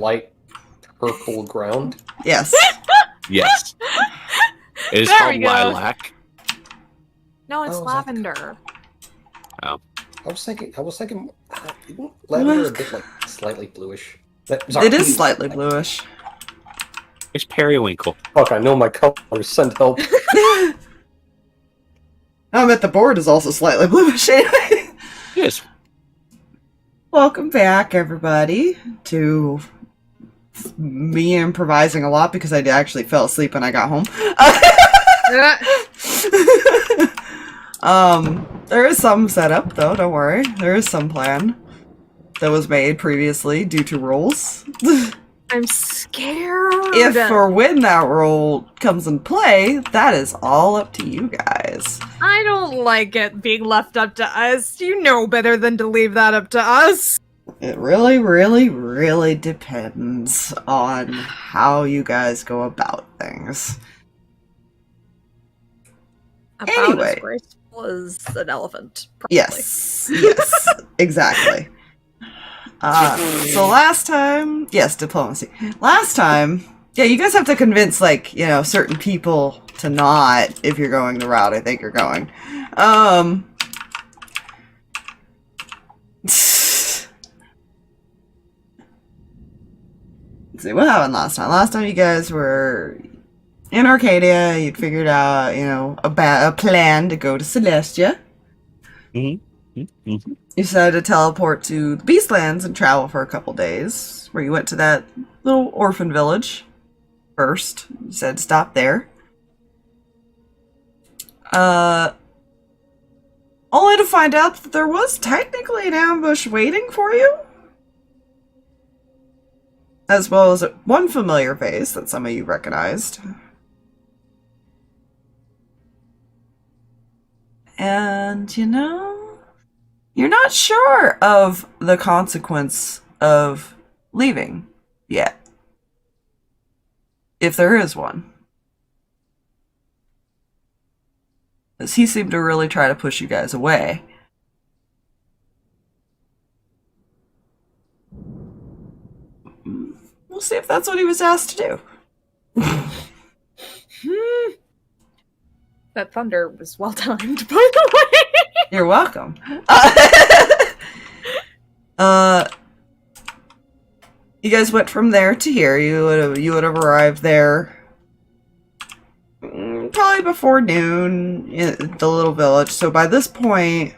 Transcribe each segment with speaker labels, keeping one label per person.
Speaker 1: light purple ground?
Speaker 2: Yes.
Speaker 3: Yes. It is
Speaker 4: There
Speaker 3: called
Speaker 4: we go.
Speaker 3: lilac.
Speaker 4: No, it's
Speaker 1: Oh, is that-
Speaker 4: lavender.
Speaker 3: Oh.
Speaker 1: I was thinking, isn't lavender a bit like slightly bluish? Sorry.
Speaker 2: It is slightly bluish.
Speaker 3: It's periwinkle.
Speaker 1: Fuck, I know my colors. Send help.
Speaker 2: I bet the board is also slightly bluish anyway.
Speaker 3: Yes.
Speaker 2: Welcome back, everybody, to me improvising a lot because I actually fell asleep when I got home. There is some setup, though, don't worry. There is some plan that was made previously due to rules.
Speaker 4: I'm scared.
Speaker 2: If or when that rule comes in play, that is all up to you guys.
Speaker 4: I don't like it being left up to us. You know better than to leave that up to us.
Speaker 2: It really, really, really depends on how you guys go about things.
Speaker 4: About
Speaker 2: Anyway.
Speaker 4: as graceful as an elephant. Probably.
Speaker 2: Yes, yes, exactly. So last time, yes, diplomacy. Last time, yeah, you guys have to convince, like, you know, certain people to not if you're going the route I think you're going. Let's see, what happened last time? Last time you guys were in Arcadia, you'd figured out, you know, a plan to go to Celestia.
Speaker 3: Mm-hmm. Mm-hmm.
Speaker 2: You decided to teleport to the Beastlands and travel for a couple days, where you went to that little orphan village first. You said stop there. Only to find out that there was technically an ambush waiting for you. As well as one familiar face that some of you recognized. And, you know, you're not sure of the consequence of leaving yet. If there is one. As he seemed to really try to push you guys away. We'll see if that's what he was asked to do.
Speaker 4: That thunder was well timed, by the way.
Speaker 2: You're welcome. You guys went from there to here. You would have arrived there probably before noon in the little village. So by this point,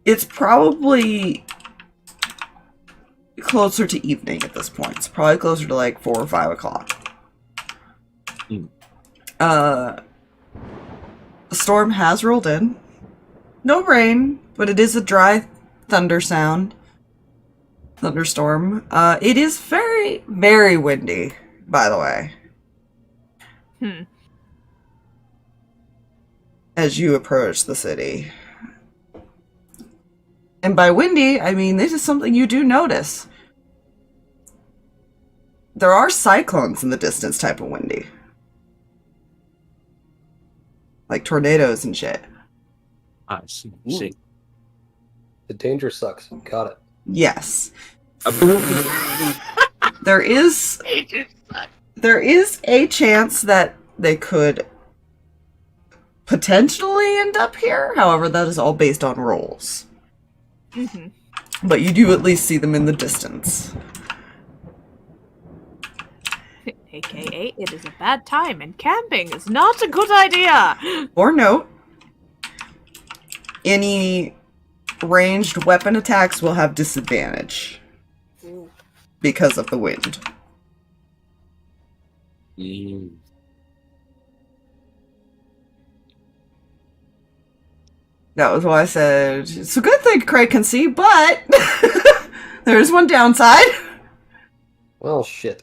Speaker 2: it's probably closer to evening at this point. It's probably closer to like 4 or 5 o'clock. The storm has rolled in. No rain, but it is a dry thunder sound. Thunderstorm. It is very, very windy, by the way. As you approach the city. And by windy, I mean this is something you do notice. There are cyclones in the distance type of windy. Like tornadoes and shit.
Speaker 3: I see.
Speaker 1: The danger sucks. Got it.
Speaker 2: Yes. There is a chance that they could potentially end up here. However, that is all based on rolls. But you do at least see them in the distance.
Speaker 4: AKA, it is a bad time, and camping is not a good idea.
Speaker 2: Or note, any ranged weapon attacks will have disadvantage because of the wind. That was why I said it's a good thing Kreh can see, but there's one downside.
Speaker 1: Well, shit.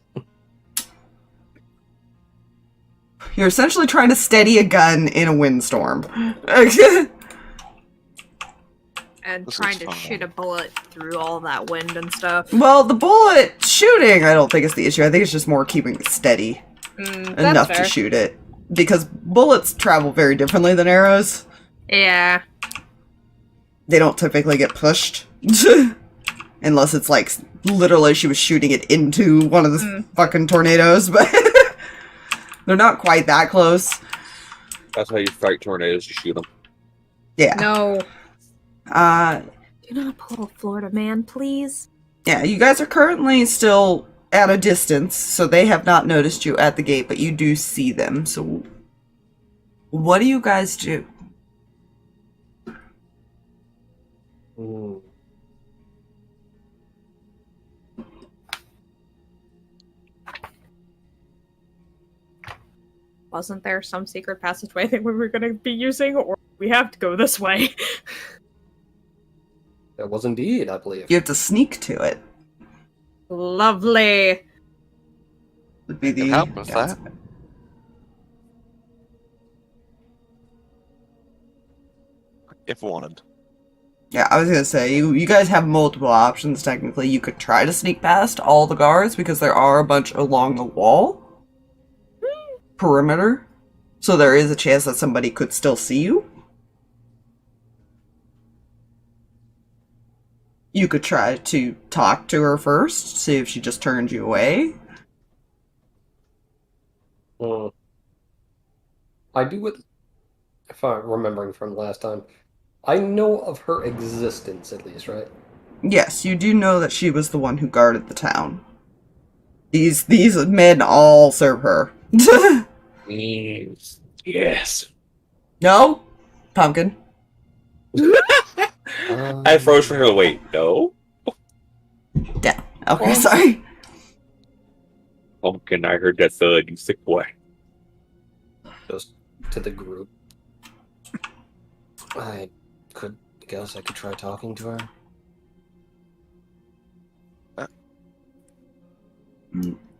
Speaker 2: You're essentially trying to steady a gun in a windstorm.
Speaker 4: And
Speaker 3: This
Speaker 4: trying
Speaker 3: is
Speaker 4: to
Speaker 3: fun.
Speaker 4: shoot a bullet through all that wind and stuff.
Speaker 2: Well, the bullet shooting, I don't think is the issue. I think it's just more keeping it steady
Speaker 4: That's
Speaker 2: enough
Speaker 4: fair.
Speaker 2: to shoot it. Because bullets travel very differently than arrows.
Speaker 4: Yeah.
Speaker 2: They don't typically get pushed. Unless it's like literally she was shooting it into one of the fucking tornadoes, but they're not quite that close.
Speaker 3: That's how you fight tornadoes. You shoot them.
Speaker 2: Yeah.
Speaker 4: No.
Speaker 2: Do
Speaker 4: not pull a Florida man, please.
Speaker 2: Yeah, you guys are currently still at a distance, so they have not noticed you at the gate, but you do see them. So, what do you guys do?
Speaker 4: Wasn't there some secret passageway that we were going to be using, or we have to go this way?
Speaker 1: There was indeed, I believe.
Speaker 2: You have to sneak to it.
Speaker 4: Lovely.
Speaker 2: Would be the
Speaker 5: help with that.
Speaker 2: downside.
Speaker 5: If wanted.
Speaker 2: Yeah, I was gonna say, you guys have multiple options, technically. You could try to sneak past all the guards, because there are a bunch along the wall. Perimeter. So there is a chance that somebody could still see you. You could try to talk to her first, see if she just turns you away.
Speaker 1: I do it, if I'm remembering from last time. I know of her existence, at least, right?
Speaker 2: Yes, you do know that she was the one who guarded the town. These men all serve her.
Speaker 3: Yes.
Speaker 2: No? Pumpkin.
Speaker 3: I froze for her. Wait, no.
Speaker 2: Yeah. Okay, sorry.
Speaker 3: Pumpkin, I heard that thud. You sick boy.
Speaker 1: Just to the group. I guess I could try talking to her.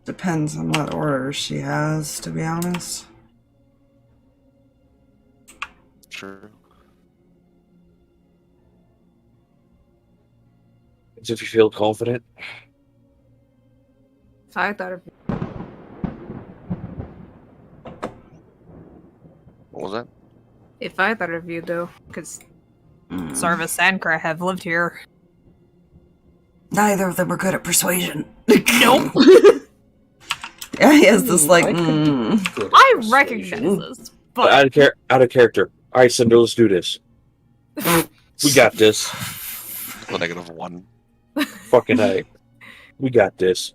Speaker 2: Depends on what orders she has, to be honest.
Speaker 5: True.
Speaker 3: As if you feel confident.
Speaker 4: If I thought of
Speaker 5: What was that?
Speaker 4: If I thought of you, though, because Sarvis and Kreh have lived here.
Speaker 2: Neither of them are good at persuasion.
Speaker 4: Nope.
Speaker 2: Yeah, he has this, like,
Speaker 4: I recognize this, but
Speaker 3: Out of character. All right, Cinder, let's do this. We got this.
Speaker 5: The -1.
Speaker 3: Fucking A. We got this.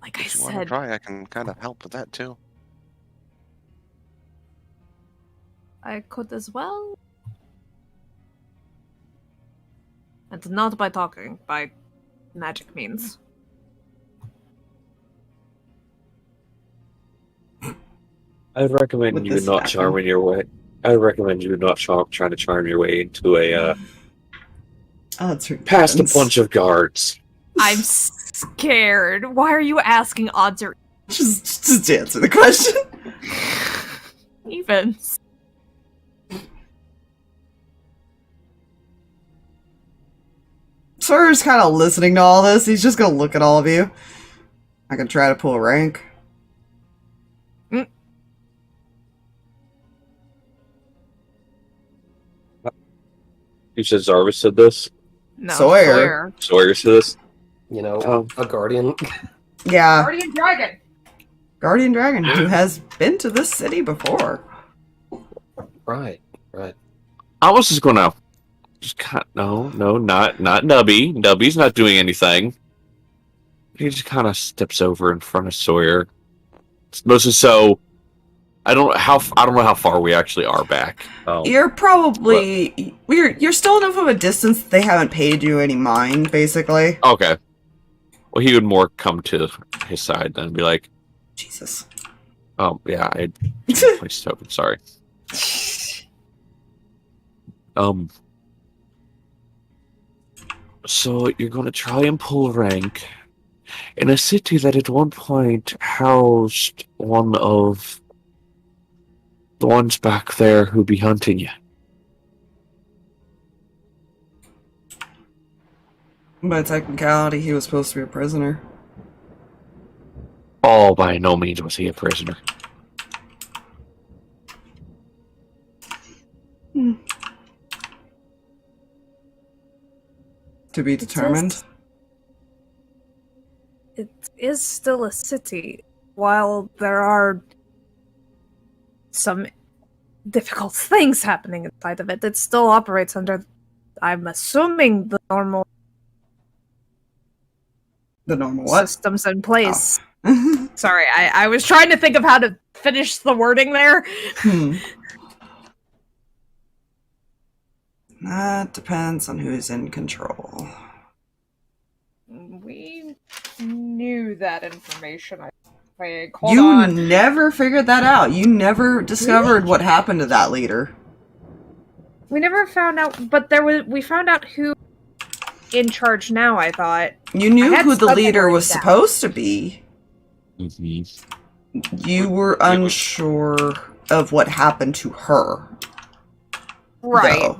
Speaker 4: like I
Speaker 5: If you want to
Speaker 4: said,
Speaker 5: try, I can kind of help with that too.
Speaker 4: I could as well. And not by talking, by magic means.
Speaker 3: I'd recommend
Speaker 2: With
Speaker 3: you
Speaker 2: this
Speaker 3: not
Speaker 2: happen.
Speaker 3: charming your way. I recommend you not trying to charm your way into a
Speaker 2: odds are
Speaker 3: past a
Speaker 2: evens.
Speaker 3: bunch of guards.
Speaker 4: I'm scared. Why are you asking odds or
Speaker 2: Just answer the question.
Speaker 4: evens?
Speaker 2: Sawyer's kind of listening to all this. He's just gonna look at all of you. I can try to pull a rank.
Speaker 3: You said Zarvis said this?
Speaker 4: No,
Speaker 2: Sawyer.
Speaker 3: Sawyer said this?
Speaker 1: You know,
Speaker 3: Oh.
Speaker 1: a guardian.
Speaker 2: Yeah,
Speaker 4: Guardian Dragon!
Speaker 2: Guardian Dragon, who has been to this city before.
Speaker 1: Right.
Speaker 3: I was just gonna no, not Nubby. Nubby's not doing anything. He just kind of steps over in front of Sawyer. So I don't know how far we actually are back.
Speaker 2: You're probably you're still enough of a distance that they haven't paid you any mind, basically.
Speaker 3: Okay. Well, he would more come to his side then and be like,
Speaker 2: Jesus.
Speaker 3: "Oh yeah, I placed token. Sorry." So you're going to try and pull rank in a city that at one point housed one of the ones back there who be hunting you.
Speaker 2: By technicality, he was supposed to be a prisoner.
Speaker 3: Oh, by no means was he a prisoner.
Speaker 2: To be determined?
Speaker 4: It is still a city. While there are some difficult things happening inside of it, it still operates under, I'm assuming, the normal
Speaker 2: The normal what?
Speaker 4: systems in place.
Speaker 2: Oh.
Speaker 4: Sorry, I was trying to think of how to finish the wording there.
Speaker 2: That depends on who's in control.
Speaker 4: We knew that information, I think. Hold
Speaker 2: You
Speaker 4: on.
Speaker 2: never figured that out. You never discovered what happened to that leader.
Speaker 4: We never found out, but we found out who in charge now, I thought.
Speaker 2: You knew
Speaker 4: I had
Speaker 2: who the
Speaker 4: something
Speaker 2: leader was
Speaker 4: written down.
Speaker 2: supposed to be.
Speaker 3: Mm-hmm.
Speaker 2: You were unsure of what happened to her.
Speaker 4: Right.
Speaker 2: though.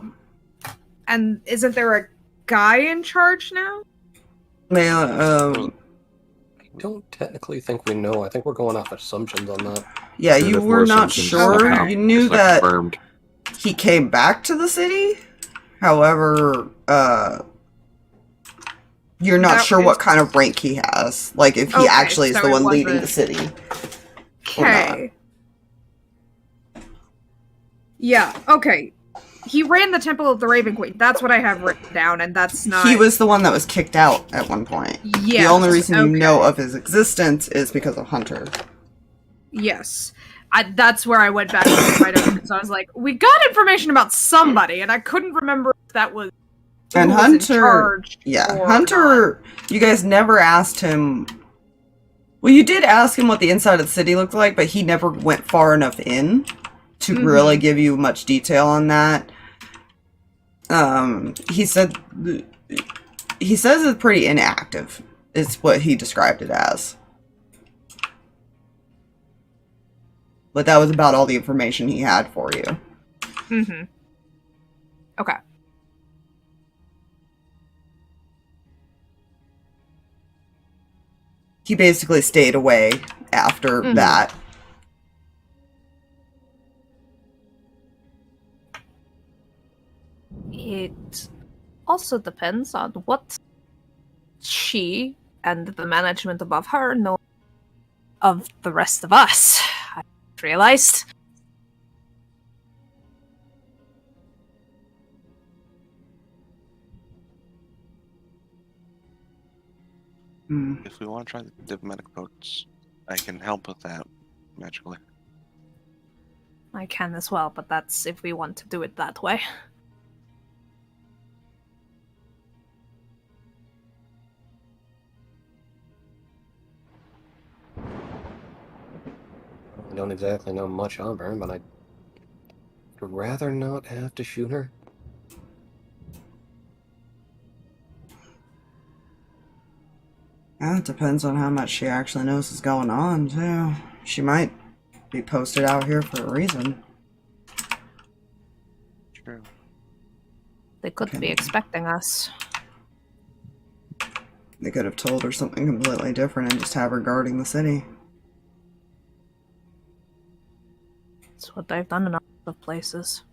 Speaker 4: And isn't there a guy in charge now?
Speaker 2: Man,
Speaker 1: I don't technically think we know. I think we're going off assumptions on that.
Speaker 2: yeah,
Speaker 3: There's
Speaker 2: you
Speaker 3: more
Speaker 2: were not
Speaker 3: assumptions
Speaker 2: sure.
Speaker 3: somehow.
Speaker 2: You knew
Speaker 3: It's not
Speaker 2: that
Speaker 3: confirmed.
Speaker 2: he came back to the city. However, you're not
Speaker 4: That
Speaker 2: sure
Speaker 4: is-
Speaker 2: what kind of rank he has. Like, if he
Speaker 4: Okay,
Speaker 2: actually is
Speaker 4: so
Speaker 2: the
Speaker 4: it
Speaker 2: one leading
Speaker 4: wasn't-
Speaker 2: the city.
Speaker 4: Okay. Yeah, okay. He ran the Temple of the Raven Queen. That's what I have written down, and that's not...
Speaker 2: He was the one that was kicked out at one point.
Speaker 4: Yes,
Speaker 2: The only reason you
Speaker 4: okay.
Speaker 2: know of his existence is because of Hunter.
Speaker 4: Yes. That's where I went back to my notes. So I was like, we got information about somebody, and I couldn't remember if that was who
Speaker 2: And
Speaker 4: was in
Speaker 2: Hunter,
Speaker 4: charge
Speaker 2: yeah,
Speaker 4: or
Speaker 2: Hunter, you guys never asked him. Well, you did ask him what the inside of the city looked like, but he never went far enough in to
Speaker 4: Mhm.
Speaker 2: really give you much detail on that. He said, he says it's pretty inactive, is what he described it as. But that was about all the information he had for you.
Speaker 4: Mm-hmm. Okay.
Speaker 2: He basically stayed away after
Speaker 4: Mhm.
Speaker 2: that.
Speaker 4: It also depends on what she and the management above her know of the rest of us. I realized.
Speaker 2: Hmm.
Speaker 5: If we want to try the diplomatic votes, I can help with that magically.
Speaker 4: I can as well, but that's if we want to do it that way.
Speaker 1: I don't exactly know much of her, but I'd rather not have to shoot her.
Speaker 2: Yeah, it depends on how much she actually knows is going on, too. She might be posted out here for a reason.
Speaker 5: True.
Speaker 4: They could
Speaker 2: Okay.
Speaker 4: be expecting us.
Speaker 2: They could have told her something completely different and just have her guarding the city.
Speaker 4: It's what they've done in a lot of places.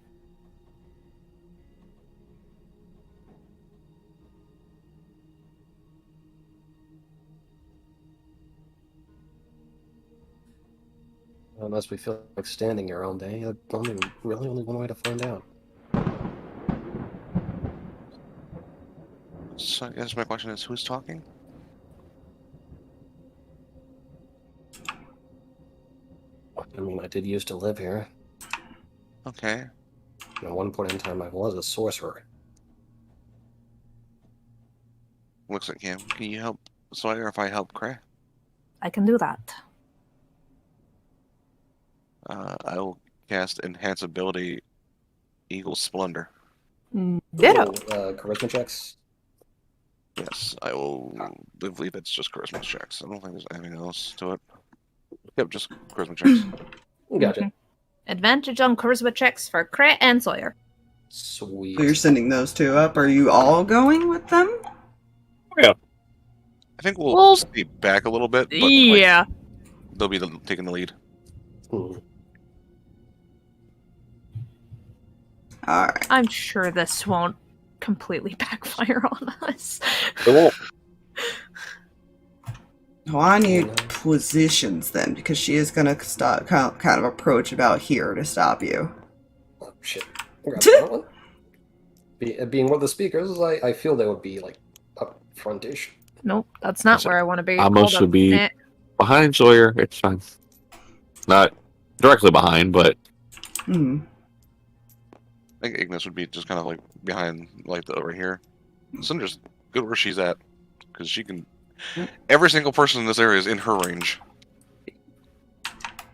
Speaker 1: Unless we feel like standing here all day, there's really only one way to find out.
Speaker 5: So I guess my question is, who's talking?
Speaker 1: I mean, I did used to live here.
Speaker 5: Okay.
Speaker 1: At one point in time, I was a sorcerer.
Speaker 5: Looks like him. Can you help Sawyer if I help Kreh?
Speaker 4: I can do that.
Speaker 5: I will cast Enhance Ability Eagle Splendor.
Speaker 4: Ditto.
Speaker 1: Charisma checks.
Speaker 5: Yes, I will. I believe it's just charisma checks. I don't think there's anything else to it. Yep, just charisma checks.
Speaker 1: Gotcha.
Speaker 4: Mhm. Advantage on charisma checks for Kreh and Sawyer.
Speaker 1: Sweet.
Speaker 2: So you're sending those two up. Are you all going with them?
Speaker 5: I think we'll
Speaker 4: Well,
Speaker 5: stay back a little bit, but
Speaker 4: yeah.
Speaker 5: they'll be taking the lead.
Speaker 1: Hmm.
Speaker 2: Alright.
Speaker 4: I'm sure this won't completely backfire on us.
Speaker 3: It won't.
Speaker 2: Well, I need positions then, because she is going to stop, kind of approach about here to stop you.
Speaker 1: Oh, shit. Grab that one. Being one of the speakers, I feel they would be, like, up frontish.
Speaker 4: Nope, that's not where I want to be.
Speaker 3: Amos
Speaker 4: Hold
Speaker 3: would
Speaker 4: up.
Speaker 3: be behind Sawyer. It's fine. Not directly behind, but
Speaker 2: Hmm.
Speaker 5: I think Ignis would be just kind of like behind, like over here. Cinder's good where she's at, because she can. Every single person in this area is in her range.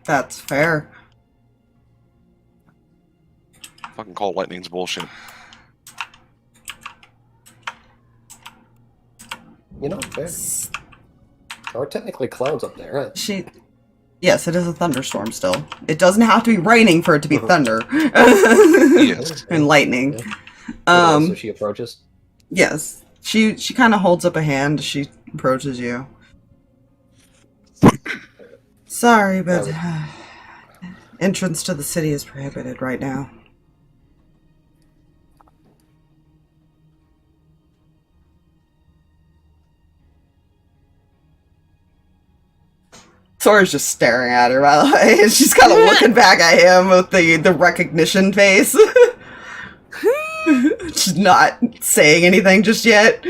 Speaker 2: That's fair.
Speaker 5: Fucking call lightning's bullshit.
Speaker 1: You know, there are technically clouds up there, right?
Speaker 2: Yes, it is a thunderstorm still. It doesn't have to be raining for it to be thunder.
Speaker 5: Yes.
Speaker 2: And lightning.
Speaker 1: Yeah. So she approaches.
Speaker 2: Yes. She kind of holds up a hand as she approaches you. Sorry, but entrance to the city is prohibited right now. Sora's just staring at her, by the way. She's kind of looking back at him with the recognition face. She's not saying anything just yet.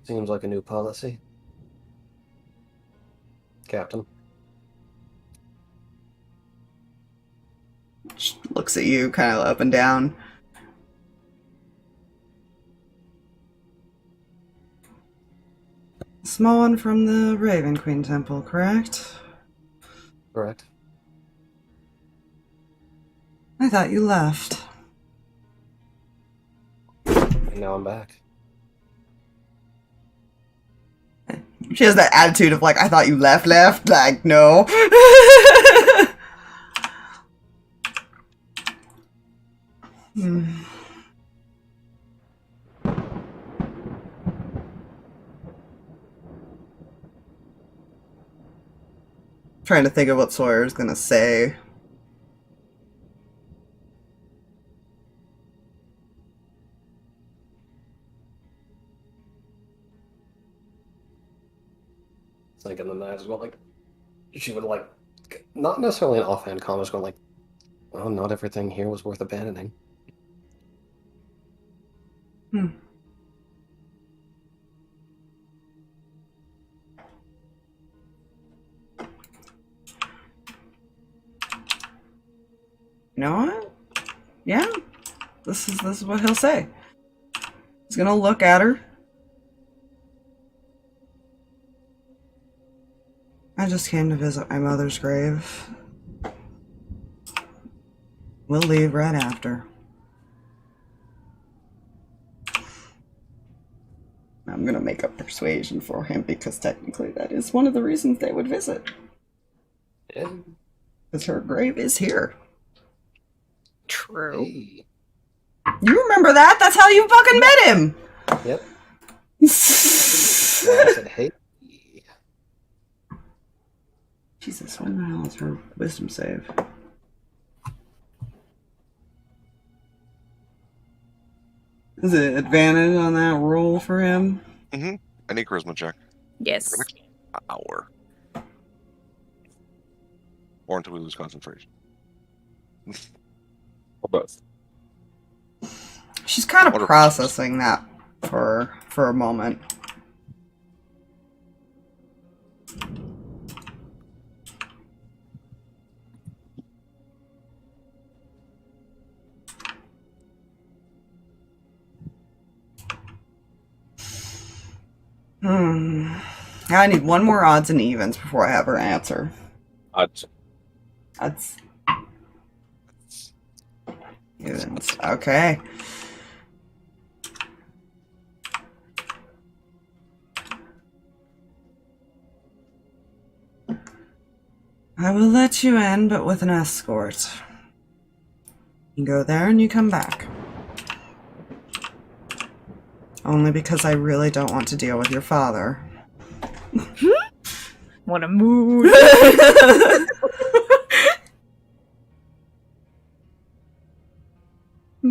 Speaker 1: Seems like a new policy. Captain.
Speaker 2: She looks at you kind of up and down. Small one from the Raven Queen Temple, correct?
Speaker 1: Correct.
Speaker 2: I thought you left.
Speaker 1: And now I'm back.
Speaker 2: She has that attitude of like, I thought you left? Like, no. Trying to think of what Sawyer's gonna say.
Speaker 1: Thinking of that as well, like, she would, like, not necessarily an offhand comment, going like, well, not everything here was worth abandoning.
Speaker 2: You know what? Yeah. This is what he'll say. He's gonna look at her. I just came to visit my mother's grave. We'll leave right after. I'm gonna make up persuasion for him because technically that is one of the reasons they would visit.
Speaker 1: Yeah.
Speaker 2: Because her grave is here.
Speaker 4: True.
Speaker 1: Hey.
Speaker 2: You remember that? That's how you fucking met him!
Speaker 1: Yep. Well, I said, hey.
Speaker 2: Jesus, what the hell is her wisdom save? Is it advantage on that roll for him?
Speaker 5: Mm-hmm. Any charisma check.
Speaker 4: Yes.
Speaker 5: For the next hour. Or until we lose concentration.
Speaker 3: or both.
Speaker 2: She's kind of
Speaker 5: Wonderful.
Speaker 2: processing that for a moment. I need one more odds and evens before I have her answer.
Speaker 3: Odds.
Speaker 2: That's evens. Okay. I will let you in, but with an escort. You go there and you come back. Only because I really don't want to deal with your father.
Speaker 4: What a mood.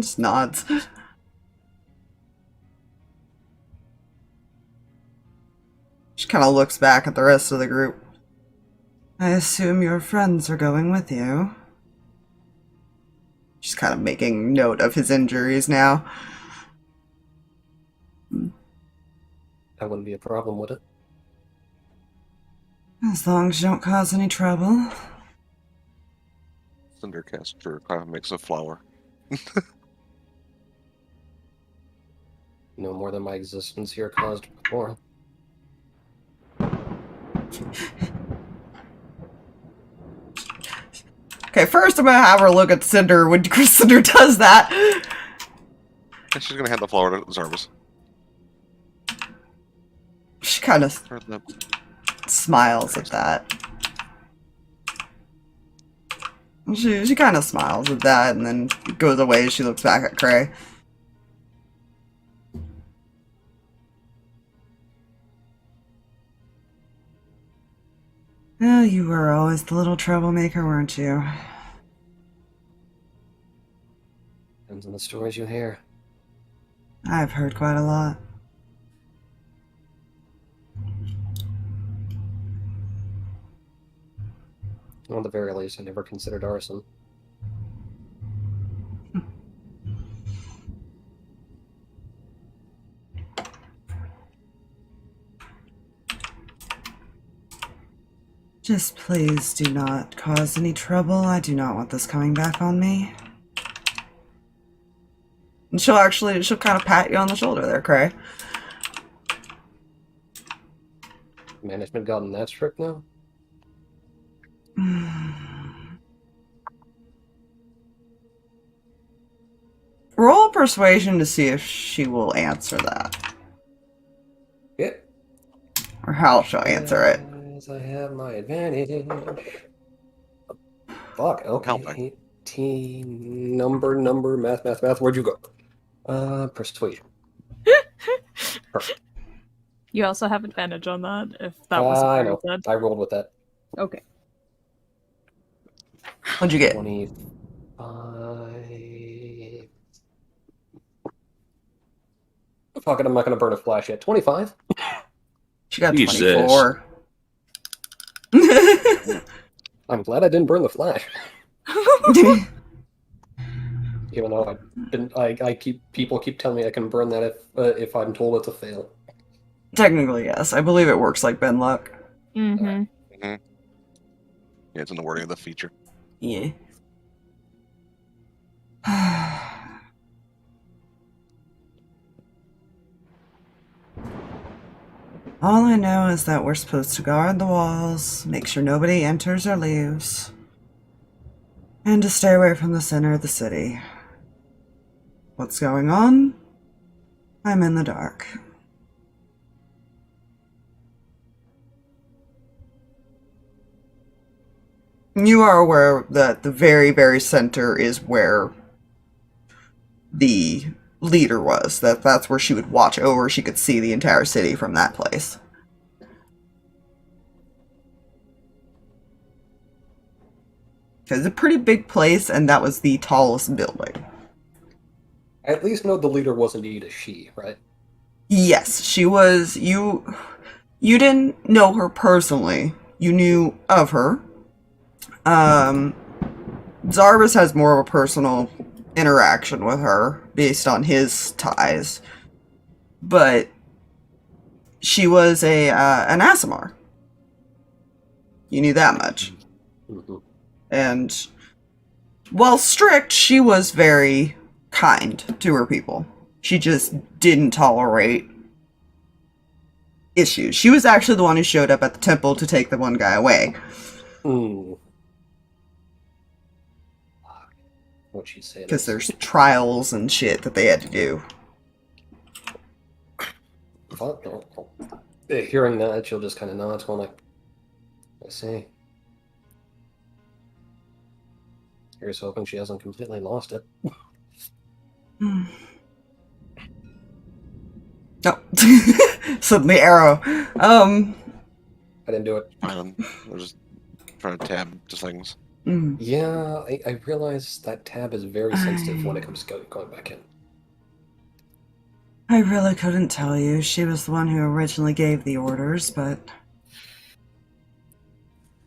Speaker 2: Just nods. She kind of looks back at the rest of the group. I assume your friends are going with you. She's kind of making note of his injuries now.
Speaker 1: That wouldn't be a problem, would it?
Speaker 2: As long as you don't cause any trouble.
Speaker 5: Cinder caster kind of makes a flower.
Speaker 1: No more than my existence here caused before.
Speaker 2: Okay, first I'm gonna have her look at Cinder when Cinder does that.
Speaker 5: And she's gonna hand the flower to Zarvis.
Speaker 2: She kind of
Speaker 5: Or the-
Speaker 2: smiles at that. She kind of smiles at that and then goes away. She looks back at Kreh. Oh, you were always the little troublemaker, weren't you?
Speaker 1: Depends on the stories you hear.
Speaker 2: I've heard quite a lot.
Speaker 1: Well, at the very least, I never considered arson.
Speaker 2: Just please do not cause any trouble. I do not want this coming back on me. And she'll kind of pat you on the shoulder there, Kreh.
Speaker 1: Management gotten that strict now?
Speaker 2: Roll persuasion to see if she will answer that.
Speaker 1: Yeah.
Speaker 2: Or how she'll answer it.
Speaker 1: Yes, I have my advantage. Fuck, okay.
Speaker 5: Counting.
Speaker 1: 18. Number, math. Where'd you go? Persuasion. Perfect.
Speaker 4: You also have advantage on that, if that was
Speaker 1: I
Speaker 4: what
Speaker 1: know.
Speaker 4: you said.
Speaker 1: I rolled with that.
Speaker 4: Okay.
Speaker 2: What'd you get?
Speaker 1: 25. Fuck it, I'm not gonna burn a flash yet. 25?
Speaker 2: She got
Speaker 3: Jesus.
Speaker 2: 24.
Speaker 1: I'm glad I didn't burn the flash. Even though people keep telling me I can burn that if I'm told it's a fail.
Speaker 2: Technically, yes. I believe it works like Ben Luck.
Speaker 4: Mm-hmm.
Speaker 5: Yeah, it's in the wording of the feature.
Speaker 2: Yeah. All I know is that we're supposed to guard the walls, make sure nobody enters or leaves, and to stay away from the center of the city. What's going on? I'm in the dark. You are aware that the very, very center is where the leader was. That's where she would watch over. She could see the entire city from that place. It's a pretty big place, and that was the tallest building.
Speaker 1: I at least know the leader was indeed a she, right?
Speaker 2: Yes, she was. You didn't know her personally. You knew of her. Zarvis has more of a personal interaction with her based on his ties, but she was an Aasimar. You knew that much.
Speaker 1: Mm-hmm.
Speaker 2: And while strict, she was very kind to her people. She just didn't tolerate issues. She was actually the one who showed up at the temple to take the one guy away.
Speaker 1: What'd she say?
Speaker 2: Because there's trials and shit that they had to do.
Speaker 1: Fuck. Hearing that, she'll just kind of nod, going like, I see. Here's hoping she hasn't completely lost it.
Speaker 2: No. Suddenly arrow.
Speaker 1: I didn't do it.
Speaker 5: I'm just trying to tab to things.
Speaker 2: Mm.
Speaker 1: Yeah, I realize that tab is very sensitive when it comes to going back in.
Speaker 2: I really couldn't tell you. She was the one who originally gave the orders, but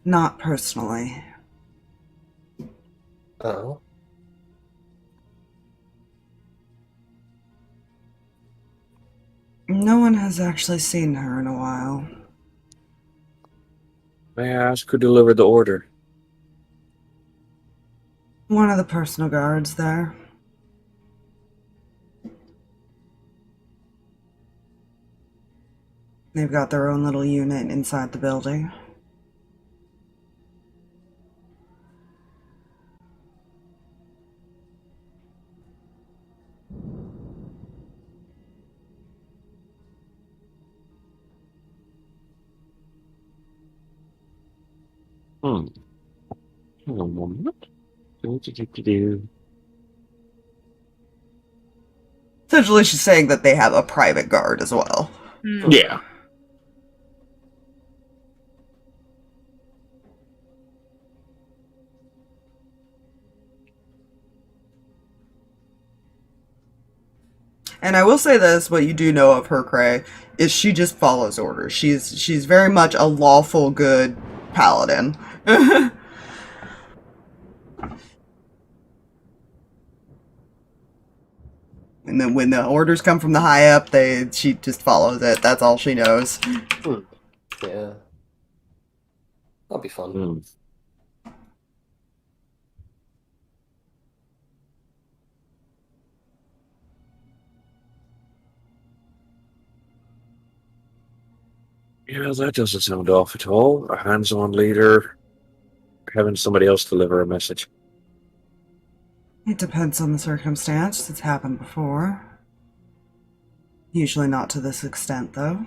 Speaker 2: not personally.
Speaker 1: Oh.
Speaker 2: No one has actually seen her in a while.
Speaker 3: May I ask who delivered the order?
Speaker 2: One of the personal guards there. They've got their own little unit inside the building.
Speaker 3: Hang on a moment. Do.
Speaker 2: Essentially, she's saying that they have a private guard as well.
Speaker 3: Yeah.
Speaker 2: And I will say this, what you do know of her, Kreh, is she just follows orders. She's very much a lawful good paladin. And then when the orders come from the high up, she just follows it. That's all she knows.
Speaker 1: Yeah. That'll be fun.
Speaker 3: Hmm. Yeah, that doesn't sound off at all. A hands-on leader having somebody else deliver a message.
Speaker 2: It depends on the circumstance. It's happened before. Usually not to this extent, though.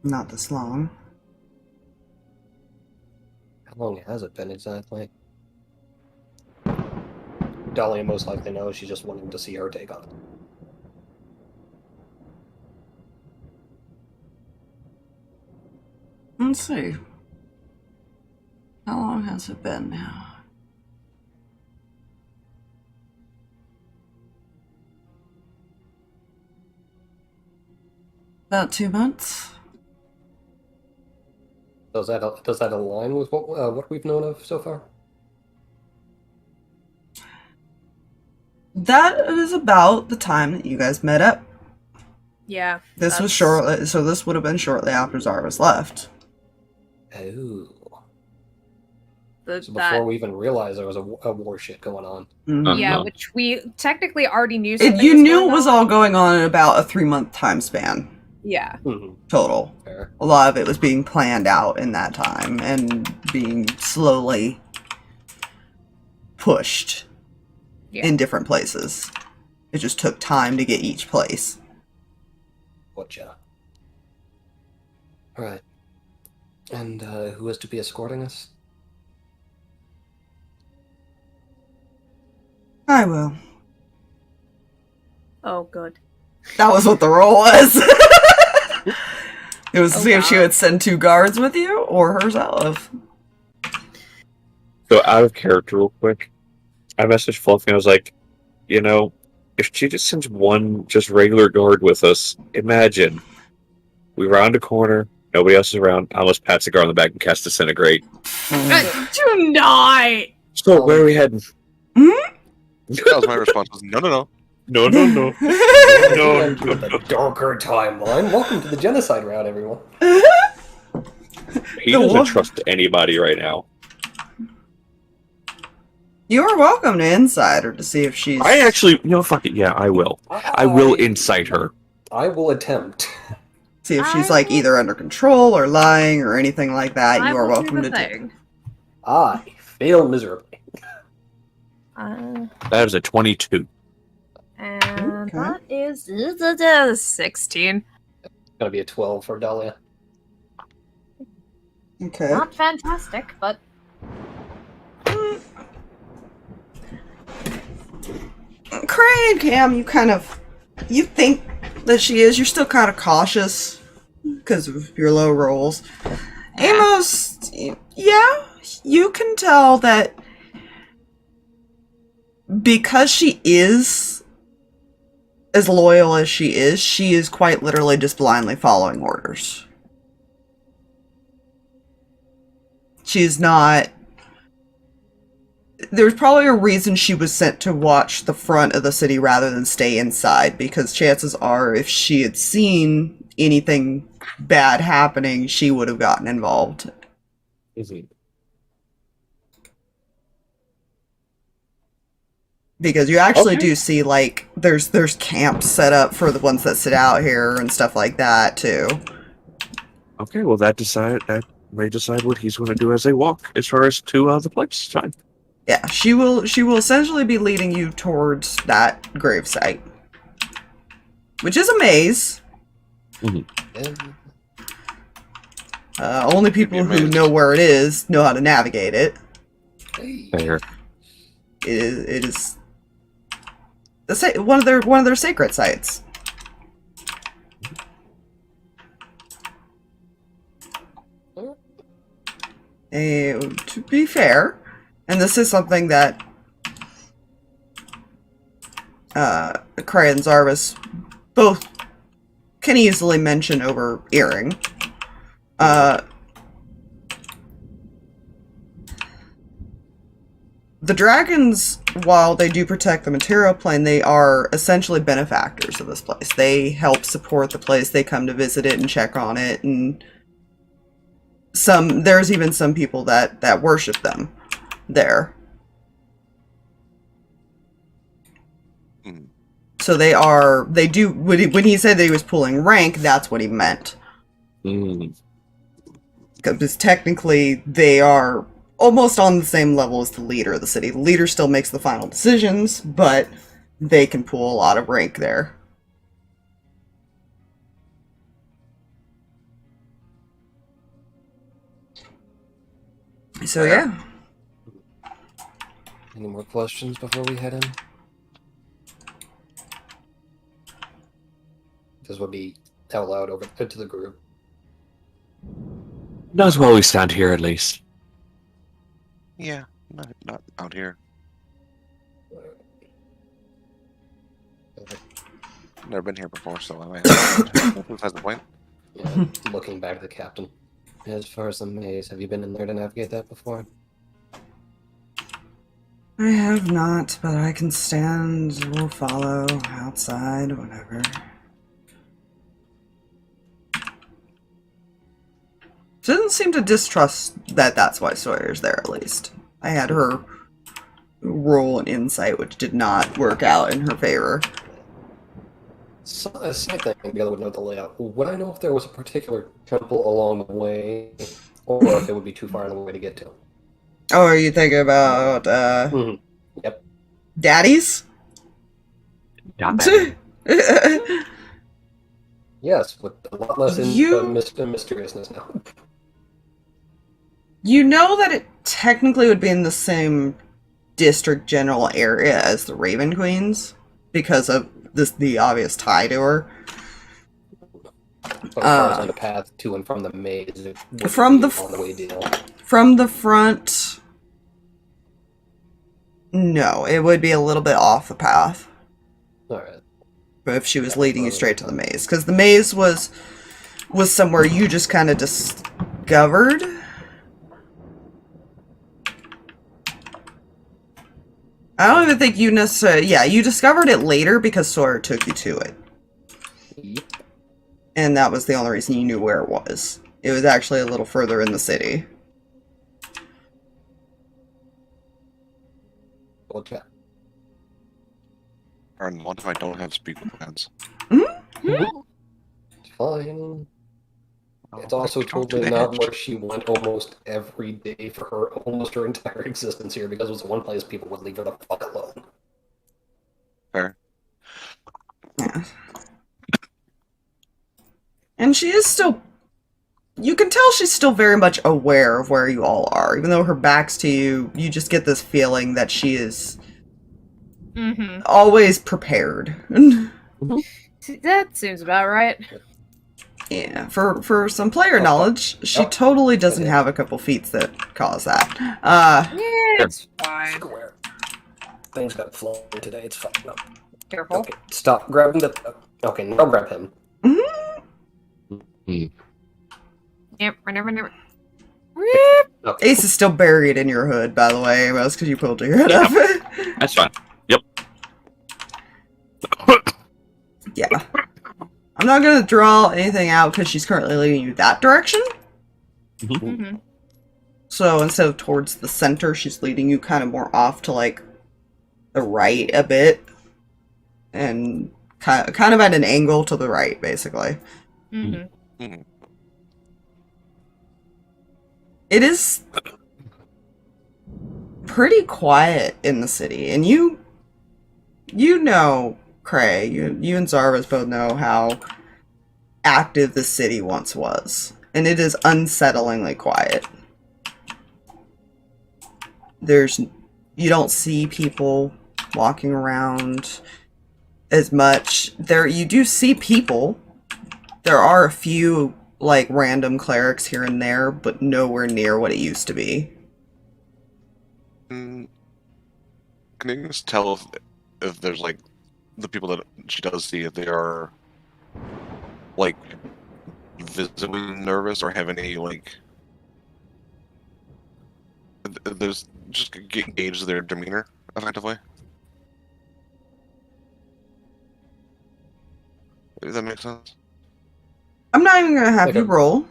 Speaker 2: Not this long.
Speaker 1: How long has it been exactly? Dahlia most likely knows. She's just wanting to see her take on it.
Speaker 2: Let's see. How long has it been now? About 2 months.
Speaker 1: Does that align with what we've known of so far?
Speaker 2: That is about the time that you guys met up.
Speaker 4: Yeah.
Speaker 2: This was shortly, so this would have been shortly after Zarva's left.
Speaker 1: Oh.
Speaker 4: The,
Speaker 1: So before we even realized there was a war shit going on.
Speaker 2: Mhm.
Speaker 4: yeah, which we technically already knew.
Speaker 2: You knew it was all going on in about a 3-month time span.
Speaker 4: Yeah.
Speaker 2: Total.
Speaker 1: Fair.
Speaker 2: A lot of it was being planned out in that time and being slowly pushed in different places. It just took time to get each place.
Speaker 1: Gotcha. Alright. And who is to be escorting us?
Speaker 2: I will.
Speaker 4: Oh, good.
Speaker 2: That was what the role was. It was to see if she would send 2 guards with you or herself.
Speaker 3: So out of character real quick, I messaged Fluffy and I was like, you know, if she just sends 1 just regular guard with us, imagine. We round a corner, nobody else is around, Amos pats the guard on the back and casts Disintegrate.
Speaker 4: Do not!
Speaker 3: So where are we heading?
Speaker 5: That was my response. Was, no.
Speaker 3: No.
Speaker 1: The darker timeline. Welcome to the genocide route, everyone.
Speaker 3: He doesn't trust anybody right now.
Speaker 2: You are welcome to Insider to see if she's...
Speaker 3: I actually, fuck it, yeah, I will. I will incite her.
Speaker 1: I will attempt.
Speaker 2: See if she's like either under control or lying or anything like that. You are welcome to do.
Speaker 1: I fail miserably.
Speaker 3: That is a 22.
Speaker 4: And that is 16.
Speaker 1: Gonna be a 12 for Dahlia.
Speaker 2: Okay.
Speaker 4: Not fantastic, but
Speaker 2: Kreh and Cam, you think that she is. You're still kind of cautious because of your low rolls. Amos, Yeah, you can tell that because she is as loyal as she is quite literally just blindly following orders. She's not... There's probably a reason she was sent to watch the front of the city rather than stay inside, because chances are if she had seen anything bad happening, she would have gotten involved. Because you actually do see, like, there's camps set up for the ones that sit out here and stuff like that, too.
Speaker 3: Okay, well, that may decide what he's going to do as they walk, as far as to the place. Fine.
Speaker 2: Yeah, she will essentially be leading you towards that gravesite. Which is a maze. Only people who know where it is know how to navigate it.
Speaker 3: Fair.
Speaker 2: It is one of their sacred sites. To be fair, and this is something that Kreh and Zarvis both can easily mention over earring. The dragons, while they do protect the material plane, they are essentially benefactors of this place. They help support the place. They come to visit it and check on it, and there's even some people that worship them there. So they do, when he said that he was pulling rank, that's what he meant. Because technically they are almost on the same level as the leader of the city. The leader still makes the final decisions, but they can pull a lot of rank there. So yeah.
Speaker 1: Any more questions before we head in? This would be out loud over to the group.
Speaker 3: Not while we stand here, at least.
Speaker 5: Yeah, not out here. Never been here before, so I might have has a point.
Speaker 1: Yeah, looking back at the captain. As far as the maze, have you been in there to navigate that before?
Speaker 2: I have not, but I can stand or follow outside, whatever. She doesn't seem to distrust that that's why Sawyer's there, at least. I had her roll an insight, which did not work out in her favor.
Speaker 1: So, a side thing, together with the layout. Would I know if there was a particular temple along the way, or if it would be too far away to get to?
Speaker 2: Oh, are you thinking about,
Speaker 1: Yep.
Speaker 2: Daddies?
Speaker 1: Yes, with a lot less mysteriousness now.
Speaker 2: You know that it technically would be in the same district general area as the Raven Queens, because of the obvious tie to her.
Speaker 1: But as far as on the path to and from the maze, it would
Speaker 2: from
Speaker 1: be
Speaker 2: the
Speaker 1: on the way deal.
Speaker 2: From the front, no, it would be a little bit off the path.
Speaker 1: Alright.
Speaker 2: But if she was leading you straight to the maze, because the maze was somewhere you just kind of discovered. I don't even think you necessarily... Yeah, you discovered it later because Sawyer took you to it.
Speaker 1: Yep.
Speaker 2: And that was the only reason you knew where it was. It was actually a little further in the city.
Speaker 1: We'll chat.
Speaker 5: And what if I don't have speak with hands?
Speaker 1: It's fine. It's also totally not where she went almost every day for almost her entire existence here, because it was one place people would leave her the fuck alone.
Speaker 5: Fair.
Speaker 2: Yeah. And she is still... You can tell she's still very much aware of where you all are. Even though her back's to you, you just get this feeling that she is always prepared.
Speaker 4: That seems about right.
Speaker 2: Yeah, for some player knowledge, she totally doesn't have a couple feats that cause that.
Speaker 4: Yeah, it's fine.
Speaker 1: Square. Things got flown today. It's fine. No.
Speaker 4: Careful.
Speaker 1: Okay, stop grabbing the. Okay, now grab him.
Speaker 4: Yep, whenever.
Speaker 1: Okay.
Speaker 2: Ace is still buried in your hood, by the way, Amos, because you pulled your hood
Speaker 3: Yeah.
Speaker 2: up.
Speaker 3: That's fine. Yep.
Speaker 2: Yeah. I'm not gonna draw anything out because she's currently leading you that direction.
Speaker 4: Mm-hmm.
Speaker 2: So instead of towards the center, she's leading you kind of more off to like the right a bit, and kind of at an angle to the right, basically.
Speaker 4: Mm-hmm.
Speaker 2: It is pretty quiet in the city, and you know, Kreh, you and Zarvas both know how active the city once was, and it is unsettlingly quiet. You don't see people walking around as much. You do see people. There are a few like random clerics here and there, but nowhere near what it used to be.
Speaker 5: Can you just tell if there's like the people that she does see, if they are like visibly nervous or have any like there's just gauge their demeanor effectively? Does that make sense?
Speaker 2: I'm not even gonna have you roll.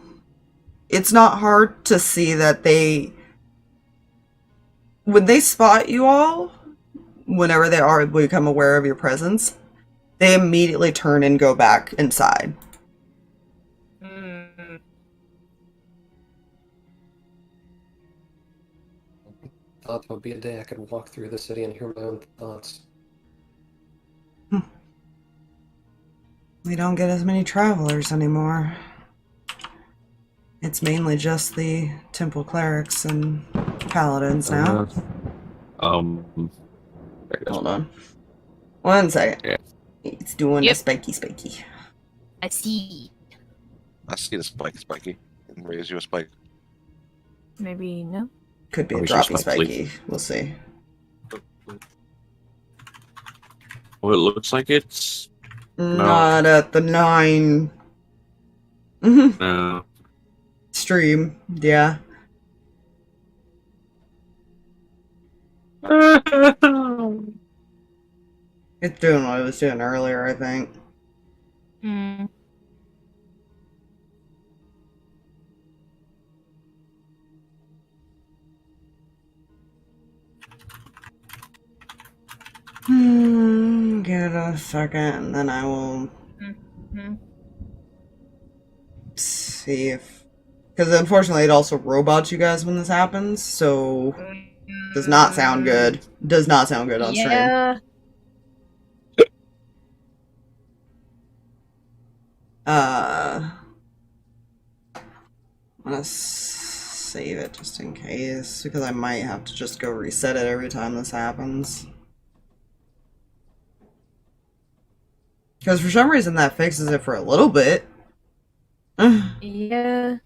Speaker 2: It's not hard to see that when they spot you all, whenever they become aware of your presence, they immediately turn and go back inside.
Speaker 4: Mm.
Speaker 1: Thought there would be a day I could walk through the city and hear my own thoughts.
Speaker 2: We don't get as many travelers anymore. It's mainly just the temple clerics and paladins now. Hold on. 1 second.
Speaker 3: Yeah.
Speaker 2: It's doing a spiky.
Speaker 4: I see.
Speaker 5: I see the spiky, and raise you a spike.
Speaker 4: Maybe no.
Speaker 2: Could be a
Speaker 3: Oh,
Speaker 2: droppy
Speaker 3: she's
Speaker 2: spiky. We'll see.
Speaker 3: Well, it looks like it's
Speaker 2: Not at the 9 stream. Yeah. It's doing what it was doing earlier, I think.
Speaker 4: Mm.
Speaker 2: Give it a second, and then I will see if... Because unfortunately it also robots you guys when this happens, so... Does not sound good. Does not sound good on stream. I'm gonna save it just in case, because I might have to just go reset it every time this happens. Because for some reason that fixes it for a little bit.
Speaker 4: Yeah.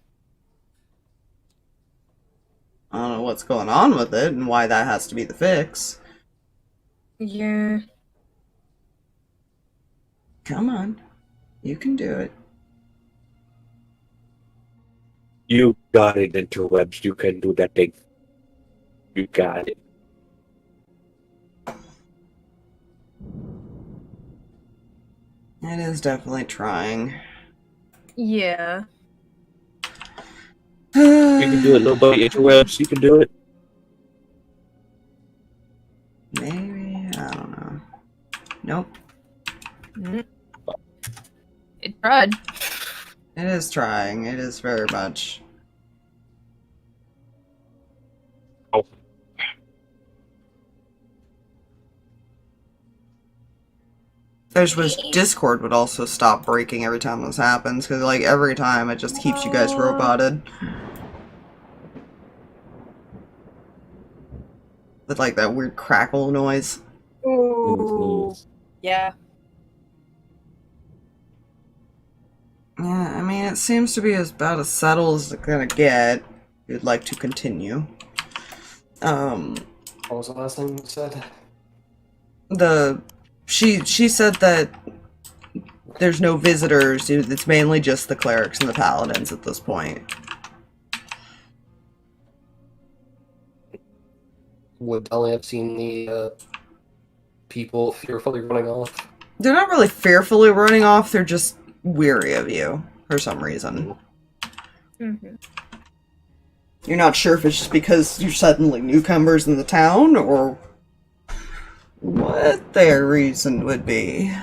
Speaker 2: I don't know what's going on with it and why that has to be the fix.
Speaker 4: Yeah.
Speaker 2: Come on. You can do it.
Speaker 3: You got it, interwebs. You can do that thing. You got it.
Speaker 2: It is definitely trying.
Speaker 4: Yeah.
Speaker 3: You can do it, little buddy, interwebs. You can do it.
Speaker 2: Maybe, I don't know. Nope.
Speaker 4: It tried.
Speaker 2: It is trying. It is very much.
Speaker 3: Oh.
Speaker 2: I just wish Discord would also stop breaking every time this happens, because like every time it just keeps you guys roboted. With like that weird crackle noise.
Speaker 4: Ooh. Yeah.
Speaker 2: Yeah, I mean, it seems to be about as settled as it's gonna get. You'd like to continue.
Speaker 1: What was the last thing you said?
Speaker 2: She said that there's no visitors. It's mainly just the clerics and the paladins at this point.
Speaker 1: Would Dolly have seen the people fearfully running off?
Speaker 2: They're not really fearfully running off. They're just weary of you for some reason.
Speaker 4: Mm-hmm.
Speaker 2: You're not sure if it's just because you're suddenly newcomers in the town, or what their reason would be.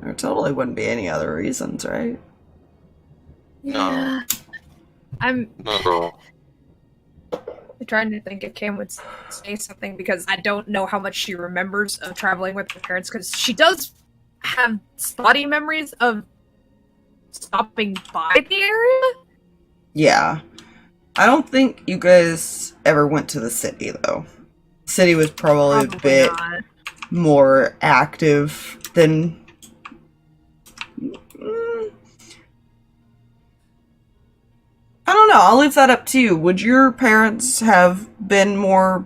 Speaker 2: There totally wouldn't be any other reasons, right?
Speaker 4: Yeah. I'm
Speaker 5: Not at all.
Speaker 4: trying to think if Cam would say something, because I don't know how much she remembers of traveling with her parents, because she does have spotty memories of stopping by the area.
Speaker 2: Yeah. I don't think you guys ever went to the city, though. The city was probably a bit more active than... I don't know, I'll leave that up to you. Would your parents have been more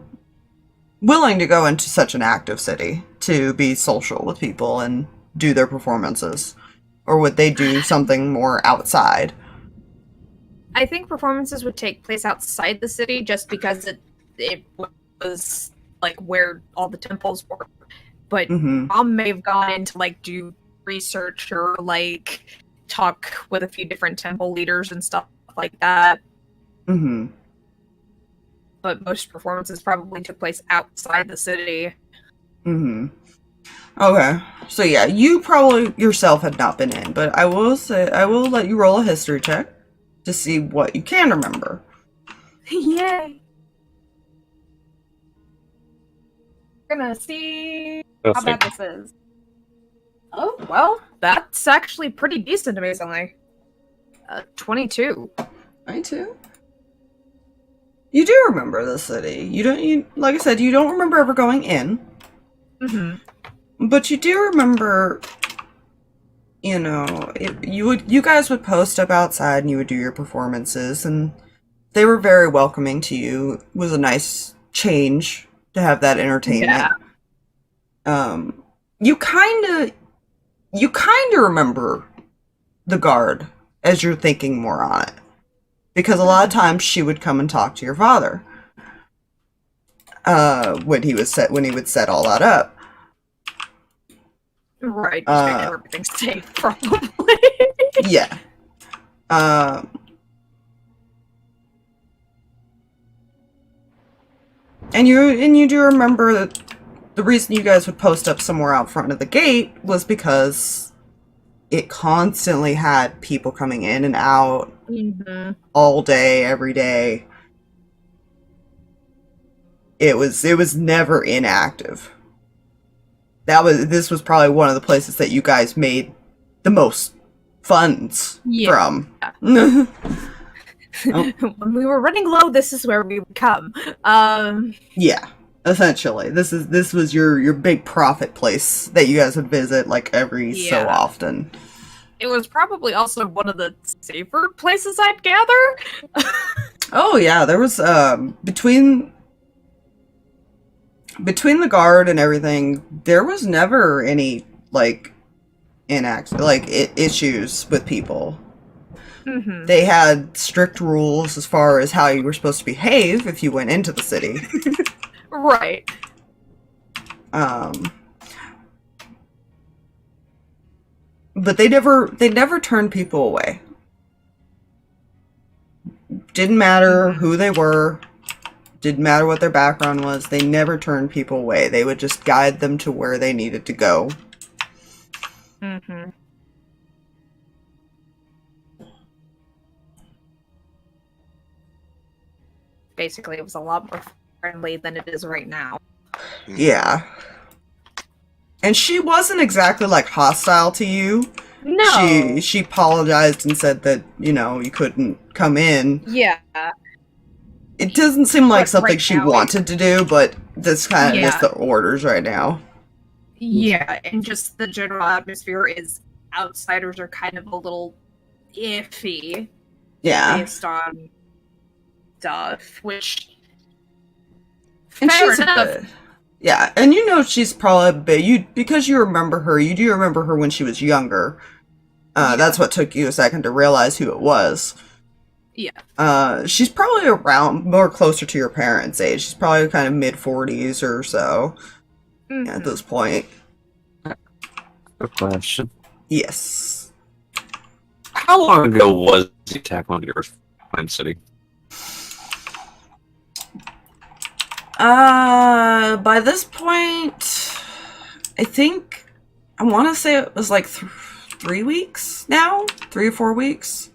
Speaker 2: willing to go into such an active city to be social with people and do their performances? Or would they do something more outside?
Speaker 4: I think performances would take place outside the city, just because it was like where all the temples were. But Mom may have gone in to like do research or like talk with a few different temple leaders and stuff like that. But most performances probably took place outside the city.
Speaker 2: Okay. So yeah, you probably yourself had not been in, but I will let you roll a history check to see what you can remember.
Speaker 4: Yay! We're gonna see how bad this is. Oh, well, that's actually pretty decent, amazingly. 22.
Speaker 2: 22? You do remember the city. You like I said, you don't remember ever going in. But you do remember, you know, you guys would post up outside and you would do your performances, and they were very welcoming to you. It was a nice change to have that entertainment. Yeah. You kind of remember the guard as you're thinking more on it, because a lot of times she would come and talk to your father when he would set all that up.
Speaker 4: Right, just make sure everything's safe, probably.
Speaker 2: Yeah. And you do remember that the reason you guys would post up somewhere out front of the gate was because it constantly had people coming in and out all day, every day. It was never inactive. This was probably one of the places that you guys made the most funds from.
Speaker 4: When we were running low, this is where we would come.
Speaker 2: Yeah, essentially, this was your big profit place that you guys would visit like every so often.
Speaker 4: It was probably also one of the safer places, I'd gather.
Speaker 2: Oh yeah, there was between the guard and everything, there was never any issues with people. They had strict rules as far as how you were supposed to behave if you went into the city.
Speaker 4: Right.
Speaker 2: But they never turned people away. Didn't matter who they were. Didn't matter what their background was. They never turned people away. They would just guide them to where they needed to go.
Speaker 4: Basically, it was a lot more friendly than it is right now.
Speaker 2: Yeah. And she wasn't exactly, hostile to you.
Speaker 4: No.
Speaker 2: She apologized and said that, you couldn't come in.
Speaker 4: Yeah.
Speaker 2: It doesn't seem like something
Speaker 4: right
Speaker 2: she
Speaker 4: now,
Speaker 2: wanted to do, but that's kind of just the orders right now.
Speaker 4: Yeah, and just the general atmosphere is outsiders are kind of a little iffy
Speaker 2: Yeah.
Speaker 4: based on stuff, which
Speaker 2: And
Speaker 4: fair
Speaker 2: she's
Speaker 4: enough.
Speaker 2: yeah, and you know she's probably because you remember her. You do remember her when she was younger.
Speaker 4: Yeah.
Speaker 2: That's what took you a second to realize who it was.
Speaker 4: Yeah.
Speaker 2: She's probably around more closer to your parents' age. She's probably kind of mid-40s or so at this point.
Speaker 3: Good question.
Speaker 2: Yes.
Speaker 3: How long ago was the attack on your Pine City?
Speaker 2: By this point, I think I want to say it was like 3 weeks now, 3 or 4 weeks.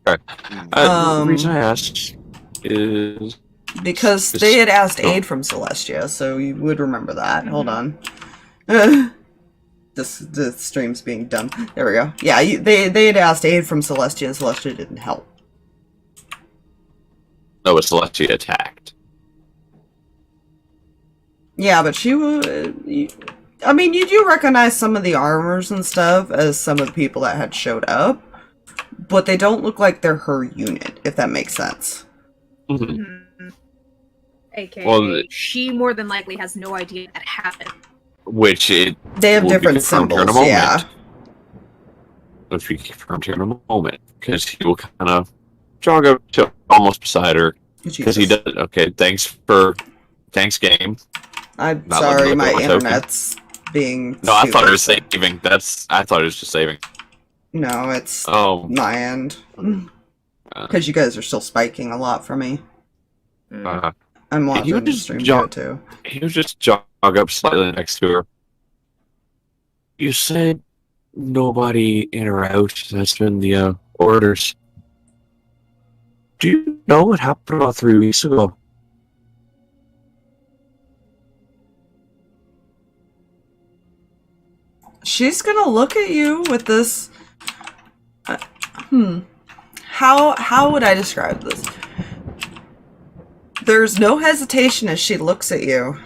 Speaker 3: Okay. The reason I asked is
Speaker 2: because they had asked aid from Celestia, so you would remember that. Hold on. The stream's being dumb. There we go. Yeah, they had asked aid from Celestia, and Celestia didn't help.
Speaker 3: no, it's Celestia attacked.
Speaker 2: Yeah, but she would. I mean, you do recognize some of the armors and stuff as some of the people that had showed up, but they don't look like they're her unit, if that makes sense.
Speaker 3: Mm-hmm.
Speaker 4: AKA, she more than likely has no idea that happened.
Speaker 3: Which
Speaker 2: they have different symbols, yeah.
Speaker 3: Which we confirmed here in a moment, because he will kind of jog up to almost beside her, because he does. Okay, thanks game.
Speaker 2: I'm
Speaker 3: Not
Speaker 2: sorry,
Speaker 3: letting me
Speaker 2: my
Speaker 3: look at my
Speaker 2: internet's being.
Speaker 3: No, I thought it was
Speaker 2: stupid.
Speaker 3: saving. I thought it was just saving.
Speaker 2: No, it's
Speaker 3: my
Speaker 2: end. Because you guys are still spiking a lot for me. I'm watching the stream too.
Speaker 3: He was just jog up slightly next to her. You said nobody in or out. That's been the orders. Do you know what happened about 3 weeks ago?
Speaker 2: She's gonna look at you with this. How would I describe this? There's no hesitation as she looks at you.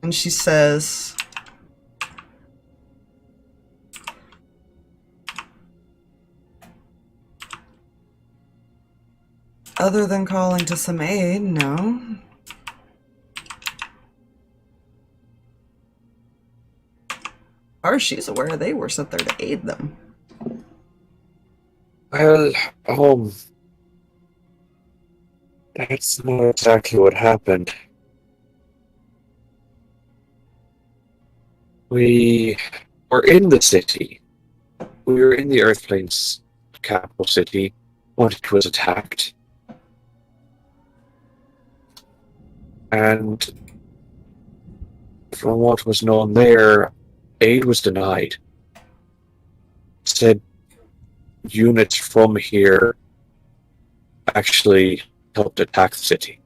Speaker 2: And she says, other than calling to some aid, no. Or she's aware they were sent there to aid them.
Speaker 3: Well, that's not exactly what happened. We were in the city. We were in the Earthplane's capital city when it was attacked. And from what was known there, aid was denied. Said units from here actually helped attack the city.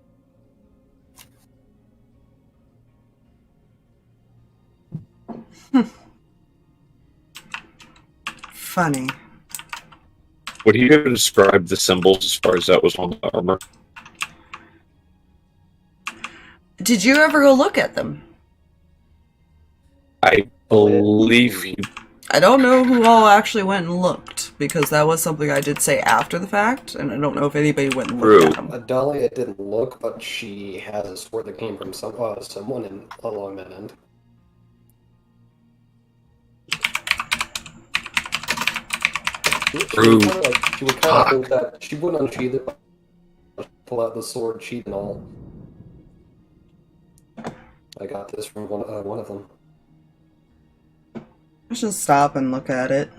Speaker 2: Funny.
Speaker 3: Would he have described the symbols as far as that was on the armor?
Speaker 2: Did you ever go look at them?
Speaker 3: I believe he...
Speaker 2: I don't know who all actually went and looked, because that was something I did say after the fact, and I don't know if anybody went and looked at them.
Speaker 1: Dahlia didn't look, but she has a sword that came from someone along that end. She would kind of think that she wouldn't unsheath it, pull out the sword sheath and all. I got this from one of them.
Speaker 2: Let's just stop and look at it.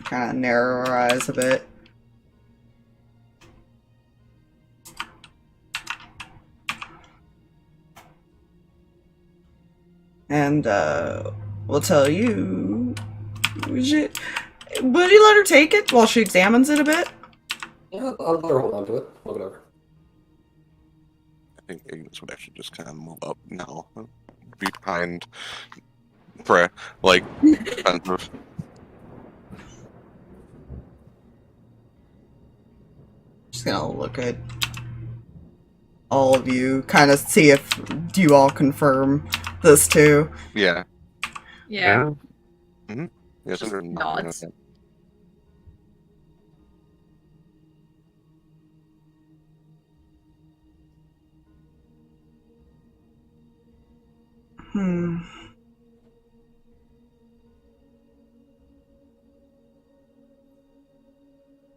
Speaker 2: Kind of narrow our eyes a bit. And, we'll tell you... Would you let her take it while she examines it a bit?
Speaker 1: Yeah, I'll let her hold on to it. Look it over.
Speaker 5: I think Amos would actually just kind of move up now. Be behind Kreh, like, defensive.
Speaker 2: Just gonna look at all of you, kind of see if you all confirm this too.
Speaker 5: Yeah.
Speaker 4: Yeah.
Speaker 5: Yeah, Cinder
Speaker 4: nods.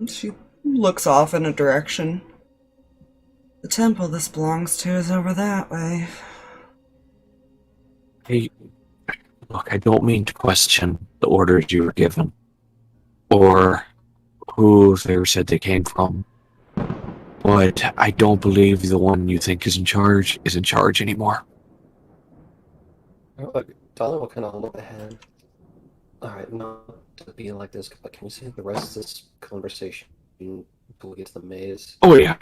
Speaker 2: She looks off in a direction. The temple this belongs to is over that way.
Speaker 3: Hey, look, I don't mean to question the orders you were given, or who they were said they came from, but I don't believe the one you think is in charge anymore.
Speaker 1: Dollar will kind of look ahead. Alright, not to be like this, but can we see the rest of this conversation until we get to the maze?
Speaker 3: Oh yeah.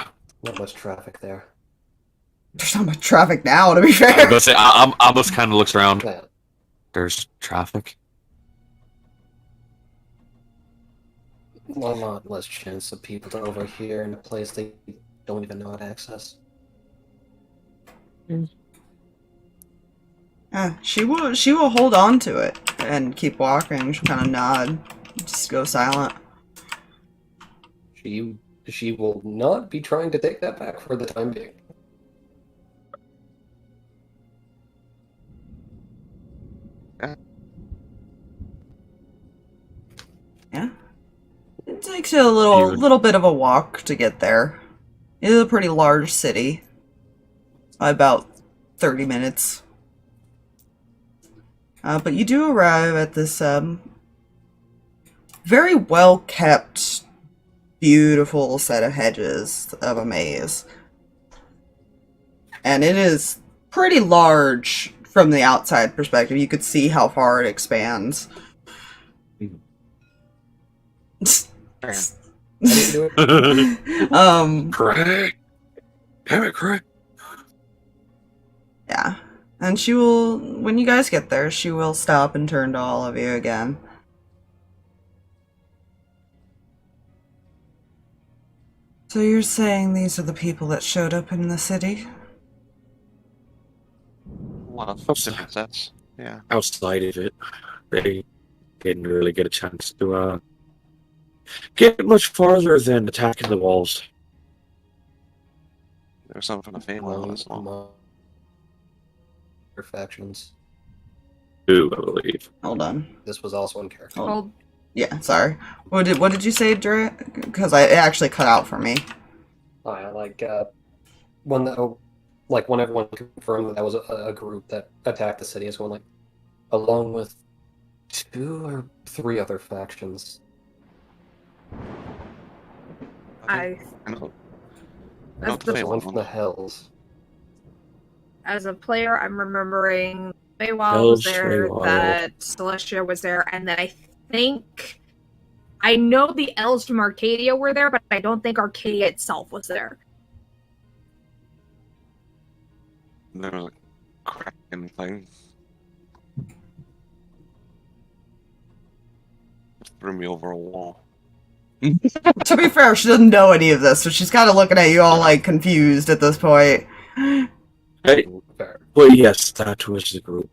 Speaker 1: Not much traffic there.
Speaker 2: There's not much traffic now, to be
Speaker 3: I was
Speaker 2: fair.
Speaker 3: gonna say, I almost kind of looks around.
Speaker 1: Yeah.
Speaker 3: There's traffic.
Speaker 1: A lot less chance of people to overhear in a place they don't even know how to access.
Speaker 2: She will hold on to it and keep walking. She'll kind of nod, just go silent.
Speaker 1: She will not be trying to take that back for the time being.
Speaker 2: Yeah. It takes you a little bit of a walk to get there. It is a pretty large city. About 30 minutes. But you do arrive at this very well kept, beautiful set of hedges of a maze. And it is pretty large from the outside perspective. You could see how far it expands.
Speaker 1: How do you do it?
Speaker 3: Kreh. Damn it, Kreh.
Speaker 2: Yeah. And she will, when you guys get there, she will stop and turn to all of you again. So you're saying these are the people that showed up in the city?
Speaker 5: Well, that's yeah.
Speaker 3: Outside of it, they didn't really get a chance to get much farther than attacking the walls.
Speaker 5: There's something to family on this one.
Speaker 1: Factions.
Speaker 3: Ooh, I believe.
Speaker 2: Hold on.
Speaker 1: This was also in character.
Speaker 2: Hold. Yeah, sorry. What did you say, Dre? Because it actually cut out for me.
Speaker 1: Oh, yeah, when everyone confirmed that was a group that attacked the city, is going along with 2 or 3 other factions.
Speaker 5: I know
Speaker 4: That's
Speaker 5: the
Speaker 1: There's one
Speaker 5: family
Speaker 1: from the Hells.
Speaker 4: As a player, I'm remembering Feywild
Speaker 3: Hells,
Speaker 4: was there,
Speaker 3: Feywild.
Speaker 4: that Celestia was there, and then I know the elves from Arcadia were there, but I don't think Arcadia itself was there.
Speaker 5: There was a Kraken thing. Threw me over a wall.
Speaker 2: To be fair, she doesn't know any of this, so she's kind of looking at you all confused at this point.
Speaker 3: Hey,
Speaker 1: Fair.
Speaker 3: well, yes, that was the group.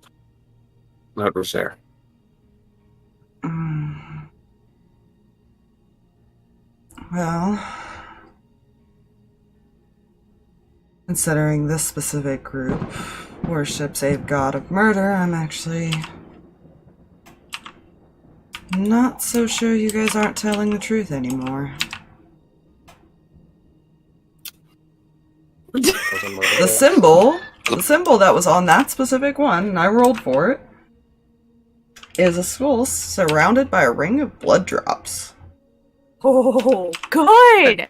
Speaker 3: That was there.
Speaker 2: Well, considering this specific group worships a god of murder, I'm actually not so sure you guys aren't telling the truth anymore. The symbol that was on that specific one, and I rolled for it, is a skull surrounded by a ring of blood drops.
Speaker 4: Oh, good!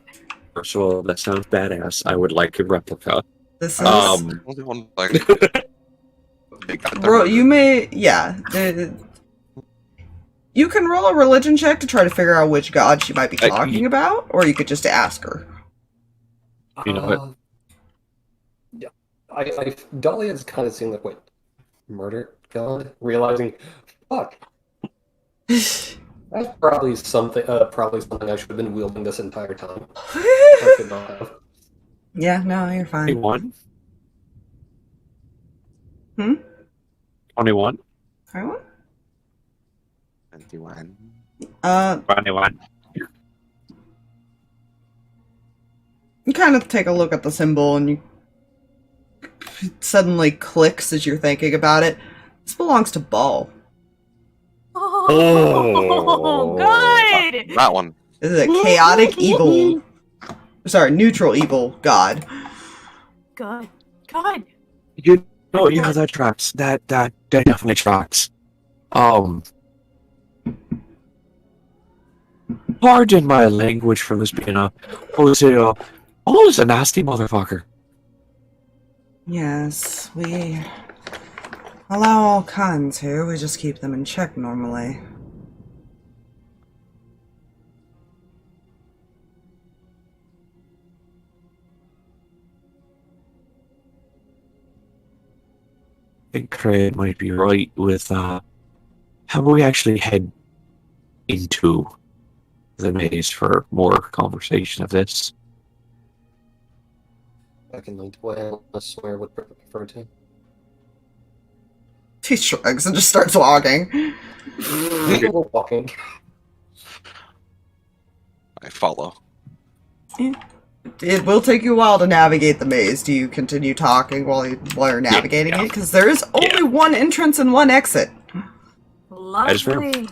Speaker 3: First of all, that sounds badass. I would like a replica.
Speaker 2: This is...
Speaker 5: Only one they got their
Speaker 2: you may... Yeah. You can roll a religion check to try to figure out which god she might be talking about, or you could just ask her.
Speaker 3: You know what?
Speaker 1: Yeah, Dahlia's kind of seen murder god, realizing, fuck, that's probably something I should have been wielding this entire time. I could not have.
Speaker 2: Yeah, no, you're fine.
Speaker 3: 21?
Speaker 2: 21?
Speaker 3: 21?
Speaker 2: 21?
Speaker 5: 21.
Speaker 3: 21.
Speaker 2: You kind of take a look at the symbol and it suddenly clicks as you're thinking about it. This belongs to Ball.
Speaker 4: Oh, good!
Speaker 5: That one.
Speaker 2: This is a chaotic evil. Sorry, neutral evil god.
Speaker 4: Good. Good.
Speaker 3: Yeah, that tracks. That definitely tracks. Pardon my language for this being Paul is a nasty motherfucker.
Speaker 2: Yes, we allow all kinds here. We just keep them in check normally.
Speaker 3: I think Kreh might be right with how about we actually head into the maze for more conversation of this.
Speaker 1: I can lead the way. I swear would prefer to.
Speaker 2: He shrugs and just starts walking.
Speaker 1: We're walking.
Speaker 5: I follow.
Speaker 2: It will take you a while to navigate the maze. Do you continue talking while you're navigating it? Because there is only one entrance and one exit.
Speaker 4: Lovely.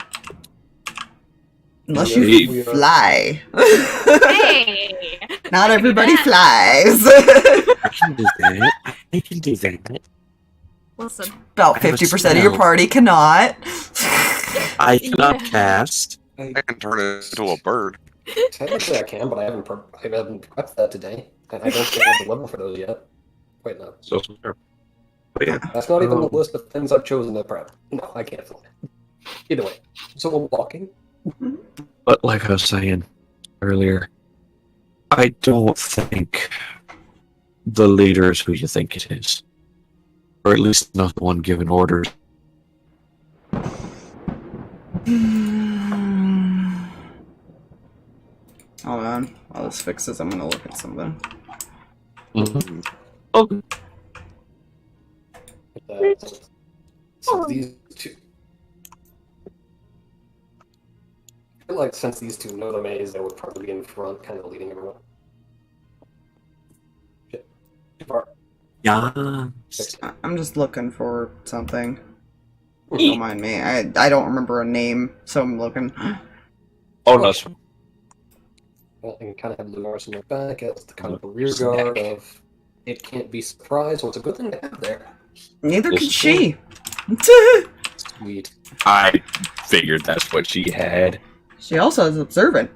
Speaker 2: Unless you
Speaker 1: We are-
Speaker 2: fly.
Speaker 4: Hey!
Speaker 2: Not everybody flies.
Speaker 3: I can do that. I can do that.
Speaker 4: Listen.
Speaker 2: About
Speaker 3: I have a
Speaker 2: 50% of your
Speaker 3: spell.
Speaker 2: party cannot.
Speaker 3: I cannot cast.
Speaker 5: I can turn it into a bird.
Speaker 1: Technically, I can, but I haven't prepped that today, and I don't think I have the level for those yet. Wait, no.
Speaker 3: So, but yeah.
Speaker 1: That's not even the list of things I've chosen to prep. No, I can't. Either way, so we're walking.
Speaker 3: But like I was saying earlier, I don't think the leader is who you think it is. Or at least not the one giving orders.
Speaker 2: Hold on. While this fixes, I'm gonna look at something.
Speaker 3: Mm-hmm. Okay.
Speaker 1: So these two. I feel like since these two know the maze, they would probably be in front, kind of leading everyone. Shit. Too far.
Speaker 3: Yeah.
Speaker 2: I'm just looking for something. Don't mind me. I don't remember a name, so I'm looking.
Speaker 3: Oh no.
Speaker 1: And kind of have Lunaris in their back as the kind of the rear guard of it can't be surprised, so it's a good thing to have there.
Speaker 2: Neither could she.
Speaker 1: Sweet.
Speaker 3: I figured that's what she had.
Speaker 2: She also is observant.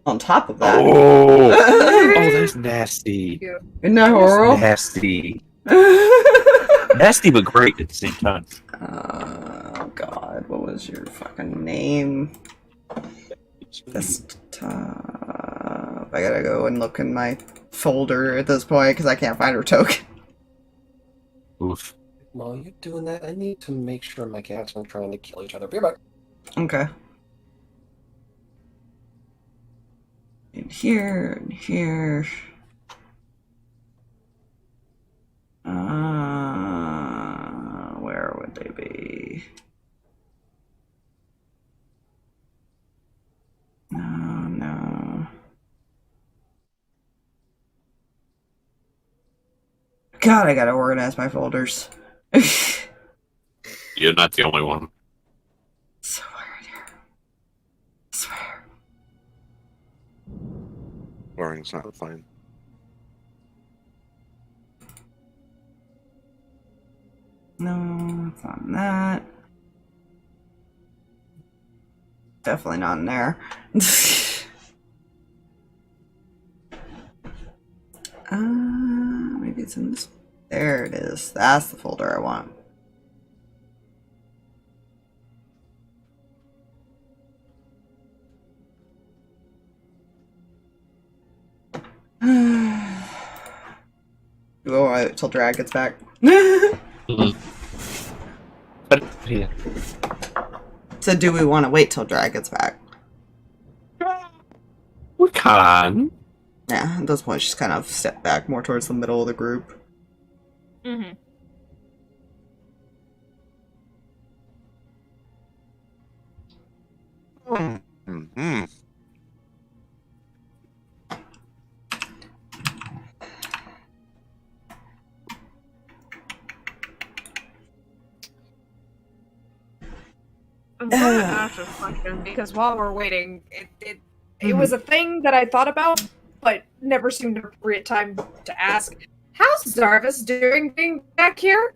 Speaker 2: On top of that.
Speaker 3: Oh, oh, that's nasty.
Speaker 2: Isn't that horrible?
Speaker 3: Nasty. Nasty but great at the same time.
Speaker 2: Oh god, what was your fucking name? Desktop. I gotta go and look in my folder at this point because I can't find her token.
Speaker 3: Oof.
Speaker 1: While you're doing that, I need to make sure my cats aren't trying to kill each other. Be right back.
Speaker 2: Okay. In here, in here. Where would they be? No. God, I gotta organize my folders.
Speaker 3: You're not the only one.
Speaker 2: So weird here. I swear.
Speaker 5: Boring's not fine.
Speaker 2: No, it's not in that. Definitely not in there. Maybe it's in this. There it is. That's the folder I want. Do I wait till Drag gets back?
Speaker 3: But yeah.
Speaker 2: So do we want to wait till Drag gets back?
Speaker 3: We can.
Speaker 2: Yeah, at this point she's kind of stepped back more towards the middle of the group.
Speaker 4: Mm-hmm.
Speaker 5: Mm-hmm.
Speaker 4: I'm glad I asked this question because while we're waiting, it was a thing that I thought about, but never seemed appropriate time to ask. How's Zarvis doing being back here?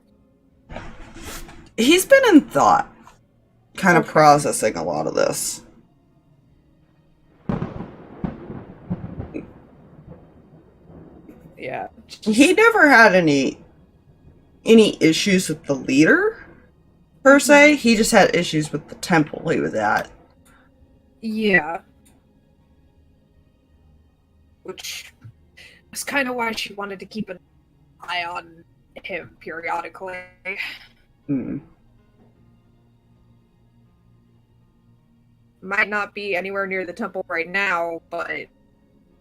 Speaker 2: He's been in thought, kind of
Speaker 4: Okay.
Speaker 2: processing a lot of this.
Speaker 4: Yeah.
Speaker 2: He never had any issues with the leader, per se. He just had issues with the temple he was at.
Speaker 4: Yeah. Which was kind of why she wanted to keep an eye on him periodically.
Speaker 2: Hmm.
Speaker 4: Might not be anywhere near the temple right now, but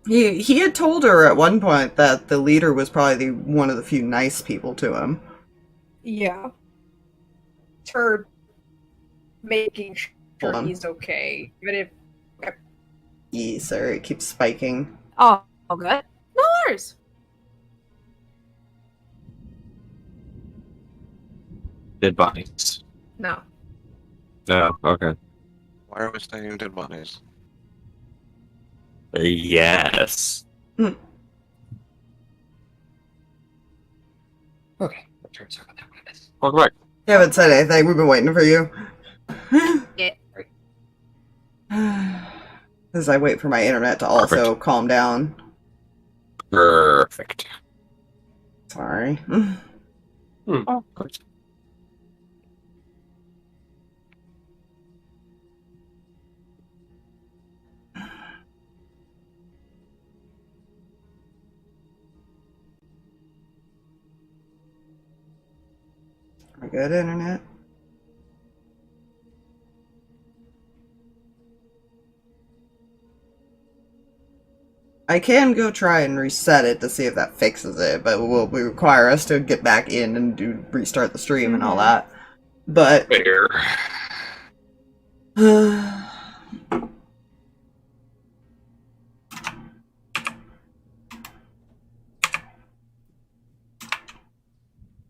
Speaker 2: He had told her at one point that the leader was probably one of the few nice people to him.
Speaker 4: yeah. It's her making
Speaker 2: Hold
Speaker 4: sure
Speaker 2: on.
Speaker 4: he's okay. Even if
Speaker 2: Yeah, sir, it keeps spiking.
Speaker 4: oh good. No worries.
Speaker 3: Dead bodies.
Speaker 4: No.
Speaker 3: Oh, okay.
Speaker 5: Why are we staying dead bodies?
Speaker 3: Yes.
Speaker 1: Okay, return circle that way.
Speaker 3: Welcome back.
Speaker 2: You haven't said anything. We've been waiting for you.
Speaker 4: Yeah.
Speaker 2: As I wait for my internet to also
Speaker 3: Perfect.
Speaker 2: calm down.
Speaker 3: Perfect.
Speaker 2: Sorry.
Speaker 3: Oh, good.
Speaker 2: My good internet. I can go try and reset it to see if that fixes it, but it will require us to get back in and restart the stream and all that. But
Speaker 3: Fair.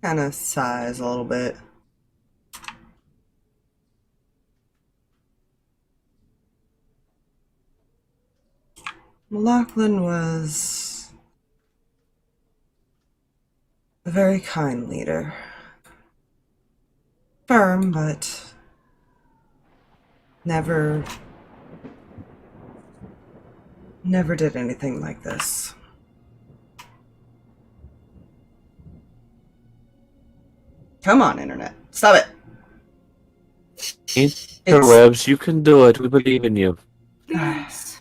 Speaker 2: kind of sighs a little bit. Lachlan was a very kind leader. Firm, but never did anything like this. Come on, internet. Stop it.
Speaker 3: Interwebs, you can do it. We believe in you.
Speaker 4: Please.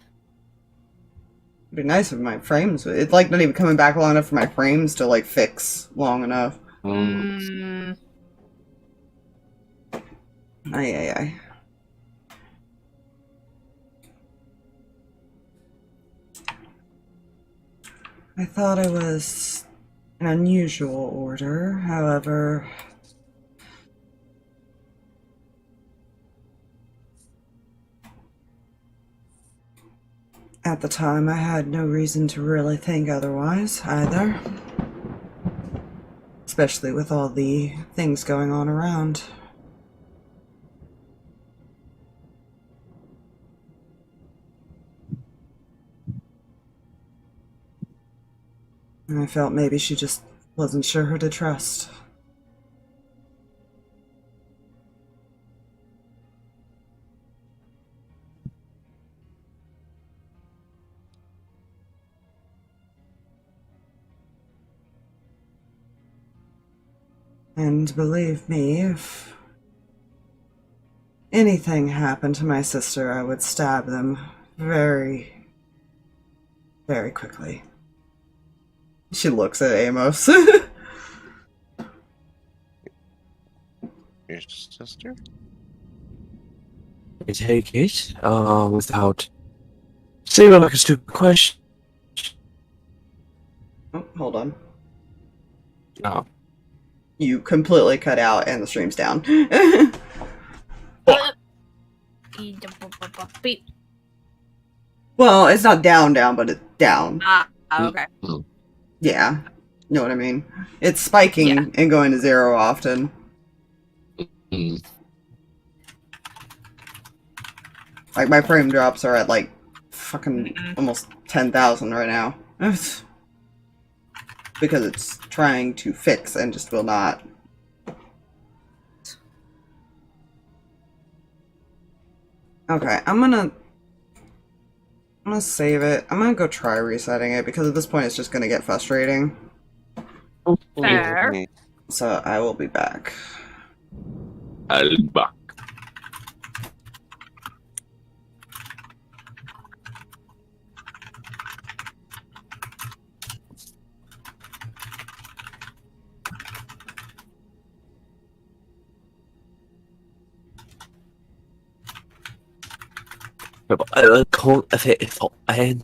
Speaker 2: It'd be nice if my frames. It's like not even coming back long enough for my frames to like fix long enough.
Speaker 4: Mm.
Speaker 2: Ay. I thought it was an unusual order, however. At the time, I had no reason to really think otherwise, either. Especially with all the things going on around. And I felt maybe she just wasn't sure who to trust. And believe me, if anything happened to my sister, I would stab them very, very quickly. She looks at Amos.
Speaker 5: Your sister?
Speaker 3: I take it, without seeming like a stupid question.
Speaker 2: Oh, hold on.
Speaker 3: No.
Speaker 2: You completely cut out and the stream's down.
Speaker 4: Beep.
Speaker 2: Well, it's not down, but it's down.
Speaker 4: Ah, okay.
Speaker 2: Yeah. You know what I mean? It's spiking
Speaker 4: Yeah.
Speaker 2: and going to 0 often.
Speaker 3: Mm.
Speaker 2: Like, my frame drops are at, like, fucking almost 10,000 right now. Because it's trying to fix and just will not. Okay, I'm gonna save it. I'm gonna go try resetting it because at this point it's just gonna get frustrating.
Speaker 4: Fair.
Speaker 2: So I will be back.
Speaker 3: I'll be back. Con effect and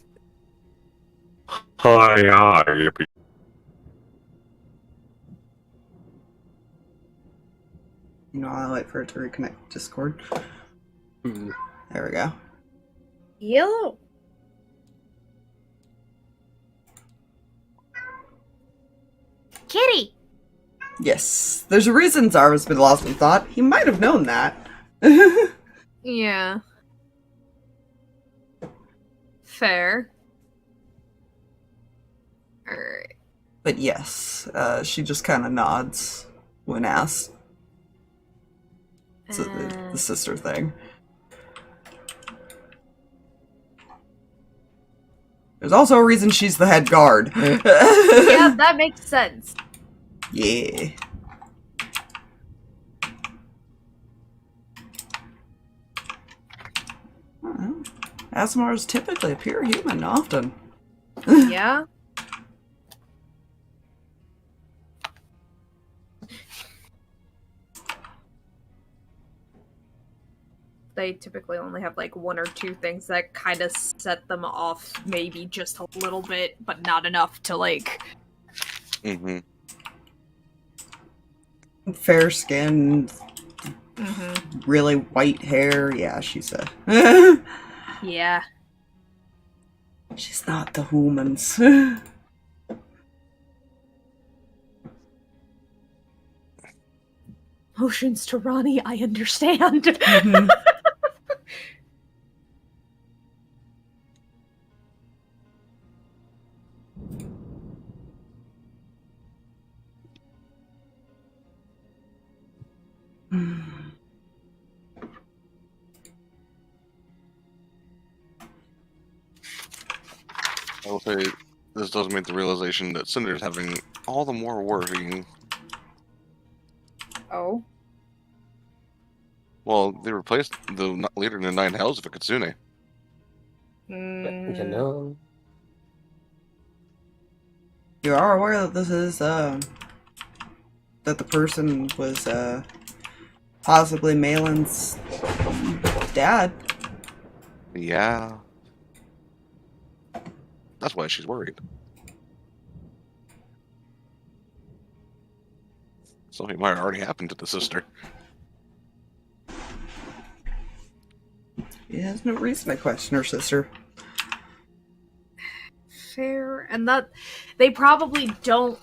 Speaker 3: hi.
Speaker 2: You know, I'll wait for it to reconnect Discord.
Speaker 1: Hmm.
Speaker 2: There we go.
Speaker 4: Yellow. Kitty.
Speaker 2: Yes. There's a reason Zarva's been lost in thought. He might have known that.
Speaker 4: Yeah. Fair. Alright.
Speaker 2: But yes, she just kind of nods when asked. It's the sister thing. There's also a reason she's the head guard.
Speaker 4: Yeah, that makes sense.
Speaker 2: Yeah. Asmars typically appear human often.
Speaker 4: Yeah. They typically only have like 1 or 2 things that kind of set them off, maybe just a little bit, but not enough to like.
Speaker 5: Mm-hmm.
Speaker 2: Fair skin, really white hair. Yeah, she's a.
Speaker 4: Yeah.
Speaker 2: She's not the humans.
Speaker 4: Oceans to Ronnie, I understand.
Speaker 5: I will say this does make the realization that Cinder's having all the more worrying.
Speaker 4: Oh.
Speaker 5: Well, they replaced the leader in the 9 Hells with a Kitsune.
Speaker 1: You know.
Speaker 2: You are aware that this is, that the person was, possibly Malin's dad.
Speaker 5: Yeah. That's why she's worried. Something might have already happened to the sister.
Speaker 2: He has no reason to question her sister.
Speaker 4: Fair. And that they probably don't.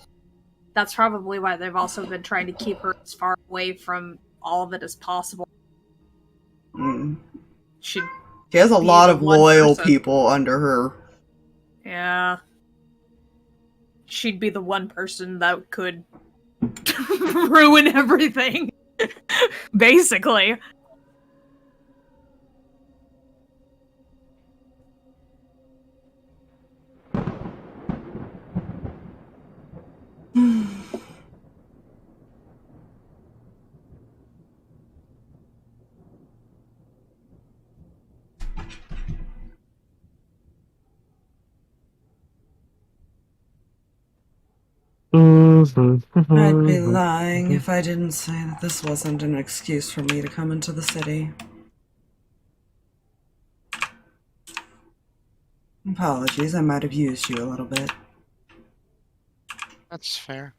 Speaker 4: That's probably why they've also been trying to keep her as far away from all of it as possible.
Speaker 2: She has a lot of loyal people under her.
Speaker 4: Yeah. She'd be the one person that could ruin everything. Basically.
Speaker 2: I'd be lying if I didn't say that this wasn't an excuse for me to come into the city. Apologies, I might have used you a little bit.
Speaker 5: That's fair.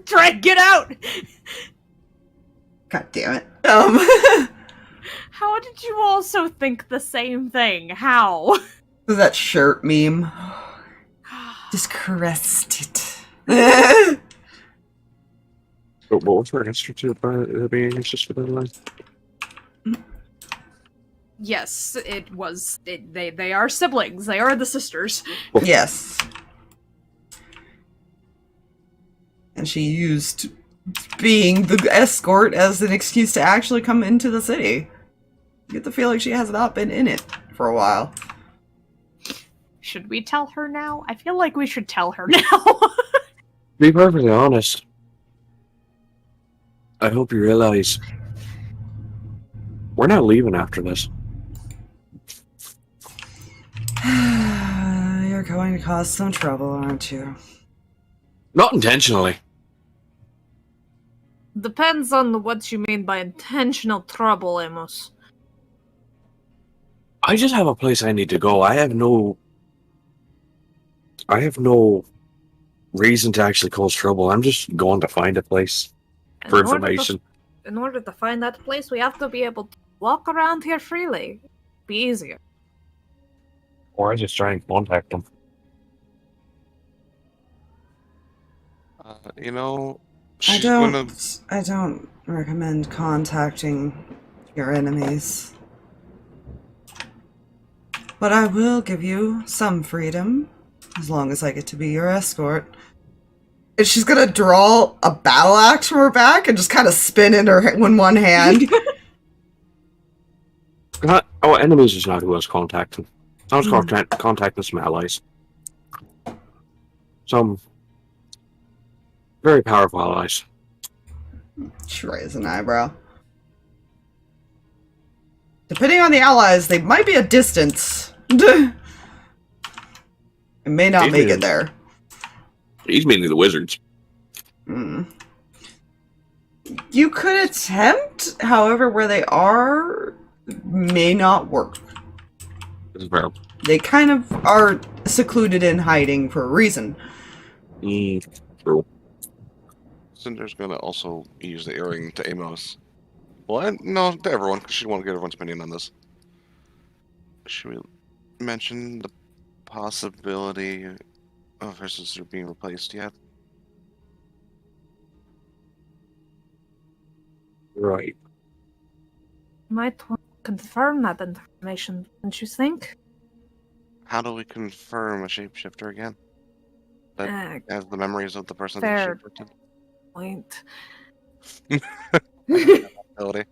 Speaker 4: Drag, get out!
Speaker 2: God damn it.
Speaker 4: How did you also think the same thing? How?
Speaker 2: Was that shirt meme? Just caressed it.
Speaker 3: But what was her answer to being anxious for their life?
Speaker 4: Yes, it was. They are siblings. They are the sisters.
Speaker 2: Yes. And she used being the escort as an excuse to actually come into the city. You get the feeling she has not been in it for a while.
Speaker 4: Should we tell her now? I feel like we should tell her now.
Speaker 3: To be perfectly honest, I hope you realize we're not leaving after this.
Speaker 2: You're going to cause some trouble, aren't you?
Speaker 3: Not intentionally.
Speaker 4: Depends on what you mean by intentional trouble, Amos.
Speaker 3: I just have a place I need to go. I have no reason to actually cause trouble. I'm just going to find a place for information.
Speaker 4: In order to find that place, we have to be able to walk around here freely. Be easier.
Speaker 3: Or I just try and contact them.
Speaker 5: You know,
Speaker 2: I
Speaker 5: she's
Speaker 2: don't recommend contacting your enemies. But I will give you some freedom, as long as I get to be your escort. And she's gonna draw a battle axe from her back and just kind of spin in one hand.
Speaker 3: Our enemies is not who I was contacting. I was contacting some allies. Some very powerful allies.
Speaker 2: She raises an eyebrow. Depending on the allies, they might be a distance. It may not make it there.
Speaker 3: He's meaning the wizards.
Speaker 2: You could attempt, however, where they are may not work. They kind of are secluded in hiding for a reason.
Speaker 3: True.
Speaker 5: Cinder's gonna also use the earring to Amos. Well, no, to everyone, because she won't get everyone's opinion on this. Should we mention the possibility of her sister being replaced yet?
Speaker 3: Right.
Speaker 4: Might want to confirm that information, don't you think?
Speaker 5: How do we confirm a shapeshifter again? That has the memories of the person that
Speaker 4: fair
Speaker 5: shapeshifted?
Speaker 4: point.
Speaker 5: Ability.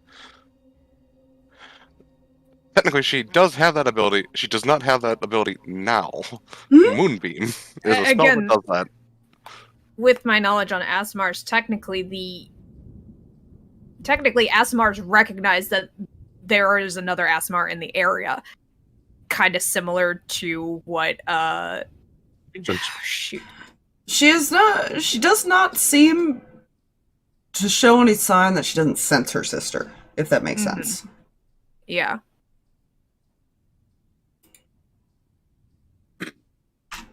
Speaker 5: Technically, she does have that ability. She does not have that ability now. Moonbeam is a spell
Speaker 4: Again,
Speaker 5: that does that.
Speaker 4: With my knowledge on Asmar's, technically Asmar's recognized that there is another Asmar in the area. Kind of similar to what shoot.
Speaker 2: She does not seem to show any sign that she doesn't sense her sister, if that makes sense.
Speaker 4: Yeah.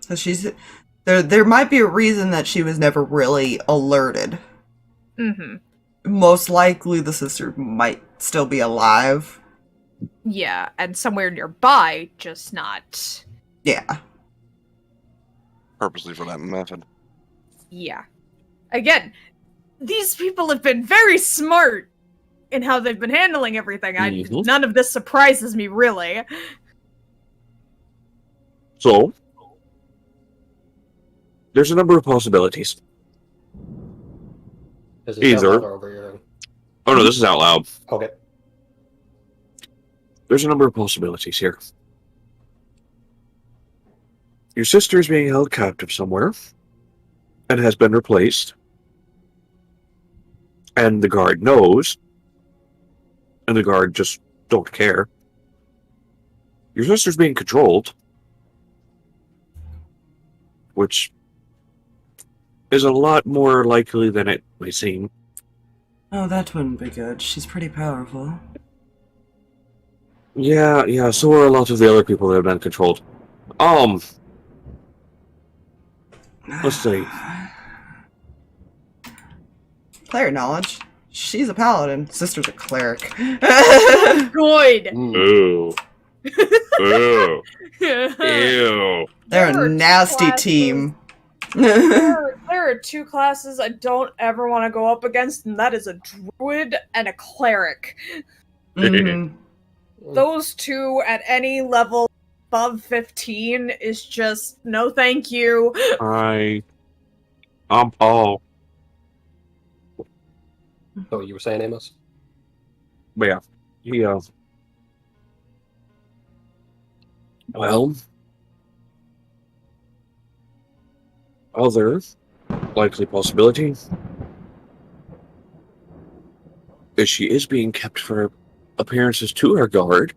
Speaker 2: So there might be a reason that she was never really alerted. Most likely the sister might still be alive.
Speaker 4: Yeah, and somewhere nearby, just not.
Speaker 2: Yeah.
Speaker 5: Purposely for that method.
Speaker 4: Yeah. Again, these people have been very smart in how they've been handling everything. None of this surprises me, really.
Speaker 3: So, there's a number of possibilities.
Speaker 1: Is it
Speaker 3: Either.
Speaker 1: out loud or over your...
Speaker 3: Oh no, this is out loud.
Speaker 1: Okay.
Speaker 3: There's a number of possibilities here. Your sister is being held captive somewhere and has been replaced. And the guard knows. And the guard just don't care. Your sister's being controlled. Which is a lot more likely than it may seem.
Speaker 2: Oh, that wouldn't be good. She's pretty powerful.
Speaker 3: Yeah, so are a lot of the other people that have been controlled. Let's see.
Speaker 2: player knowledge. She's a paladin. Sister's a cleric.
Speaker 4: Good.
Speaker 3: Ooh. Ooh. Ew.
Speaker 2: They're
Speaker 4: There
Speaker 2: a
Speaker 4: are two
Speaker 2: nasty
Speaker 4: classes.
Speaker 2: team.
Speaker 4: There are two classes I don't ever want to go up against, and that is a druid and a cleric.
Speaker 2: Mhm.
Speaker 4: Those two at any level above 15 is just no thank you.
Speaker 3: I'm Paul.
Speaker 1: Oh, you were saying, Amos?
Speaker 3: Yeah. Yeah. Well, other likely possibility is she is being kept for appearances to her guard.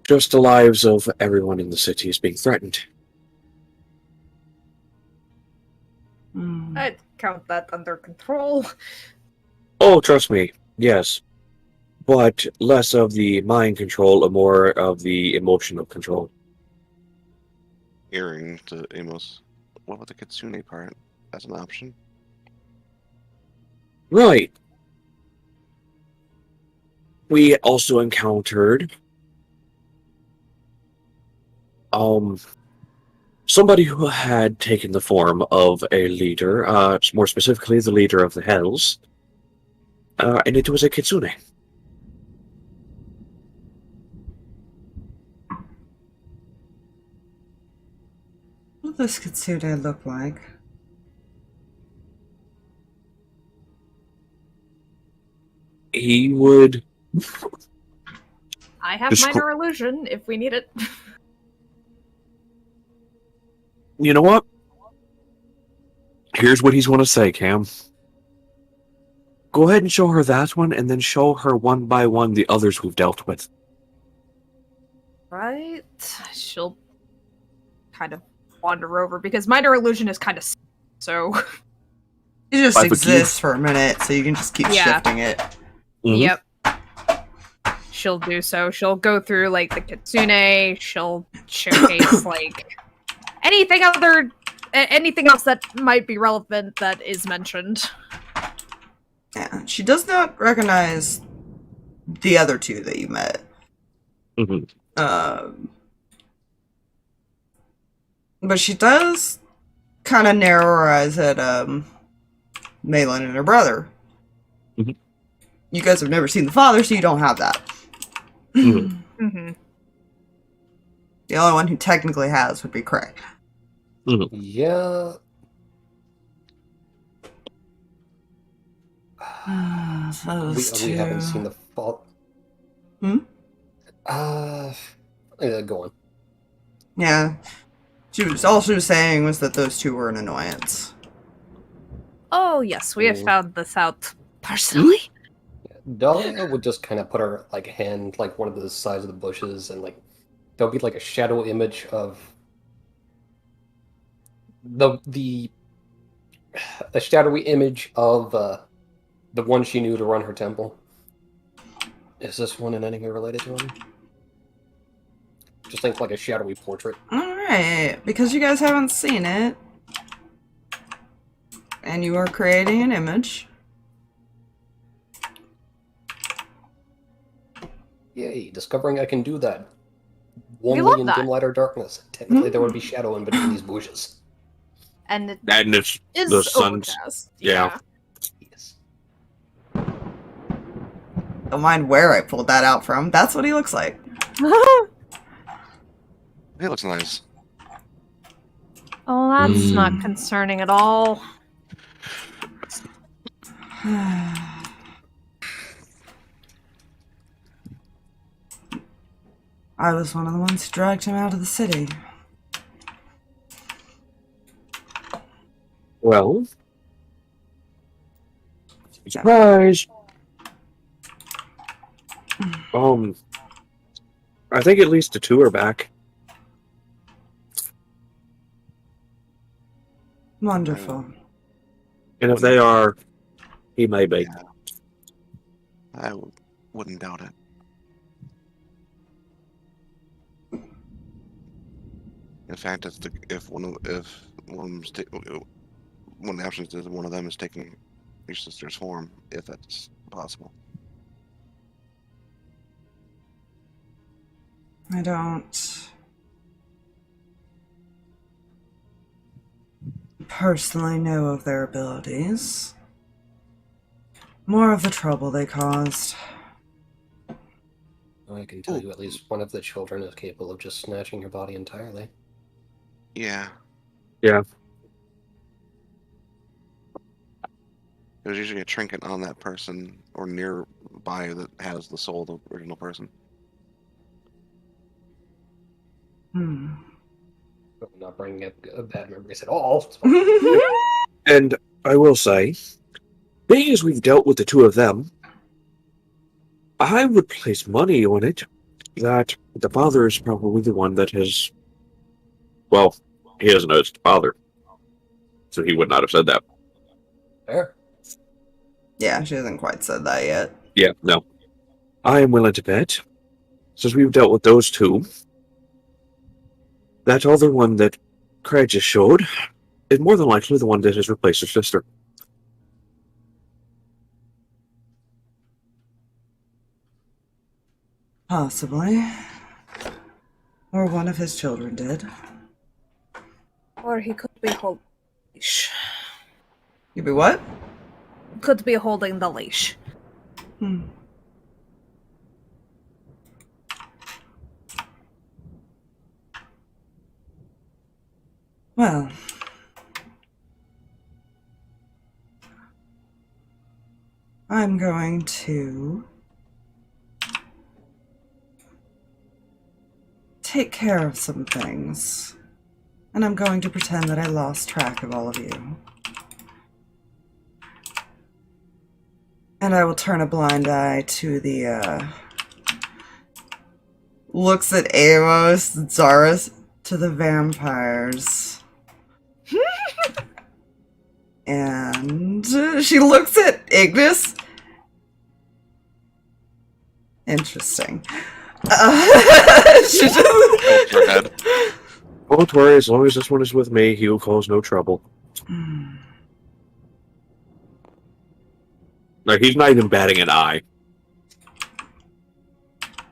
Speaker 3: Just the lives of everyone in the city is being threatened.
Speaker 4: I'd count that under control.
Speaker 3: Oh, trust me, yes. But less of the mind control and more of the emotional control.
Speaker 5: Earring to Amos. What about the Kitsune part? As an option?
Speaker 3: Right. We also encountered somebody who had taken the form of a leader, more specifically the leader of the Hells, and it was a Kitsune.
Speaker 2: What does Kitsune look like?
Speaker 3: He would...
Speaker 4: I have minor illusion if we need it.
Speaker 3: You know what? Here's what he's going to say, Cam. Go ahead and show her that one, and then show her one by one the others we've dealt with.
Speaker 4: Right? She'll kind of wander over because minor illusion is kind of so.
Speaker 2: It just
Speaker 3: 5 foot
Speaker 2: exists for a minute, so you can just keep
Speaker 4: Yeah.
Speaker 2: shifting it.
Speaker 3: Mhm.
Speaker 4: Yep. She'll do so. She'll go through like the Kitsune. She'll showcase like anything else that might be relevant that is mentioned.
Speaker 2: Yeah, she does not recognize the other two that you met.
Speaker 3: Mhm.
Speaker 2: But she does kind of narrow her eyes at Malin and her brother.
Speaker 3: Mhm.
Speaker 2: You guys have never seen the father, so you don't have that.
Speaker 3: Mhm.
Speaker 4: Mm-hmm.
Speaker 2: The only one who technically has would be Kreh.
Speaker 1: Yeah.
Speaker 2: Those
Speaker 1: We haven't
Speaker 2: two.
Speaker 1: seen the fault.
Speaker 2: Hmm?
Speaker 1: Go on.
Speaker 2: Yeah. All she was saying was that those two were an annoyance.
Speaker 4: Oh yes, we have
Speaker 1: Ooh.
Speaker 4: found this out personally.
Speaker 1: Dahlia would just kind of put her hand one of the sides of the bushes, and there'll be a shadow image of a shadowy image of the one she knew to run her temple. Is this one in any way related to him? Just think like a shadowy portrait.
Speaker 2: Alright, because you guys haven't seen it, and you are creating an image.
Speaker 1: Yay, discovering I can do that.
Speaker 4: We
Speaker 1: Only
Speaker 4: love
Speaker 1: in
Speaker 4: that.
Speaker 1: dim light or darkness. Technically, there would be shadow in between these bushes.
Speaker 4: And it
Speaker 3: And it's
Speaker 4: is
Speaker 3: the sun's...
Speaker 4: overcast.
Speaker 3: yeah.
Speaker 1: Yes.
Speaker 2: Don't mind where I pulled that out from. That's what he looks like.
Speaker 5: He looks nice.
Speaker 4: Oh, that's not concerning at all.
Speaker 2: I was one of the ones who dragged him out of the city.
Speaker 3: Well... surprise! I think at least the two are back.
Speaker 2: Wonderful.
Speaker 3: And if they are, he may be.
Speaker 5: Yeah. I wouldn't doubt it. In fact, if one of the options is one of them is taking your sister's form, if that's possible.
Speaker 2: I don't personally know of their abilities. More of the trouble they caused.
Speaker 1: I can tell you at least one of the children is capable of just snatching your body entirely.
Speaker 5: Yeah.
Speaker 3: Yeah.
Speaker 5: There's usually a trinket on that person or nearby that has the soul of the original person.
Speaker 2: Hmm.
Speaker 1: I'm not bringing up bad memories at all.
Speaker 3: And I will say, being as we've dealt with the two of them, I would place money on it that the father is probably the one that has. Well, he doesn't know it's the father, so he would not have said that.
Speaker 1: Fair.
Speaker 2: Yeah, she hasn't quite said that yet.
Speaker 3: Yeah, no. I am willing to bet, since we've dealt with those two, that other one that Kreh just showed is more than likely the one that has replaced her sister.
Speaker 2: Possibly. Or one of his children did.
Speaker 4: Or he could be holding the leash.
Speaker 2: You'd be what?
Speaker 4: Could be holding the leash.
Speaker 2: Hmm. Well, I'm going to take care of some things, and I'm going to pretend that I lost track of all of you. And I will turn a blind eye to the, looks at Amos, Zaris, to the vampires. And she looks at Ignis. Interesting. She just...
Speaker 5: Her head.
Speaker 3: Don't worry, as long as this one is with me, he will cause no trouble. Like, he's not even batting an eye.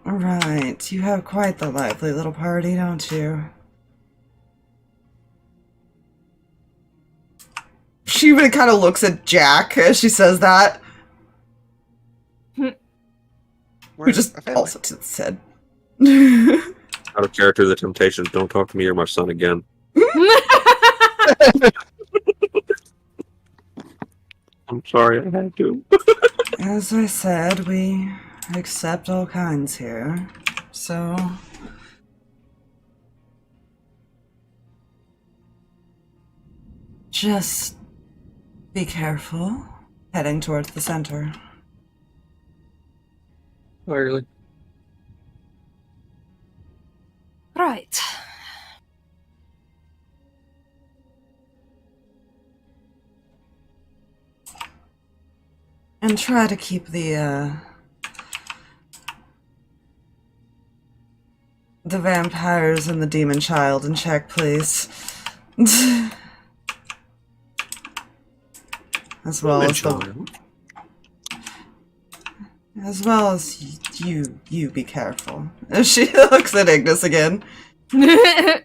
Speaker 2: Right, you have quite the lively little party, don't you? She even kind of looks at Jack as she says that. Who just also tilts his head.
Speaker 3: Out of character, the Temptations. Don't talk to me or my son again. I'm sorry, I had to.
Speaker 2: As I said, we accept all kinds here, so... Just be careful, heading towards the center.
Speaker 3: Really?
Speaker 4: Right.
Speaker 2: And try to keep the vampires and the demon child in check, please. As well as you be careful. She looks at Ignis again.
Speaker 5: I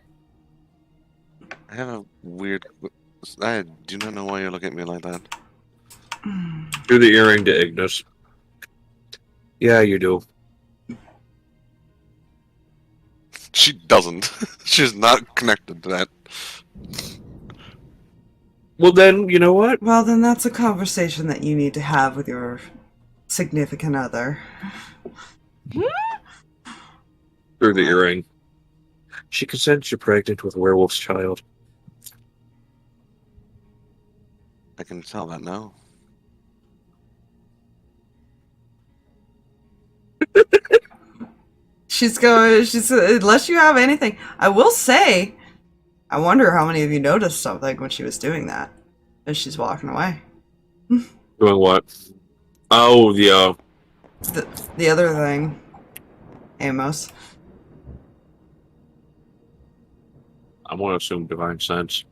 Speaker 5: have a weird... I do not know why you're looking at me like that.
Speaker 3: Do the earring to Ignis. Yeah, you do.
Speaker 5: She doesn't. She's not connected to that.
Speaker 3: Well then, you know what?
Speaker 2: Well, then that's a conversation that you need to have with your significant other.
Speaker 3: Through the earring. She consents you're pregnant with a werewolf's child.
Speaker 5: I can tell that now.
Speaker 2: She's unless you have anything. I will say, I wonder how many of you noticed something when she was doing that. As she's walking away.
Speaker 3: Doing what? Oh,
Speaker 2: The other thing. Amos.
Speaker 3: I want to assume divine sense.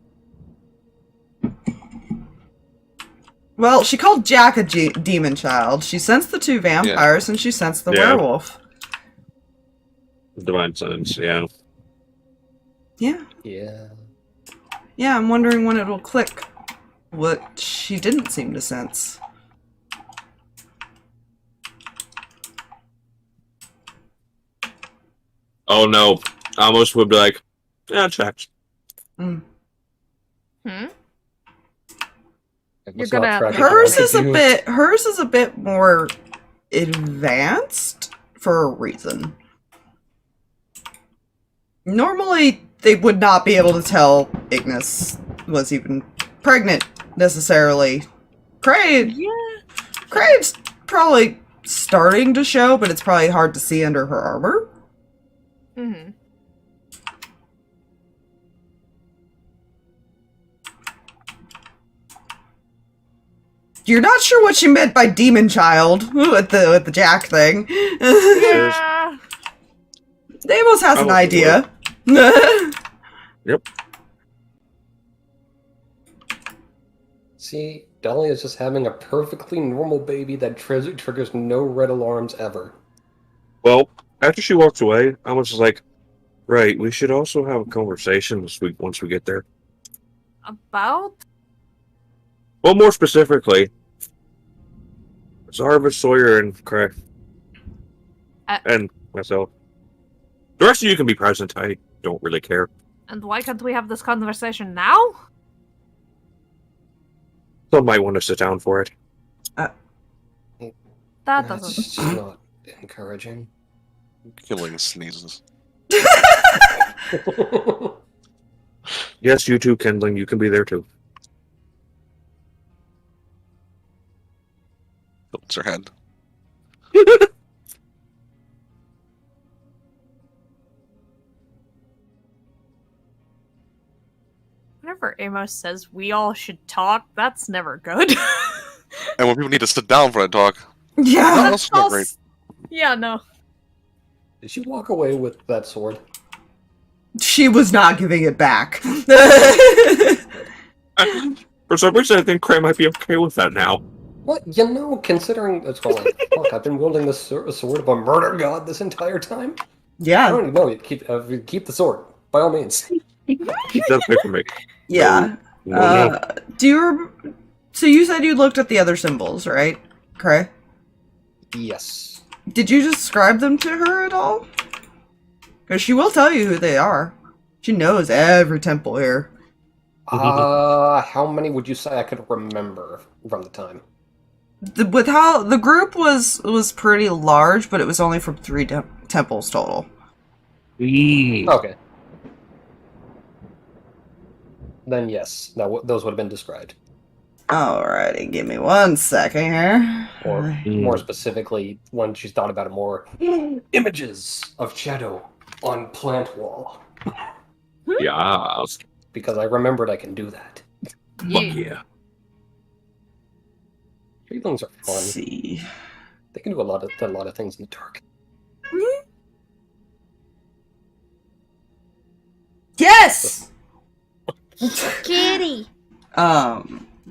Speaker 2: Well, she called Jack a demon child. She sensed the 2 vampires, and she sensed the werewolf.
Speaker 3: Divine Sense, yeah.
Speaker 2: Yeah.
Speaker 1: Yeah.
Speaker 2: Yeah, I'm wondering when it'll click what she didn't seem to sense.
Speaker 3: Oh no. Amos would be like, yeah, checked.
Speaker 4: Hmm?
Speaker 1: You're
Speaker 4: gonna have to-
Speaker 2: Hers is a bit more advanced for a reason. Normally, they would not be able to tell Ignis was even pregnant, necessarily. Krave's probably starting to show, but it's probably hard to see under her armor.
Speaker 4: Mm-hmm.
Speaker 2: You're not sure what she meant by demon child with the Jack thing.
Speaker 4: Yeah.
Speaker 2: Amos has an idea.
Speaker 3: Yep.
Speaker 1: See, Dolly is just having a perfectly normal baby that triggers no red alarms ever.
Speaker 3: Well, after she walks away, Amos is like, right, we should also have a conversation this week once we get there.
Speaker 4: About?
Speaker 3: Well, more specifically, Zarva, Sawyer, and Kreh. And myself. The rest of you can be present. I don't really care.
Speaker 4: And why can't we have this conversation now?
Speaker 3: Some might want to sit down for it.
Speaker 4: That
Speaker 1: That's
Speaker 4: doesn't.
Speaker 1: just not encouraging.
Speaker 5: Killing sneezes.
Speaker 3: Yes, you too, Kindling. You can be there too.
Speaker 5: Tilts her head.
Speaker 4: Whenever Amos says we all should talk, that's never good.
Speaker 5: And when people need to sit down for that talk,
Speaker 2: Yeah.
Speaker 5: that's not great.
Speaker 4: Yeah, no.
Speaker 1: Did she walk away with that sword?
Speaker 2: She was not giving it back.
Speaker 3: For some reason, I think Kreh might be okay with that now.
Speaker 1: What? You know, considering it's well, like, fuck, I've been wielding this sword of a murder god this entire time. I
Speaker 2: Yeah.
Speaker 1: don't even know. You keep the sword by all means.
Speaker 3: Keep that away from me.
Speaker 2: Yeah.
Speaker 3: No.
Speaker 2: Do you... So you said you looked at the other symbols, right? Kreh?
Speaker 1: Yes.
Speaker 2: Did you describe them to her at all? Because she will tell you who they are. She knows every temple here.
Speaker 1: How many would you say I could remember from the time?
Speaker 2: With how the group was pretty large, but it was only from 3 temples total.
Speaker 1: Okay. Then yes, those would have been described.
Speaker 2: Alrighty, give me 1 second here.
Speaker 1: Or more specifically, when she's thought about it more, images of shadow on plant wall.
Speaker 3: Yeah.
Speaker 1: Because I remembered I can do that.
Speaker 3: Fuck yeah.
Speaker 1: Feelings are fun.
Speaker 2: Let's see.
Speaker 1: They can do a lot of things in the dark.
Speaker 2: Yes!
Speaker 4: Kitty!
Speaker 2: So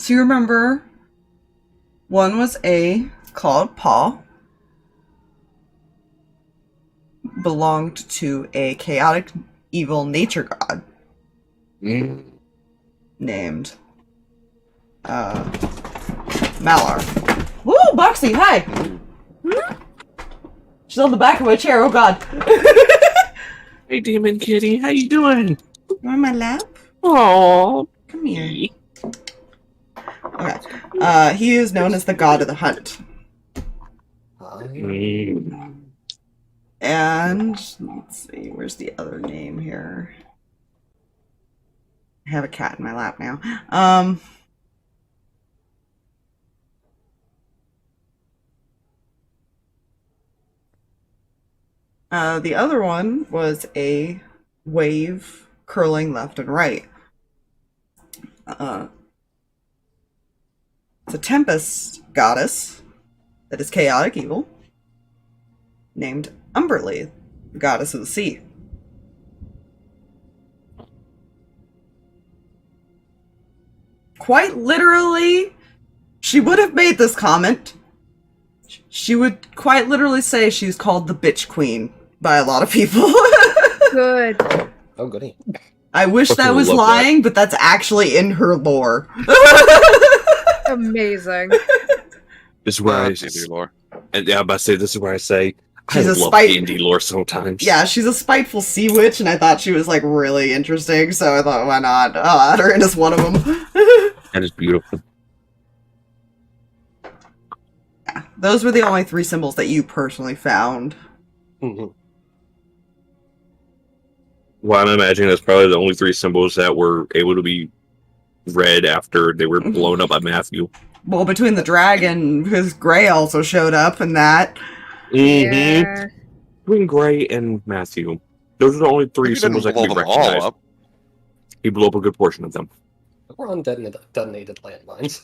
Speaker 2: you remember one was called Paul. Belonged to a chaotic evil nature god. Named Malar. Woo, Boxy, hi! She's on the back of my chair, oh god.
Speaker 3: Hey, Demon Kitty, how you doing?
Speaker 2: You on my lap?
Speaker 3: Aww.
Speaker 2: Come here. Okay. He is known as the god of the hunt. And let's see, where's the other name here? I have a cat in my lap now. The other one was a wave curling left and right. It's a tempest goddess that is chaotic evil, named Umberly, the goddess of the sea. Quite literally, she would have made this comment. She would quite literally say she's called the bitch queen by a lot of people.
Speaker 4: Good.
Speaker 1: Oh, goody.
Speaker 2: I wish
Speaker 3: Fucking
Speaker 2: that was
Speaker 3: love that.
Speaker 2: lying, but that's actually in her lore.
Speaker 4: Amazing.
Speaker 3: This is where
Speaker 5: D&D lore.
Speaker 3: and yeah, I'm about to say this is where I say
Speaker 2: She's
Speaker 3: I
Speaker 2: a
Speaker 3: love
Speaker 2: spite-
Speaker 3: D&D lore sometimes.
Speaker 2: Yeah, she's a spiteful sea witch, and I thought she was, like, really interesting, so I thought, why not? Add her in as one of them.
Speaker 3: That is beautiful.
Speaker 2: Yeah, those were the only 3 symbols that you personally found.
Speaker 1: Mm-hmm.
Speaker 3: Well, I'm imagining that's probably the only 3 symbols that were able to be read after they were blown up by Matthew.
Speaker 2: Well, between the dragon, because Kreh also showed up in that.
Speaker 3: Mm-hmm.
Speaker 4: Yeah.
Speaker 3: Between Gray and Matthew. Those are the only 3
Speaker 5: He didn't
Speaker 3: symbols that
Speaker 5: blow
Speaker 3: can be
Speaker 5: them all
Speaker 3: recognized.
Speaker 5: up.
Speaker 3: He blew up a good portion of them.
Speaker 1: We're on detonated landmines.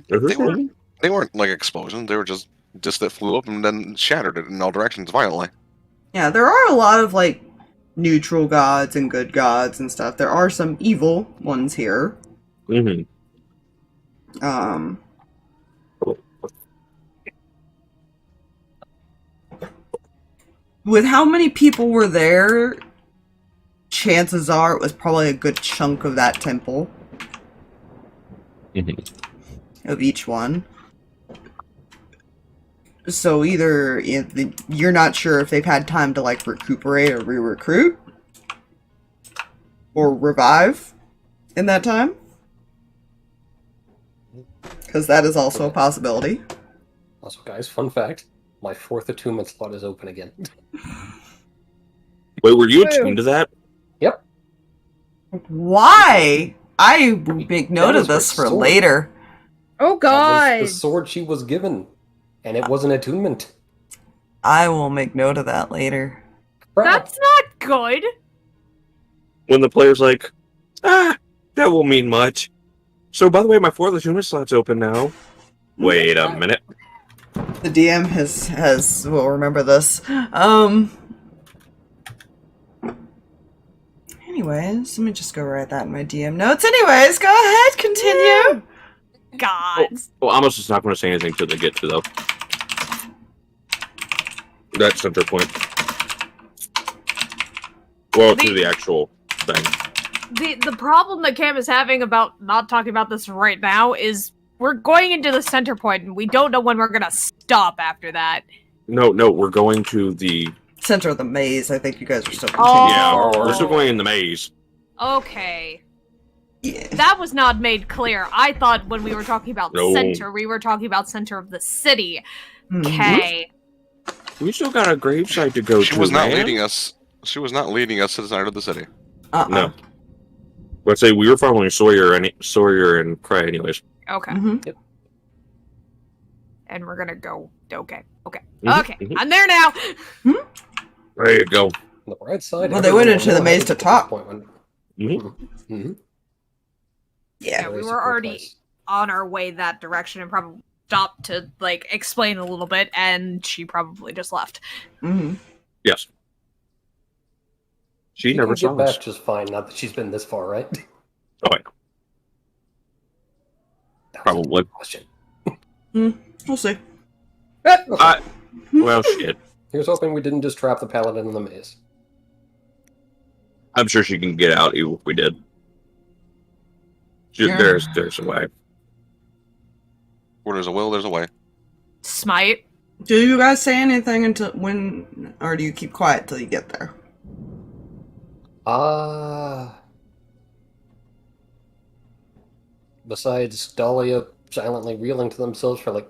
Speaker 5: They weren't like explosions. They were just discs that flew up and then shattered it in all directions violently.
Speaker 2: Yeah, there are a lot of, like, neutral gods and good gods and stuff. There are some evil ones here.
Speaker 3: Mm-hmm.
Speaker 2: With how many people were there, chances are it was probably a good chunk of that temple, of each one. So either you're not sure if they've had time to, like, recuperate or re-recruit, or revive in that time. Because that is also a possibility.
Speaker 1: Also, guys, fun fact. My 4th attunement slot is open again.
Speaker 3: Wait, were you
Speaker 4: Woo.
Speaker 3: attuned to that?
Speaker 1: Yep.
Speaker 2: Why? I will make note
Speaker 1: That
Speaker 2: of
Speaker 1: was
Speaker 2: this for
Speaker 1: restored.
Speaker 2: later.
Speaker 4: Oh
Speaker 1: That
Speaker 4: god.
Speaker 1: was the sword she was given. And it was an attunement.
Speaker 2: I will make note of that later.
Speaker 1: Crap.
Speaker 4: That's not good.
Speaker 3: When the player's like, that won't mean much. So, by the way, my 4th attunement slot's open now. Wait a minute.
Speaker 2: The DM will remember this. Anyways, let me just go write that in my DM notes. Anyways, go ahead, continue.
Speaker 4: God.
Speaker 3: Well, Amos is not going to say anything till they get to that center point. Well, to the actual thing.
Speaker 4: The problem that Cam is having about not talking about this right now is we're going into the center point and we don't know when we're gonna stop after that.
Speaker 3: No, we're going to the...
Speaker 2: Center of the maze. I think you guys are still
Speaker 3: Yeah,
Speaker 2: continuing.
Speaker 3: we're still going in the maze.
Speaker 4: Okay.
Speaker 2: Yeah.
Speaker 4: That was not made clear. I thought when we were talking about
Speaker 3: No.
Speaker 4: center, we were talking about center of the city.
Speaker 2: Mhm.
Speaker 4: Okay.
Speaker 3: We still got a gravesite to go to,
Speaker 5: She was not
Speaker 3: man.
Speaker 5: leading us. She was not leading us to the center of the city.
Speaker 3: No. Let's say we were following Sawyer and Kreh anyways.
Speaker 4: Okay.
Speaker 2: Mhm.
Speaker 4: And we're gonna go. Okay. Okay.
Speaker 3: Mhm,
Speaker 4: Okay.
Speaker 3: mhm.
Speaker 4: I'm there now.
Speaker 3: There you go.
Speaker 1: On the bright side.
Speaker 2: Well, they went
Speaker 1: everyone
Speaker 2: into the
Speaker 1: will
Speaker 2: maze
Speaker 1: have
Speaker 2: to
Speaker 1: at this
Speaker 2: talk.
Speaker 1: point when-
Speaker 3: Mm-hmm.
Speaker 1: Mhm.
Speaker 2: Yeah.
Speaker 4: Yeah, we
Speaker 1: Very
Speaker 4: were
Speaker 1: secure
Speaker 4: already
Speaker 1: place.
Speaker 4: on our way that direction and probably stopped to like explain a little bit, and she probably just left.
Speaker 2: Mhm.
Speaker 3: Yes. She
Speaker 1: She
Speaker 3: never
Speaker 1: can
Speaker 3: saw
Speaker 1: get back
Speaker 3: us.
Speaker 1: just fine now that she's been this far, right?
Speaker 3: Oh, yeah.
Speaker 1: That was a
Speaker 3: Probably.
Speaker 1: good question.
Speaker 2: We'll see.
Speaker 3: Well, shit.
Speaker 1: Here's hoping we didn't just trap the paladin in the maze.
Speaker 3: I'm sure she can get out even if we did.
Speaker 2: Yeah.
Speaker 3: There's a way.
Speaker 5: Where there's a will, there's a way.
Speaker 4: Smite.
Speaker 2: Do you guys say anything until when, or do you keep quiet till you get there?
Speaker 1: Besides Dahlia silently reeling to themselves for like,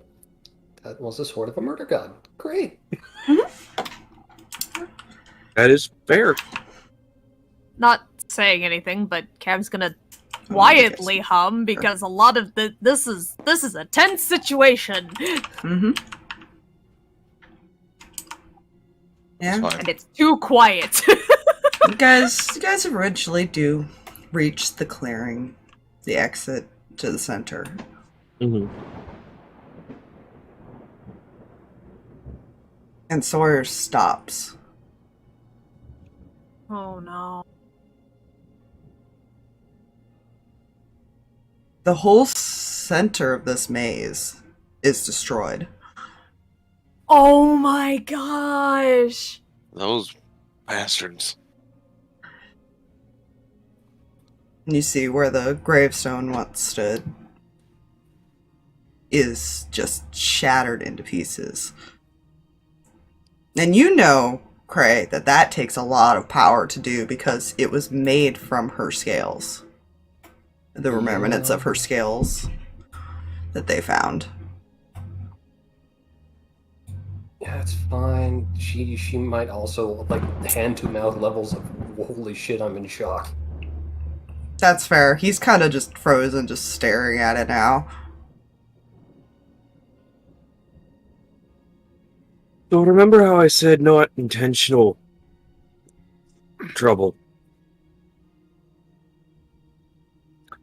Speaker 1: that was the sword of a murder god. Great.
Speaker 3: That is fair.
Speaker 4: Not saying anything, but Cam's gonna quietly hum because a lot of this is a tense situation,
Speaker 2: Mm-hmm. Yeah.
Speaker 5: It's fine.
Speaker 4: and it's too quiet.
Speaker 2: You guys eventually do reach the clearing, the exit to the center.
Speaker 3: Mm-hmm.
Speaker 2: And Sawyer stops.
Speaker 4: Oh no.
Speaker 2: The whole center of this maze is destroyed.
Speaker 4: Oh my gosh!
Speaker 5: Those bastards.
Speaker 2: And you see where the gravestone once stood is just shattered into pieces. And you know, Kreh, that takes a lot of power to do because it was made from her scales. The remnants of her scales that they found.
Speaker 1: Yeah, it's fine. She might also, like, hand-to-mouth levels of, holy shit, I'm in shock.
Speaker 2: That's fair. He's kind of just frozen, just staring at it now.
Speaker 3: So remember how I said not intentional trouble?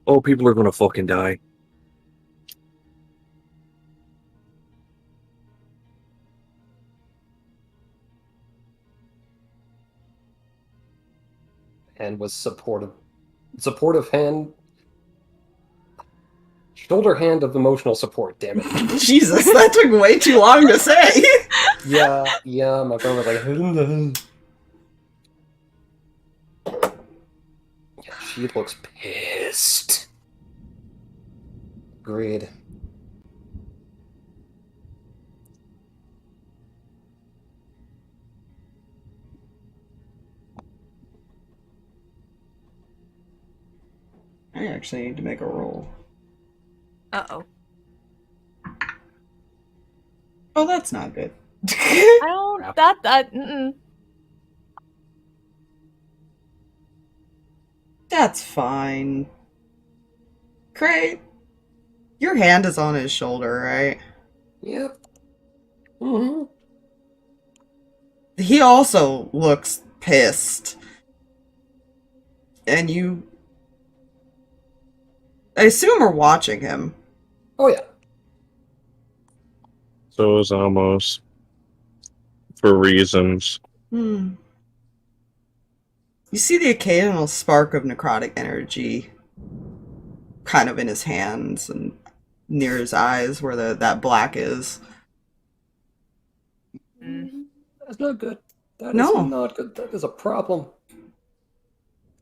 Speaker 3: Oh, people are gonna fucking die.
Speaker 1: And was supportive hand, shoulder hand of emotional support, damn it.
Speaker 2: Jesus, that took way too long to say.
Speaker 1: Yeah, my brother was like, yeah, she looks pissed. Agreed.
Speaker 2: I actually need to make a roll.
Speaker 4: Uh-oh.
Speaker 2: Oh, that's not good.
Speaker 4: I don't... Mm-mm.
Speaker 2: That's fine. Kreh, your hand is on his shoulder, right?
Speaker 1: Yep. Mm-hmm.
Speaker 2: He also looks pissed. And you... I assume are watching him.
Speaker 1: Oh yeah.
Speaker 3: So is Amos. For reasons.
Speaker 2: You see the occasional spark of necrotic energy kind of in his hands and near his eyes where that black is.
Speaker 1: That's not good. That is
Speaker 2: No.
Speaker 1: not good. That is a problem.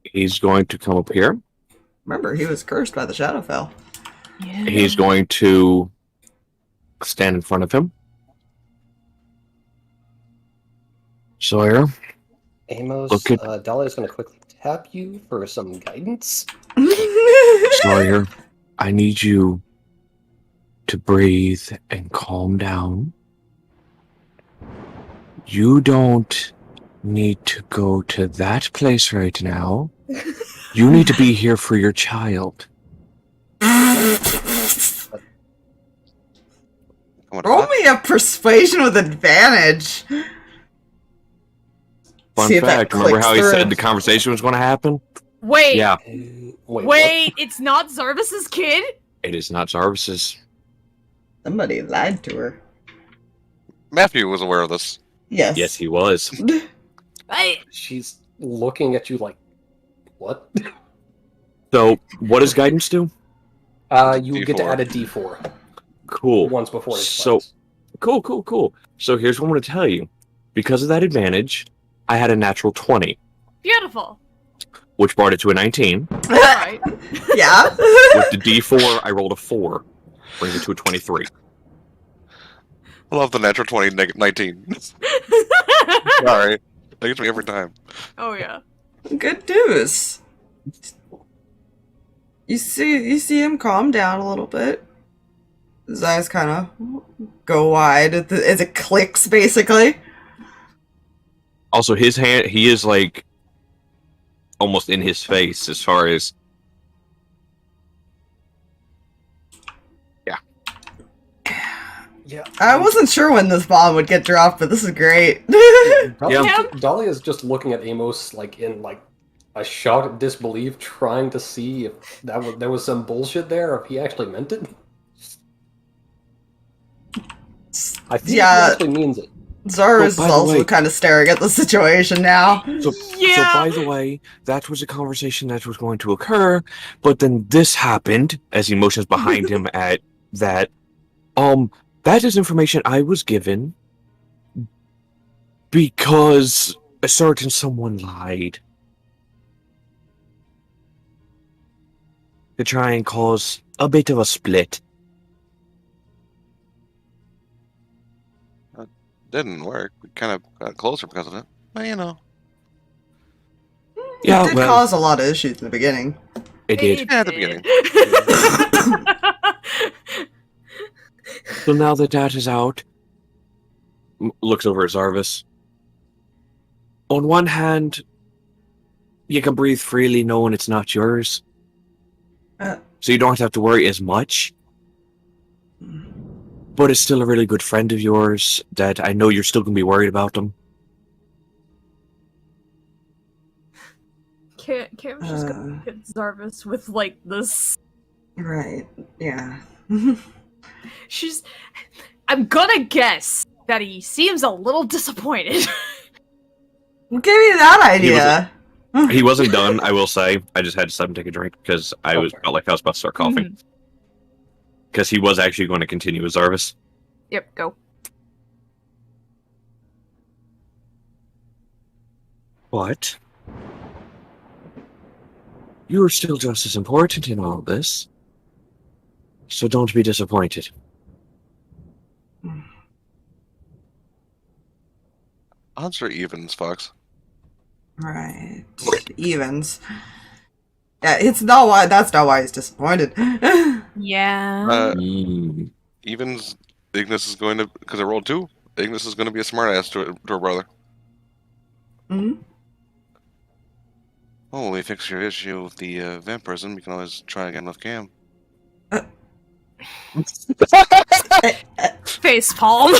Speaker 3: He's going to come up here.
Speaker 2: Remember, he was cursed by the Shadowfell.
Speaker 4: Yeah.
Speaker 3: He's going to stand in front of him. Sawyer,
Speaker 1: Amos,
Speaker 3: look at
Speaker 1: Dahlia's going to quickly tap you for some guidance.
Speaker 3: Sawyer. I need you to breathe and calm down. You don't need to go to that place right now. You need to be here for your child.
Speaker 2: Roll me a persuasion with advantage.
Speaker 3: Fun
Speaker 2: See if that
Speaker 3: fact, remember
Speaker 2: clicks
Speaker 3: how he
Speaker 2: through.
Speaker 3: said the conversation was going to happen?
Speaker 4: Wait!
Speaker 3: Yeah,
Speaker 4: Wait, it's not Zarvis's kid?
Speaker 3: it is not Jarvis's.
Speaker 2: Somebody lied to her.
Speaker 5: Matthew was aware of this.
Speaker 2: Yes.
Speaker 3: Yes, he was.
Speaker 1: She's looking at you like, what?
Speaker 3: So, what does guidance do?
Speaker 1: You get to
Speaker 5: D4.
Speaker 1: add a D4
Speaker 3: Cool.
Speaker 1: once before it
Speaker 3: So,
Speaker 1: expires.
Speaker 3: cool. So here's what I'm going to tell you. Because of that advantage, I had a natural 20,
Speaker 4: Beautiful.
Speaker 3: which brought it to a 19.
Speaker 4: Alright.
Speaker 2: Yeah.
Speaker 3: With the D4, I rolled a 4, brings it to a 23.
Speaker 5: I love the natural 20 19. Sorry. That gets me every time.
Speaker 4: Oh yeah.
Speaker 2: Good news. You see him calm down a little bit. His eyes kind of go wide as it clicks, basically.
Speaker 3: Also, his hand, he is like almost in his face as far as.
Speaker 1: Yeah.
Speaker 2: I wasn't sure when this bomb would get dropped, but this is great.
Speaker 1: Dahlia's just looking at Amos like in like a shocked disbelief, trying to see if there was some bullshit there, or if he actually meant it. I think he actually means it.
Speaker 2: Zarus is
Speaker 3: by the
Speaker 2: also
Speaker 3: way-
Speaker 2: kind of staring at the situation now.
Speaker 3: So by the way, that was a conversation that was going to occur, but then this happened as he motions behind him at that. That is information I was given because a certain someone lied to try and cause a bit of a split.
Speaker 5: Didn't work. We kind of got closer because of it. But you know.
Speaker 3: Yeah,
Speaker 2: It did
Speaker 3: well,
Speaker 2: cause a lot of issues in the beginning.
Speaker 3: it did.
Speaker 5: Yeah, at the beginning.
Speaker 3: So now that that is out, looks over at Zarvis. On one hand, you can breathe freely knowing it's not yours. So you don't have to worry as much. But it's still a really good friend of yours that I know you're still going to be worried about them.
Speaker 4: Cam's just gonna hit Zarvis with, like, this...
Speaker 2: Right, yeah.
Speaker 4: I'm gonna guess that he seems a little disappointed.
Speaker 2: What gave you that idea?
Speaker 3: He wasn't done, I will say. I just had to stop and take a drink because I felt like I was about to start coughing. Because he was actually going to continue with Zarvis.
Speaker 4: Yep, go.
Speaker 3: But you're still just as important in all this. So don't be disappointed.
Speaker 5: Odds are evens, Fox.
Speaker 2: Right. Evens. Yeah, it's not why. That's not why he's disappointed.
Speaker 4: Yeah.
Speaker 5: Evens, Ignis is going to, because I rolled 2, Ignis is going to be a smartass to her brother.
Speaker 2: Hmm?
Speaker 5: Oh, when we fix your issue with the vent person, we can always try again with Cam.
Speaker 4: Face palm.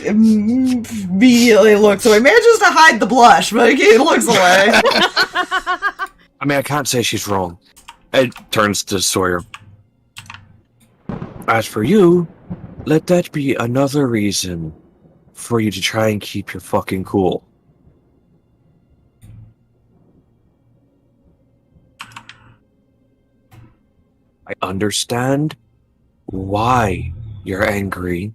Speaker 2: Immediately looks away. Manages to hide the blush, but he looks away.
Speaker 3: I mean, I can't say she's wrong. Ed turns to Sawyer. As for you, let that be another reason for you to try and keep your fucking cool. I understand why you're angry,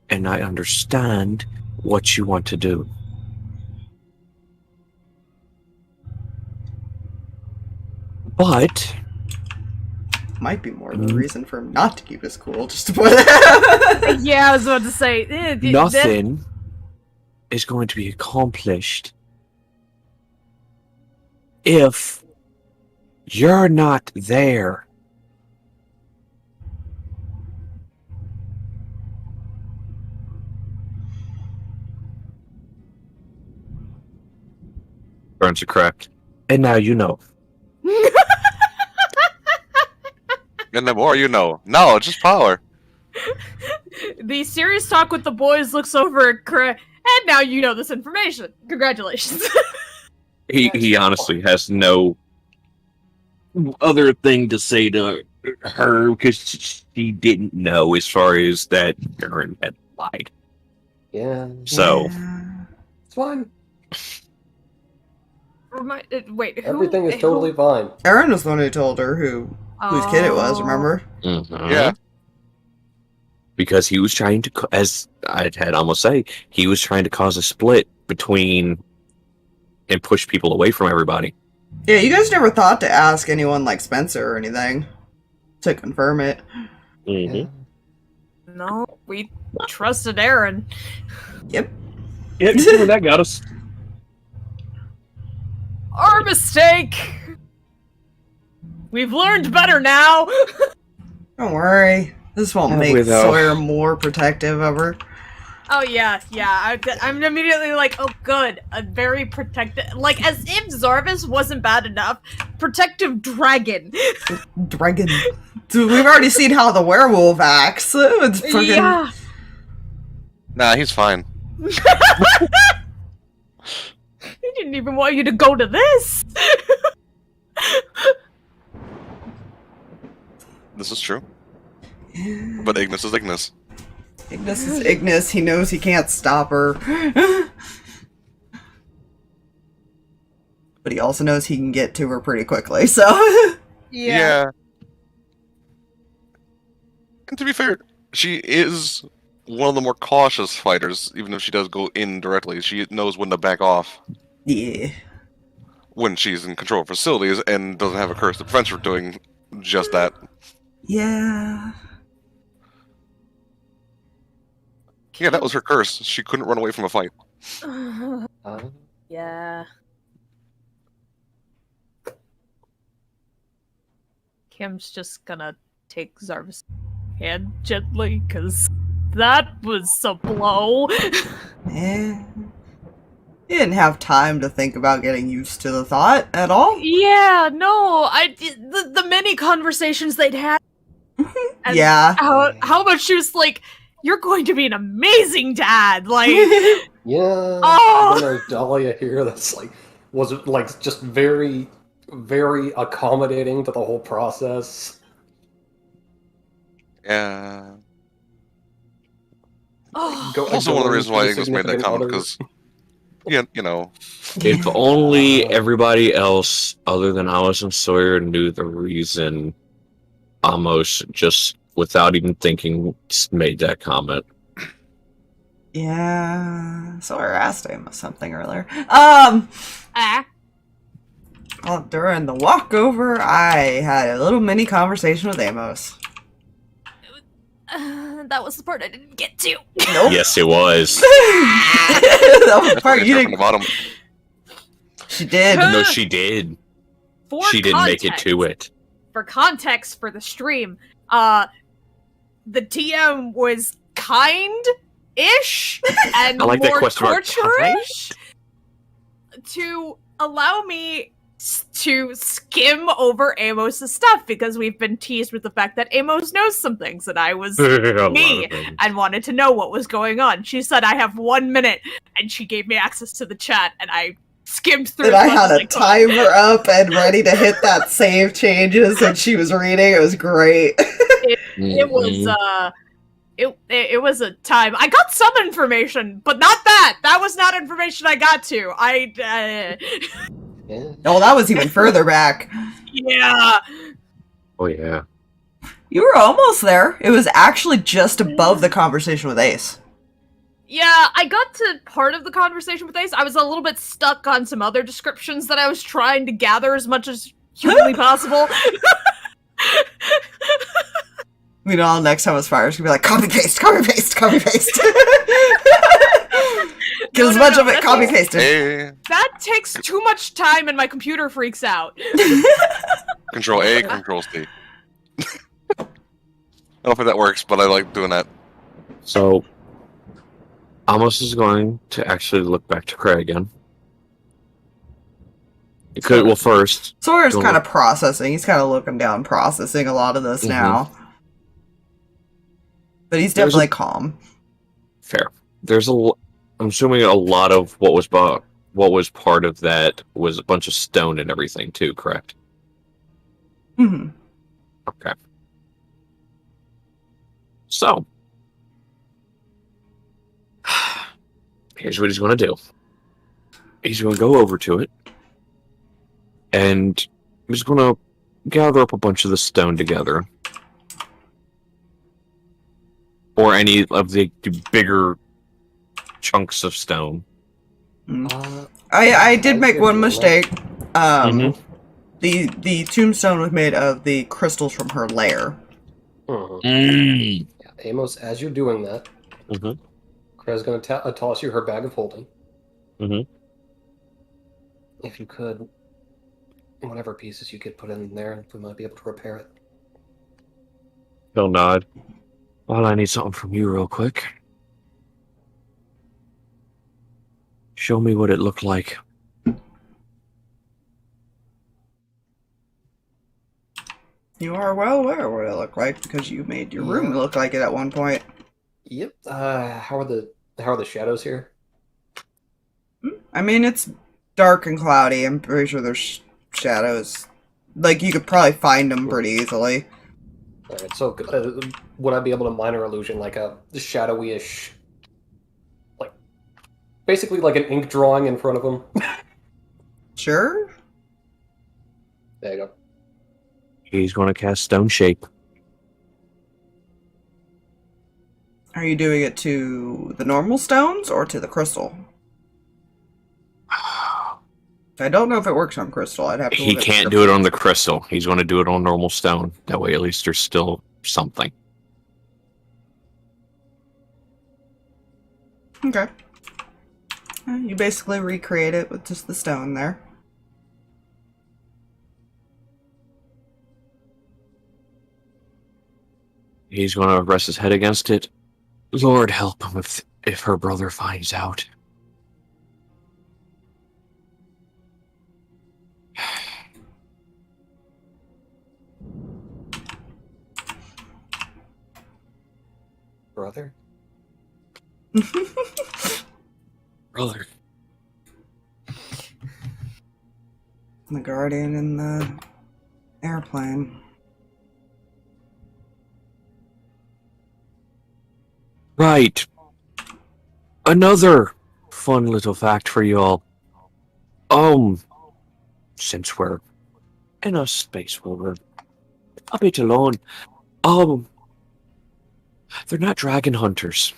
Speaker 3: and I understand what you want to do. But
Speaker 2: Might be more of a reason for him not to keep his cool, just to put it.
Speaker 4: Yeah, I was about to say.
Speaker 3: nothing is going to be accomplished if you're not there. Burns are correct. And now you know.
Speaker 5: And the more you know. No, just power.
Speaker 4: The serious talk with the boys looks over at Kreh, and now you know this information. Congratulations.
Speaker 3: He honestly has no other thing to say to her because she didn't know as far as that Aaron had lied.
Speaker 1: Yeah,
Speaker 3: So,
Speaker 1: it's fine.
Speaker 4: Wait, who?
Speaker 1: Everything is totally fine.
Speaker 2: Aaron was the one who told her whose kid it was, remember?
Speaker 5: Yeah.
Speaker 3: Because he was trying to, as I had almost say, he was trying to cause a split between and push people away from everybody.
Speaker 2: Yeah, you guys never thought to ask anyone like Spencer or anything to confirm it.
Speaker 1: Yeah.
Speaker 4: No, we trusted Aaron.
Speaker 2: Yep.
Speaker 3: Yeah, you see where that got us.
Speaker 4: Our mistake. We've learned better now.
Speaker 2: Don't worry. This won't make Sawyer more protective of her.
Speaker 4: Oh yeah. I'm immediately like, oh good, a very protective, like as if Zarvis wasn't bad enough. Protective dragon.
Speaker 2: Dragon. Dude, we've already seen how the werewolf acts. It's fucking...
Speaker 4: Yeah.
Speaker 5: Nah, he's fine.
Speaker 4: He didn't even want you to go to this.
Speaker 5: This is true. But Ignis is Ignis.
Speaker 2: Ignis is Ignis. He knows he can't stop her. But he also knows he can get to her pretty quickly, so...
Speaker 5: Yeah. And to be fair, she is one of the more cautious fighters, even though she does go in directly. She knows when to back off.
Speaker 2: Yeah.
Speaker 5: When she's in control of facilities and doesn't have a curse that prevents her from doing just that.
Speaker 2: Yeah.
Speaker 5: Yeah, that was her curse. She couldn't run away from a fight.
Speaker 4: Yeah. Kim's just gonna take Zarvis' hand gently, because that was a blow.
Speaker 2: Eh. He didn't have time to think about getting used to the thought at all.
Speaker 4: Yeah, no, the many conversations they'd had. And
Speaker 2: Yeah.
Speaker 4: How much she was like, "You're going to be an amazing dad," like.
Speaker 1: Yeah.
Speaker 4: Oh!
Speaker 1: Then there's Dahlia here that's like, was it like just very, very accommodating to the whole process.
Speaker 5: Yeah.
Speaker 4: Oh.
Speaker 5: Also, one of the reasons why
Speaker 1: Going
Speaker 5: Ignis
Speaker 1: to
Speaker 5: made that
Speaker 1: significant
Speaker 5: comment,
Speaker 1: other.
Speaker 5: because, yeah, you know,
Speaker 3: If only everybody else other than Amos and Sawyer knew the reason Amos just, without even thinking, just made that comment.
Speaker 2: Yeah. Sawyer asked him something earlier. Well, during the walkover, I had a little mini conversation with Amos.
Speaker 4: That was the part I didn't get to.
Speaker 2: Nope.
Speaker 3: Yes, it was.
Speaker 2: That was the part you
Speaker 5: from the
Speaker 2: didn't.
Speaker 5: bottom.
Speaker 2: She did.
Speaker 3: No, she did.
Speaker 4: For
Speaker 3: She didn't make it
Speaker 4: context-
Speaker 3: to it.
Speaker 4: For context for the stream, the TM was kind-ish and
Speaker 3: I like that
Speaker 4: more
Speaker 3: question mark,
Speaker 4: torturous to allow me to skim over Amos' stuff, because we've been teased with the fact that Amos knows some things, and I was me and wanted to know what was going on. She said, "I have 1 minute," and she gave me access to the chat, and I skimmed through.
Speaker 2: And I
Speaker 4: as much
Speaker 2: had
Speaker 4: as
Speaker 2: a
Speaker 4: could.
Speaker 2: timer up and ready to hit that save changes when she was reading. It was great.
Speaker 4: It was it was a time. I got some information, but not that. That was not information I got to.
Speaker 1: Yeah.
Speaker 2: Oh, that was even further back.
Speaker 4: Yeah.
Speaker 3: Oh, yeah.
Speaker 2: You were almost there. It was actually just above the conversation with Ace.
Speaker 4: Yeah, I got to part of the conversation with Ace. I was a little bit stuck on some other descriptions that I was trying to gather as much as humanly possible.
Speaker 2: You know, next time it's fire, it's gonna be like, copy paste, copy paste, copy paste. Get as much of it, copy paste it.
Speaker 5: A,
Speaker 4: That takes too much time and my computer freaks out.
Speaker 5: Control A, Control C. I don't know if that works, but I like doing that.
Speaker 3: So, Amos is going to actually look back to Kreh again. It could, well, first.
Speaker 2: Sawyer's
Speaker 3: Go
Speaker 2: kind of
Speaker 3: look.
Speaker 2: processing. He's kind of looking down, processing a lot of this now. But he's
Speaker 3: There's
Speaker 2: definitely calm.
Speaker 3: Fair. There's I'm assuming a lot of what was part of that was a bunch of stone and everything too, correct?
Speaker 2: Hmm.
Speaker 3: Okay. So, here's what he's going to do. He's going to go over to it, and he's going to gather up a bunch of the stone together. Or any of the bigger chunks of stone.
Speaker 2: I did make one mistake.
Speaker 3: Mhm.
Speaker 2: The tombstone was made of the crystals from her lair.
Speaker 3: Mm.
Speaker 1: Yeah, Amos, as you're doing that,
Speaker 3: Mhm.
Speaker 1: Kreh's going to toss you her bag of holding.
Speaker 3: Mhm.
Speaker 1: If you could, whatever pieces you could put in there, we might be able to repair it.
Speaker 3: He'll nod. Well, I need something from you real quick. Show me what it looked like.
Speaker 2: You are well aware what it looked like because you made your room look like it at one point.
Speaker 1: Yep. How are the shadows here?
Speaker 2: I mean, it's dark and cloudy. I'm pretty sure there's shadows. Like, you could probably find them pretty easily.
Speaker 1: Alright, so would I be able to minor illusion like a shadowy-ish, like basically like an ink drawing in front of him?
Speaker 2: Sure.
Speaker 1: There you go.
Speaker 3: He's going to cast Stone Shape.
Speaker 2: Are you doing it to the normal stones or to the crystal? I don't know if it works on crystal. I'd have to.
Speaker 3: He can't do it on the crystal. He's going to do it on normal stone. That way, at least there's still something.
Speaker 2: Okay. You basically recreate it with just the stone there.
Speaker 3: He's going to rest his head against it. Lord help him if her brother finds out.
Speaker 1: Brother?
Speaker 3: Brother.
Speaker 2: The guardian in the airplane.
Speaker 3: Right. Another fun little fact for you all. Since we're in a space where we're a bit alone, they're not dragon hunters.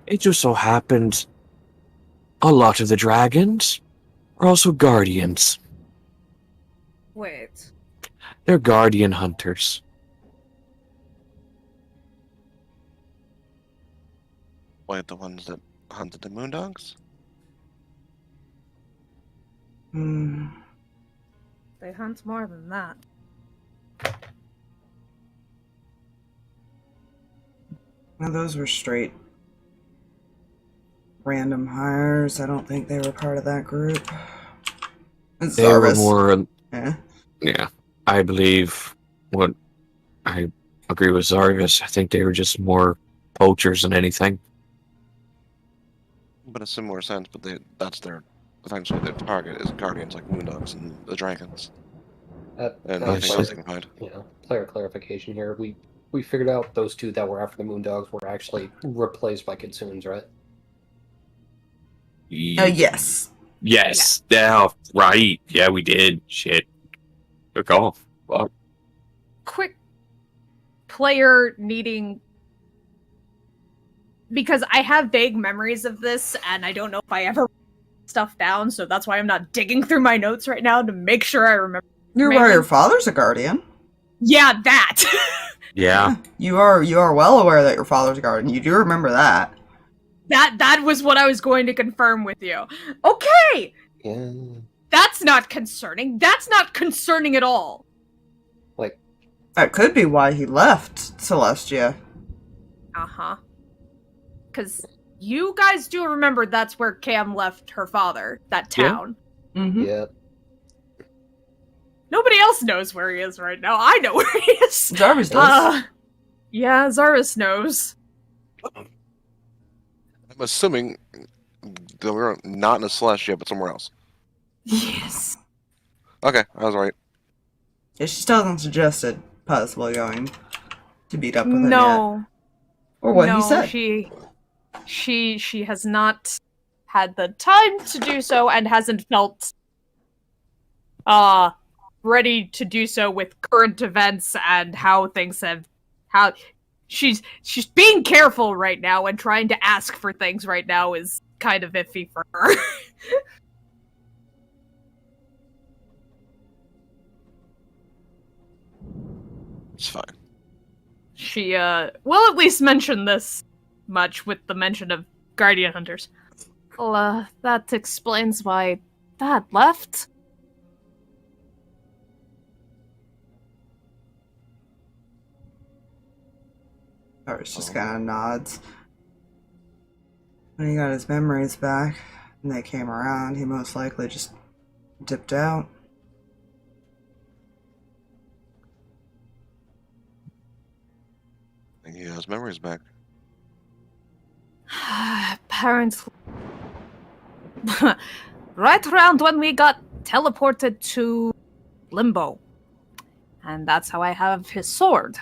Speaker 3: It just so happens a lot of the dragons are also guardians.
Speaker 4: Wait.
Speaker 3: They're guardian hunters.
Speaker 5: Like the ones that hunted the moondogs?
Speaker 2: Hmm.
Speaker 4: They hunt more than that.
Speaker 2: Now those were straight random hires. I don't think they were part of that group. It's
Speaker 3: They were
Speaker 2: Zarvis.
Speaker 3: more...
Speaker 2: Yeah.
Speaker 3: Yeah, I believe what I agree with Zarvis. I think they were just more poachers than anything.
Speaker 5: But a similar sense, but that's eventually their target is guardians like moondogs and the dragons. And anything else they can find.
Speaker 1: Player clarification here. We figured out those two that were after the Moondogs were actually replaced by Kitsunes, right?
Speaker 2: Yes.
Speaker 3: Yes. Yeah, right. Yeah, we did. Shit. Good call. Well,
Speaker 4: Quick player needing, because I have vague memories of this and I don't know if I ever wrote stuff down, so that's why I'm not digging through my notes right now to make sure I remember.
Speaker 2: You're right, your father's a guardian.
Speaker 4: Yeah, that.
Speaker 3: yeah.
Speaker 2: You are well aware that your father's a guardian. You do remember that.
Speaker 4: That was what I was going to confirm with you. Okay.
Speaker 1: Yeah.
Speaker 4: That's not concerning. That's not concerning at all.
Speaker 1: Like,
Speaker 2: that could be why he left Celestia.
Speaker 4: Uh-huh. Because you guys do remember that's where Cam left her father, that town.
Speaker 2: Yeah. Mm-hmm.
Speaker 1: Yeah.
Speaker 4: Nobody else knows where he is right now. I know where he is.
Speaker 2: Zarvis does.
Speaker 4: Yeah, Zarvis knows.
Speaker 5: I'm assuming that we're not in a Celestia, but somewhere else.
Speaker 4: Yes.
Speaker 5: Okay, I was right.
Speaker 2: Yeah, she still hasn't suggested possibly going to beat up with him yet.
Speaker 4: No.
Speaker 2: Or what
Speaker 4: no,
Speaker 2: he said.
Speaker 4: She has not had the time to do so and hasn't felt ready to do so with current events and how things have she's being careful right now, and trying to ask for things right now is kind of iffy for her.
Speaker 5: It's fine.
Speaker 4: She will at least mention this much with the mention of Guardian Hunters. Well, that explains why Dad left.
Speaker 2: Zarvis just kind of nods. When he got his memories back and they came around, he most likely just dipped out.
Speaker 5: I think he has memories back.
Speaker 4: Apparently. Right around when we got teleported to Limbo. And that's how I have his sword.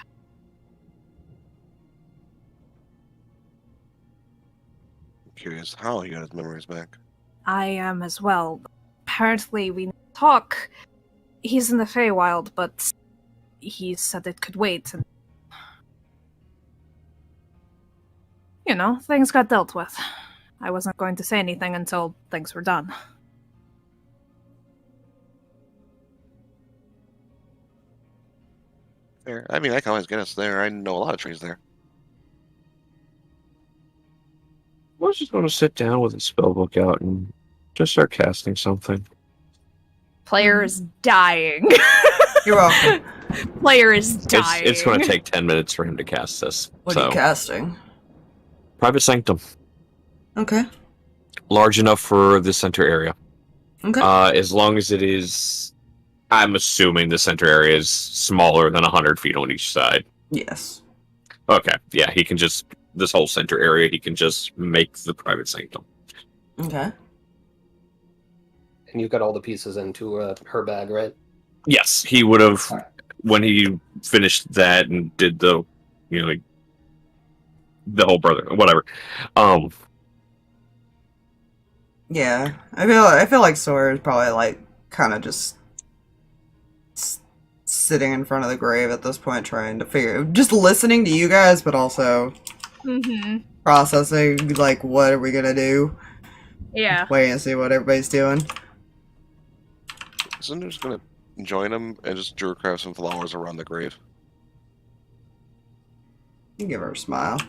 Speaker 5: I'm curious how he got his memories back.
Speaker 4: I am as well. Apparently, we talk. He's in the Feywild, but he said it could wait. And, you know, things got dealt with. I wasn't going to say anything until things were done.
Speaker 5: Fair. I mean, I can always get us there. I know a lot of trees there.
Speaker 3: I was just going to sit down with a spellbook out and just start casting something.
Speaker 4: Player is dying.
Speaker 2: You're welcome.
Speaker 4: Player is dying.
Speaker 3: It's going to take 10 minutes for him to cast this.
Speaker 2: What are you casting?
Speaker 3: Private Sanctum.
Speaker 2: Okay.
Speaker 3: Large enough for the center area.
Speaker 2: Okay.
Speaker 3: As long as it is... I'm assuming the center area is smaller than 100 feet on each side.
Speaker 2: Yes.
Speaker 3: Okay, yeah, he can just... This whole center area, he can just make the Private Sanctum.
Speaker 2: Okay.
Speaker 1: And you've got all the pieces into her bag, right?
Speaker 3: Yes, he would have... When he finished that and did the... You know, like... The whole brother... Whatever.
Speaker 2: Yeah, I feel like Sora is probably like kind of just sitting in front of the grave at this point, trying to figure, just listening to you guys, but also processing like what are we gonna do?
Speaker 4: Yeah.
Speaker 2: Wait and see what everybody's doing.
Speaker 5: Cinder's gonna join him and just craft some flowers around the grave.
Speaker 2: You give her a smile.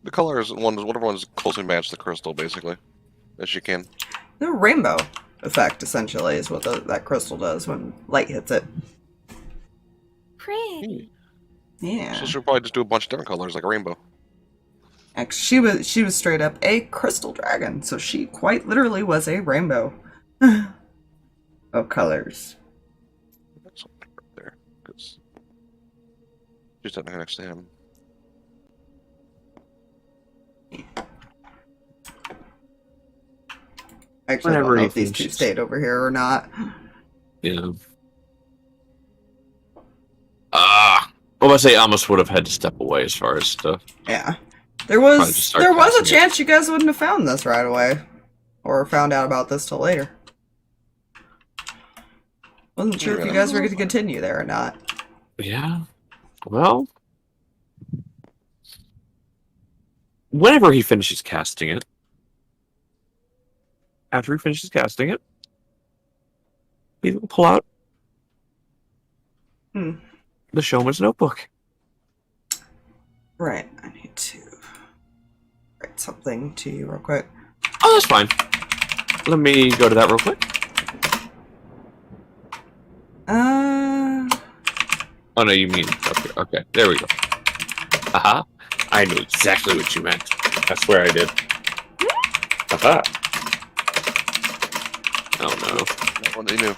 Speaker 5: The color is whatever one's closely matched the crystal, basically, as she can.
Speaker 2: The rainbow effect, essentially, is what that crystal does when light hits it.
Speaker 4: Pretty.
Speaker 2: Yeah.
Speaker 5: So she'll probably just do a bunch of different colors, like a rainbow.
Speaker 2: Actually, she was straight up a crystal dragon, so she quite literally was a rainbow of colors.
Speaker 5: That's one right there, because she's standing next to him.
Speaker 2: Actually, I don't know if these two stayed over here or not.
Speaker 3: Yeah. Well, I say Amos would have had to step away as far as the...
Speaker 2: Yeah. There was a
Speaker 3: it.
Speaker 2: chance you guys wouldn't have found this right away. Or found out about this till later. Wasn't sure if you guys were going to continue there or not.
Speaker 3: Yeah. Well... Whenever he finishes casting it, after he finishes casting it, he will pull out the Showman's Notebook.
Speaker 2: Right, I need to write something to you real quick.
Speaker 3: Oh, that's fine. Let me go to that real quick. Oh, no, you mean... Okay, there we go. Haha. I knew exactly what you meant. I swear I did. Haha. Oh, no.
Speaker 5: That one they knew.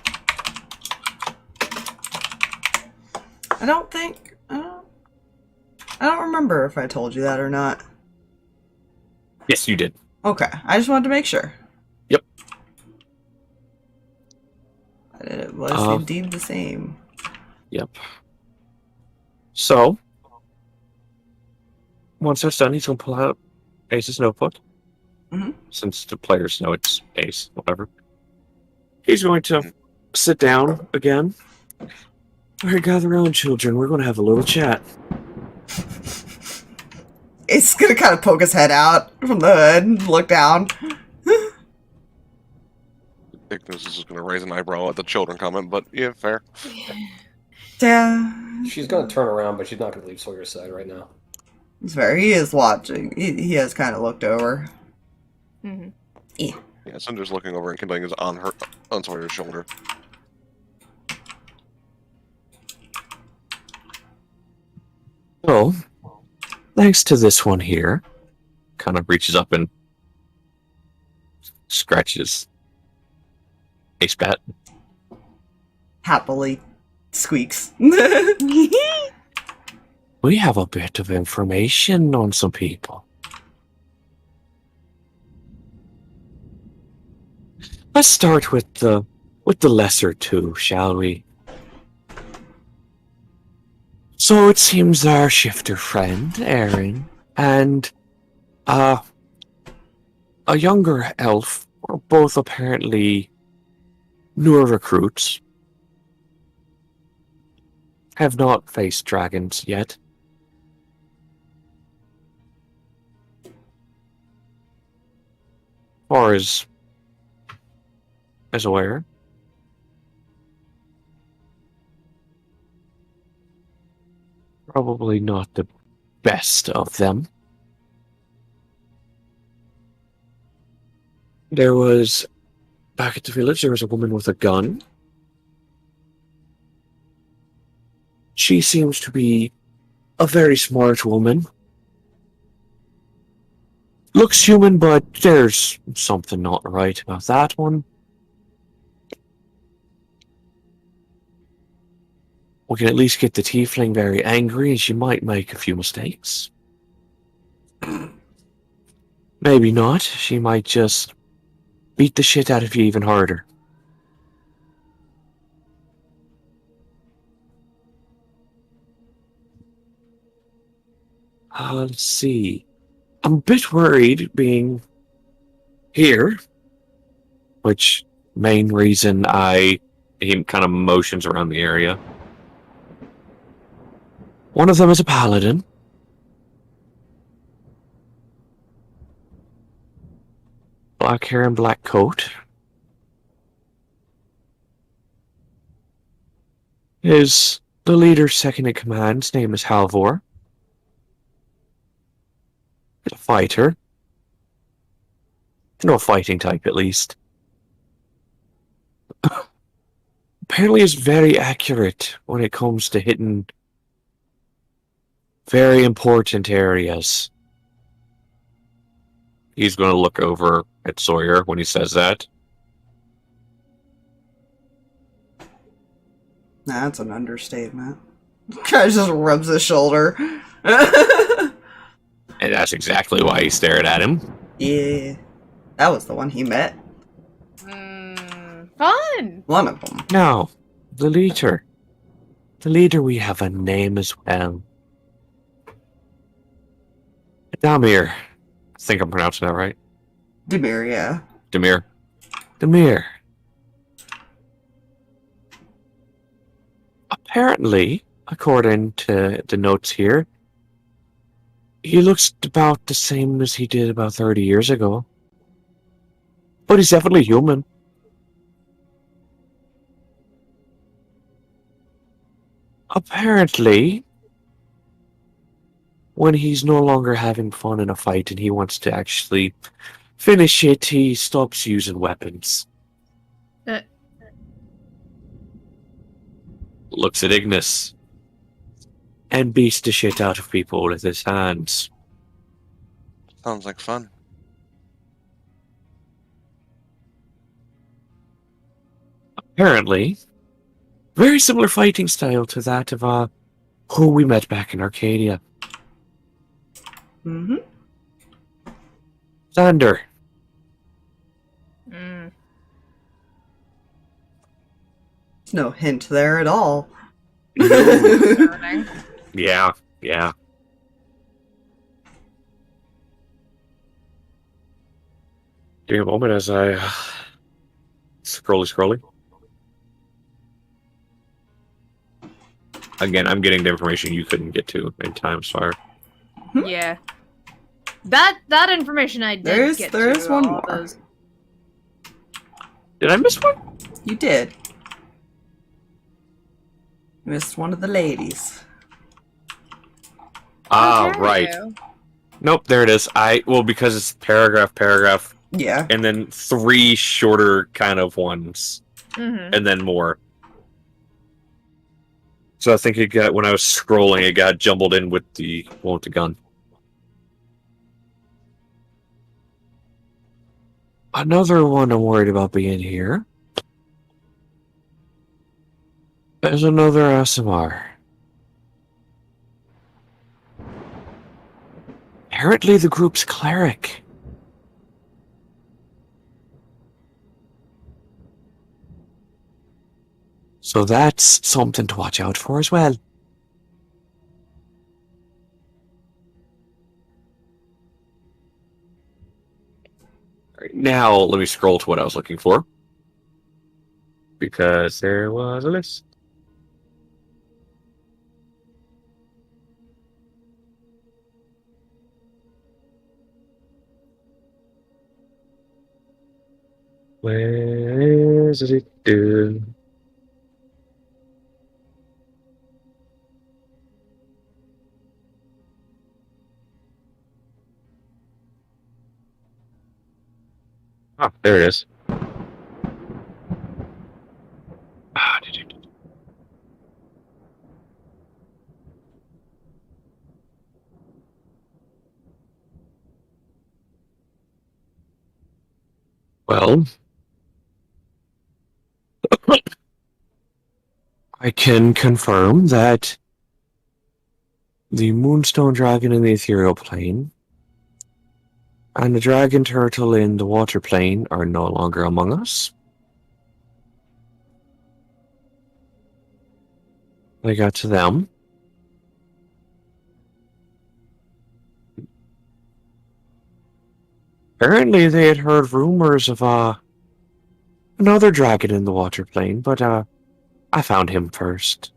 Speaker 2: I don't think... I don't remember if I told you that or not.
Speaker 3: Yes, you did.
Speaker 2: Okay, I just wanted to make sure.
Speaker 3: Yep.
Speaker 2: It was indeed the same.
Speaker 3: Yep. So, once that's done, he's going to pull out Ace's notebook. Since the players know it's Ace, whatever. He's going to sit down again. All right, gather around, children. We're going to have a little chat.
Speaker 2: It's going to kind of poke his head out from the hood and look down.
Speaker 5: Ignis is just going to raise an eyebrow at the children comment, but yeah, fair.
Speaker 2: Yeah.
Speaker 1: She's going to turn around, but she's not going to leave Sawyer's side right now.
Speaker 2: It's fair. He is watching. He has kind of looked over.
Speaker 5: Yeah, Cinder's looking over and Kindling is on Sawyer's shoulder.
Speaker 3: So, thanks to this one here, kind of reaches up and scratches Ace Bat.
Speaker 2: Happily squeaks.
Speaker 3: We have a bit of information on some people. Let's start with the with the lesser two, shall we? So it seems our shifter friend, Aaron, and a younger elf were both apparently newer recruits. Have not faced dragons yet. Far as aware. Probably not the best of them. There was, back at the village, there was a woman with a gun. She seems to be a very smart woman. Looks human, but there's something not right about that one. We can at least get the tiefling very angry, and she might make a few mistakes. Maybe not. She might just beat the shit out of you even harder. Let's see. I'm a bit worried being here, which main reason he kind of motions around the area. One of them is a paladin. Black hair and black coat. The leader's second in command. His name is Halvor. He's a fighter. No fighting type, at least. Apparently is very accurate when it comes to hitting very important areas. He's going to look over at Sawyer when he says that.
Speaker 2: That's an understatement. Guy just rubs his shoulder.
Speaker 3: And that's exactly why he stared at him.
Speaker 2: Yeah. That was the one he met.
Speaker 4: Fun!
Speaker 2: One of them.
Speaker 3: Now, the leader. The leader, we have a name as well. Damir. I think I'm pronouncing that right.
Speaker 2: Demir, yeah.
Speaker 3: Demir. Demir. Apparently, according to the notes here, he looks about the same as he did about 30 years ago. But he's definitely human. Apparently, when he's no longer having fun in a fight and he wants to actually finish it, he stops using weapons. Looks at Ignis. And beats the shit out of people with his hands.
Speaker 5: Sounds like fun.
Speaker 3: Apparently, very similar fighting style to that of who we met back in Arcadia.
Speaker 2: Mm-hmm.
Speaker 3: Cinder.
Speaker 2: There's no hint there at all.
Speaker 3: Yeah. Give me a moment as I scrolly. Again, I'm getting the information you couldn't get to in Time's Fire.
Speaker 4: Yeah. That information I did get to.
Speaker 2: There is one
Speaker 4: all
Speaker 2: more.
Speaker 4: those.
Speaker 3: Did I miss one?
Speaker 2: You did. You missed one of the ladies.
Speaker 3: Ah,
Speaker 4: Okay.
Speaker 3: right. Nope, there it is. Because it's paragraph,
Speaker 2: Yeah.
Speaker 3: and then 3 shorter kind of ones, and then more. So I think when I was scrolling, it got jumbled in with the one with the gun. Another one I'm worried about being here. There's another SMR. Apparently the group's cleric. So that's something to watch out for as well. Right, now, let me scroll to what I was looking for. Because there was a list. Where is it? Ah, there it is. Ah, well, I can confirm that the Moonstone Dragon in the Ethereal Plane and the Dragon Turtle in the Water Plane are no longer among us. I got to them. Apparently they had heard rumors of another dragon in the Water Plane, but I found him first.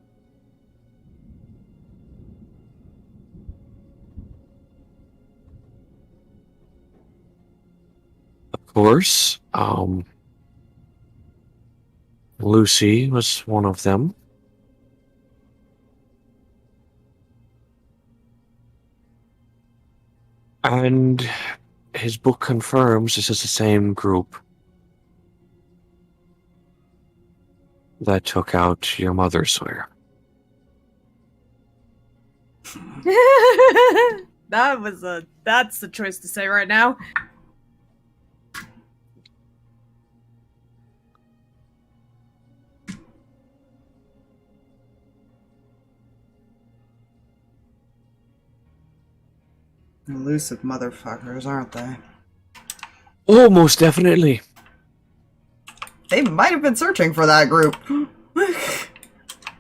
Speaker 3: Of course, Lucy was one of them. And his book confirms this is the same group that took out your mother, Sawyer.
Speaker 4: That's the choice to say right now.
Speaker 2: Elusive motherfuckers, aren't they?
Speaker 3: Oh, most definitely.
Speaker 2: They might have been searching for that group.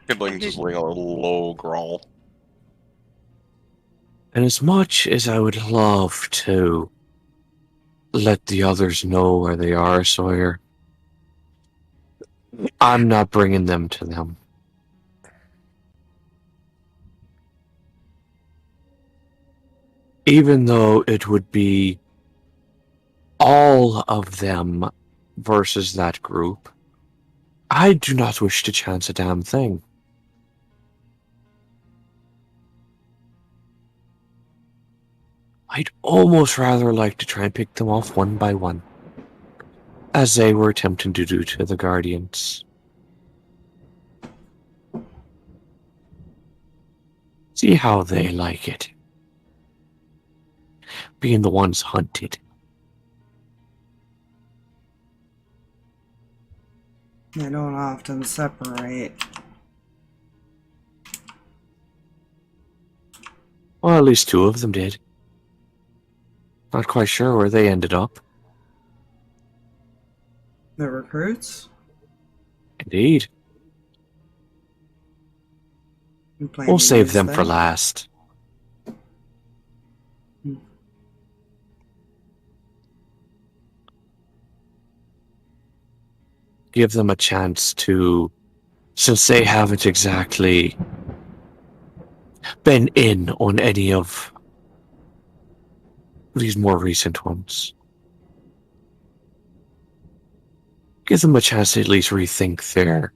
Speaker 5: Kidling's just like a low growl.
Speaker 3: And as much as I would love to let the others know where they are, Sawyer, I'm not bringing them to them. Even though it would be all of them versus that group, I do not wish to chance a damn thing. I'd almost rather like to try and pick them off one by one, as they were attempting to do to the Guardians. See how they like it. Being the ones hunted.
Speaker 2: They don't often separate.
Speaker 3: Well, at least two of them did. Not quite sure where they ended up.
Speaker 2: The recruits?
Speaker 3: Indeed.
Speaker 2: You plan
Speaker 3: We'll
Speaker 2: to
Speaker 3: save
Speaker 2: use
Speaker 3: them for last. Give them a chance to, since they haven't exactly been in on any of these more recent ones. Give them a chance to at least rethink their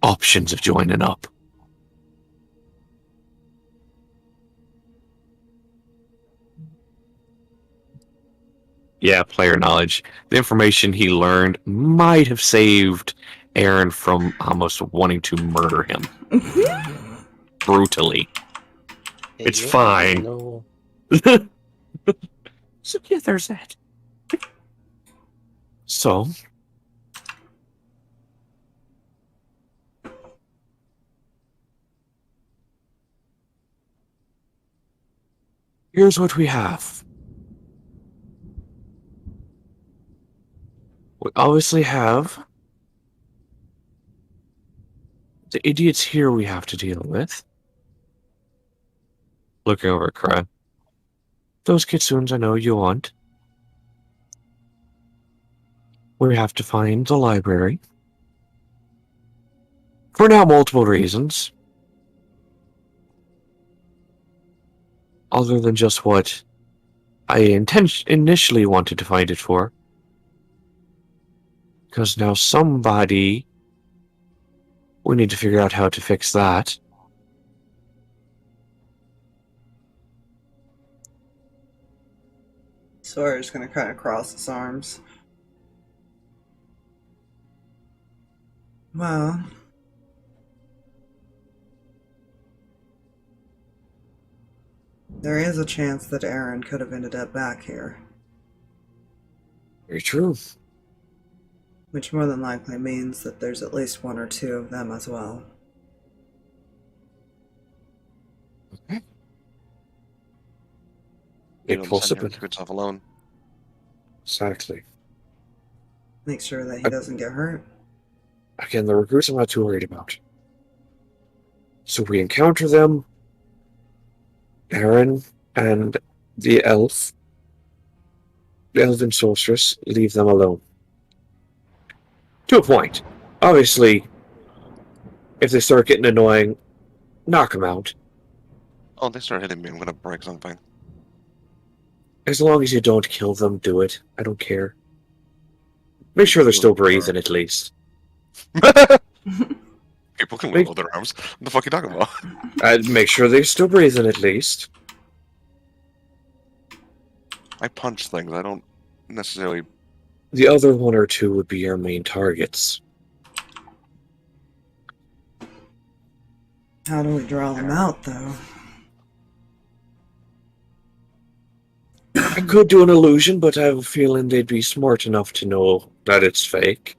Speaker 3: options of joining up. Yeah, player knowledge. The information he learned might have saved Aaron from almost wanting to murder him. Brutally. It's fine.
Speaker 1: No.
Speaker 3: So yeah, there's that. So here's what we have. We obviously have The idiots here we have to deal with. Looking over at Kreh. Those kitsunes I know you want. We have to find the library. For now, multiple reasons. Other than just what I initially wanted to find it for. Because now somebody... We need to figure out how to fix that.
Speaker 2: Sawyer's gonna kind of cross his arms. Well... There is a chance that Aaron could have ended up back here.
Speaker 3: Very true.
Speaker 2: Which more than likely means that there's at least one or two of them as well.
Speaker 3: Okay.
Speaker 5: You
Speaker 3: It
Speaker 5: know,
Speaker 3: pulls
Speaker 5: send
Speaker 3: up
Speaker 5: him to himself alone.
Speaker 3: Exactly.
Speaker 2: Make sure that he doesn't get hurt.
Speaker 3: Again, the recruits I'm not too worried about. So we encounter them. Aaron and the elf, the elven sorceress, leave them alone. To a point. Obviously, if they start getting annoying, knock them out.
Speaker 5: Oh, they start hitting me. I'm gonna break something.
Speaker 3: As long as you don't kill them, do it. I don't care. Make sure they're still breathing, at least.
Speaker 5: People can live with their arms. What the fuck are you talking about?
Speaker 3: I'd make sure they're still breathing, at least.
Speaker 5: I punch things. I don't necessarily...
Speaker 3: The other one or two would be your main targets.
Speaker 2: How do we draw them out, though?
Speaker 3: I could do an illusion, but I have a feeling they'd be smart enough to know that it's fake.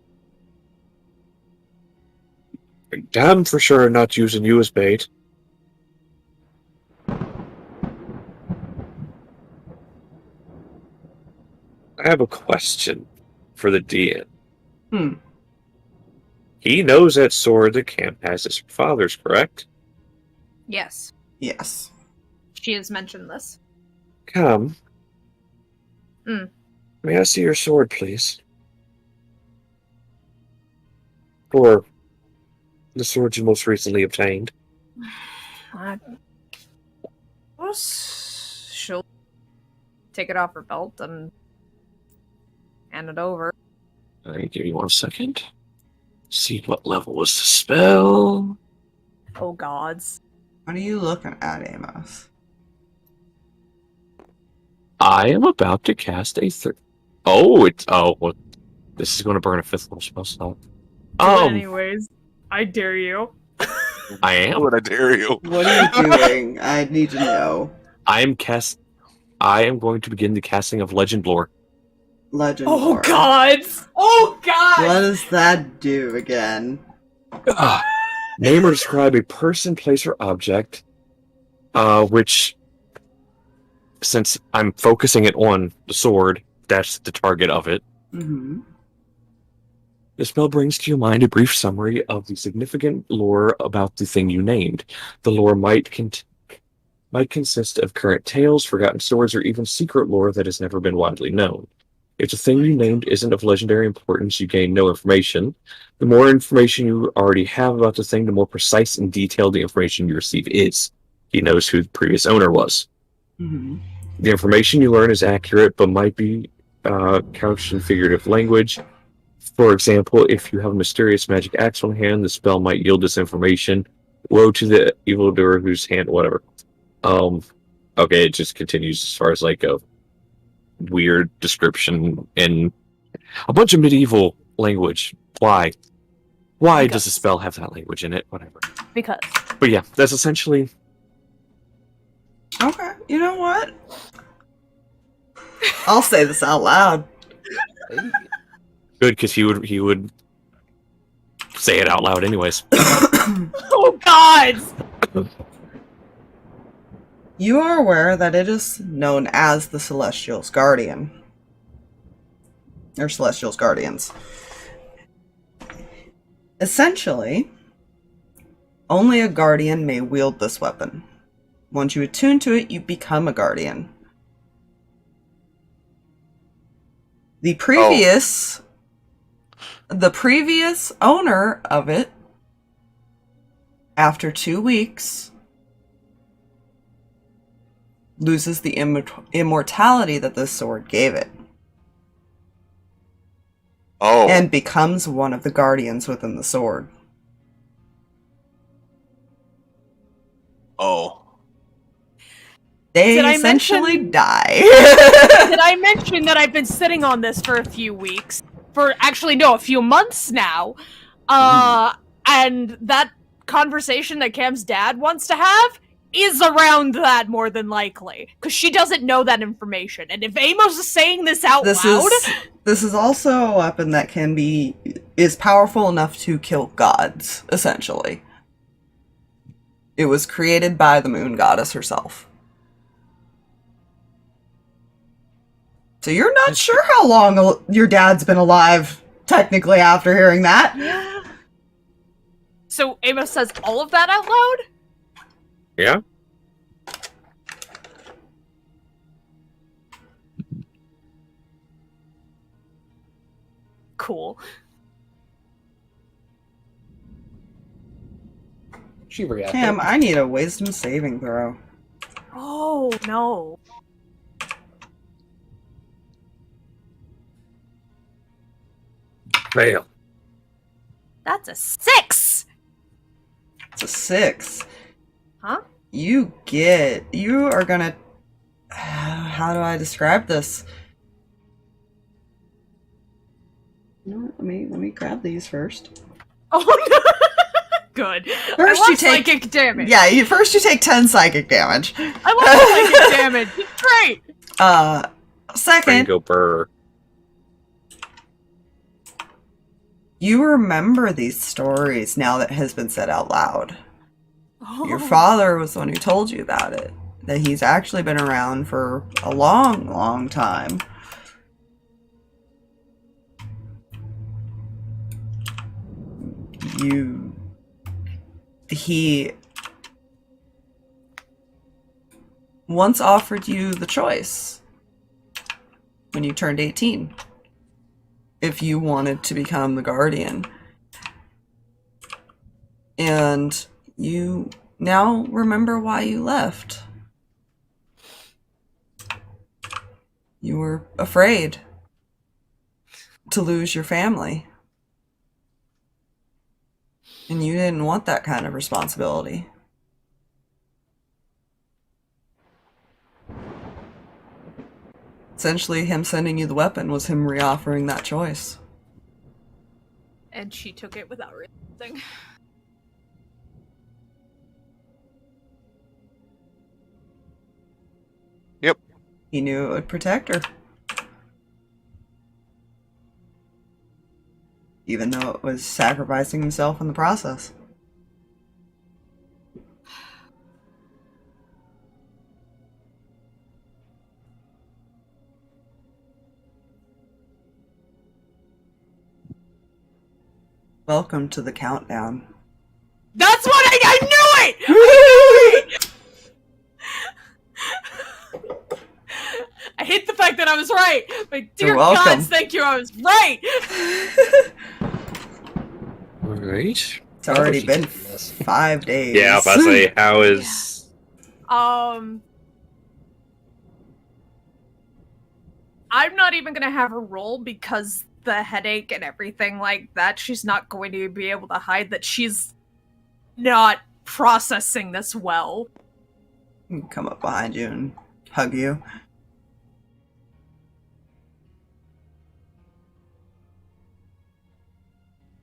Speaker 3: Damn for sure not using you as bait. I have a question for the DM. He knows that sword the camp has his father's, correct?
Speaker 4: Yes.
Speaker 2: Yes.
Speaker 4: She has mentioned this.
Speaker 3: Come.
Speaker 4: Mm.
Speaker 3: May I see your sword, please? Or the sword you most recently obtained.
Speaker 4: I suppose she'll take it off her belt and hand it over.
Speaker 3: Give you 1 second. See what level was the spell.
Speaker 4: Oh gods.
Speaker 2: What are you looking at, Amos?
Speaker 3: I am about to cast a third. Oh, it's well. This is going to burn a 5th level spell slot.
Speaker 4: Anyways, I dare you.
Speaker 3: I am.
Speaker 5: What I dare you.
Speaker 2: What are you doing? I need to know.
Speaker 3: I am going to begin the casting of Legend Lore.
Speaker 2: Legend
Speaker 4: Oh
Speaker 2: lore.
Speaker 4: gods! Oh god!
Speaker 2: What does that do again?
Speaker 3: Name or describe a person, place, or object, which, since I'm focusing it on the sword, that's the target of it.
Speaker 2: Mm-hmm.
Speaker 3: The spell brings to your mind a brief summary of the significant lore about the thing you named. The lore might consist of current tales, forgotten stories, or even secret lore that has never been widely known. If the thing you named isn't of legendary importance, you gain no information. The more information you already have about the thing, the more precise and detailed the information you receive is. He knows who the previous owner was.
Speaker 2: Mm-hmm.
Speaker 3: The information you learn is accurate, but might be couched in figurative language. For example, if you have a mysterious magic axe on hand, the spell might yield this information. Woe to the evildoer whose hand, whatever. Okay, it just continues as far as like a weird description in a bunch of medieval language. Why? Why does the spell have that language in it? Whatever.
Speaker 4: Because.
Speaker 3: But yeah, that's essentially.
Speaker 2: Okay, you know what? I'll say this out loud.
Speaker 3: Good, because he would say it out loud anyways.
Speaker 4: Oh gods!
Speaker 2: You are aware that it is known as the Celestial's Guardian. Or Celestial's Guardians. Essentially, Only a guardian may wield this weapon. Once you attune to it, you become a guardian. The previous owner of it, after 2 weeks, loses the immortality that this sword gave it.
Speaker 5: Oh.
Speaker 2: And becomes one of the guardians within the sword.
Speaker 5: Oh.
Speaker 2: They
Speaker 4: Did I
Speaker 2: essentially
Speaker 4: mention-
Speaker 2: die.
Speaker 4: Did I mention that I've been sitting on this for a few weeks? A few months now. And that conversation that Cam's dad wants to have is around that more than likely. Because she doesn't know that information. And if Amos is saying this out loud...
Speaker 2: This is also a weapon that is powerful enough to kill gods, essentially. It was created by the moon goddess herself. So you're not sure how long your dad's been alive, technically, after hearing that.
Speaker 4: Yeah. So Amos says all of that out loud?
Speaker 3: Yeah.
Speaker 4: Cool.
Speaker 1: She reacted.
Speaker 2: Cam, I need a wisdom saving throw.
Speaker 4: Oh, no.
Speaker 3: Fail.
Speaker 4: That's a 6!
Speaker 2: It's a 6.
Speaker 4: Huh?
Speaker 2: You are gonna... How do I describe this? You know what, let me grab these first.
Speaker 4: Oh, no! Good.
Speaker 2: First
Speaker 4: I
Speaker 2: you
Speaker 4: love
Speaker 2: take...
Speaker 4: psychic damage.
Speaker 2: Yeah, first you take 10 psychic damage.
Speaker 4: I love psychic damage. It's great.
Speaker 2: Second...
Speaker 3: Go burr.
Speaker 2: You remember these stories now that has been said out loud.
Speaker 4: Oh.
Speaker 2: Your father was the one who told you about it. That he's actually been around for a long, long time. He once offered you the choice when you turned 18. If you wanted to become the guardian. And you now remember why you left. You were afraid to lose your family. And you didn't want that kind of responsibility. Essentially, him sending you the weapon was him reoffering that choice.
Speaker 4: And she took it without realizing.
Speaker 5: Yep.
Speaker 2: He knew it would protect her. Even though it was sacrificing himself in the process. Welcome to the countdown.
Speaker 4: That's what I knew it! I knew it! I hate the fact that I was right. But dear
Speaker 2: You're welcome.
Speaker 4: gods, thank you, I was right!
Speaker 3: Alright.
Speaker 2: It's already been 5 days.
Speaker 3: Yeah, if I say, how is...
Speaker 4: I'm not even gonna have her roll because the headache and everything like that, she's not going to be able to hide that she's not processing this well.
Speaker 2: I can come up behind you and hug you.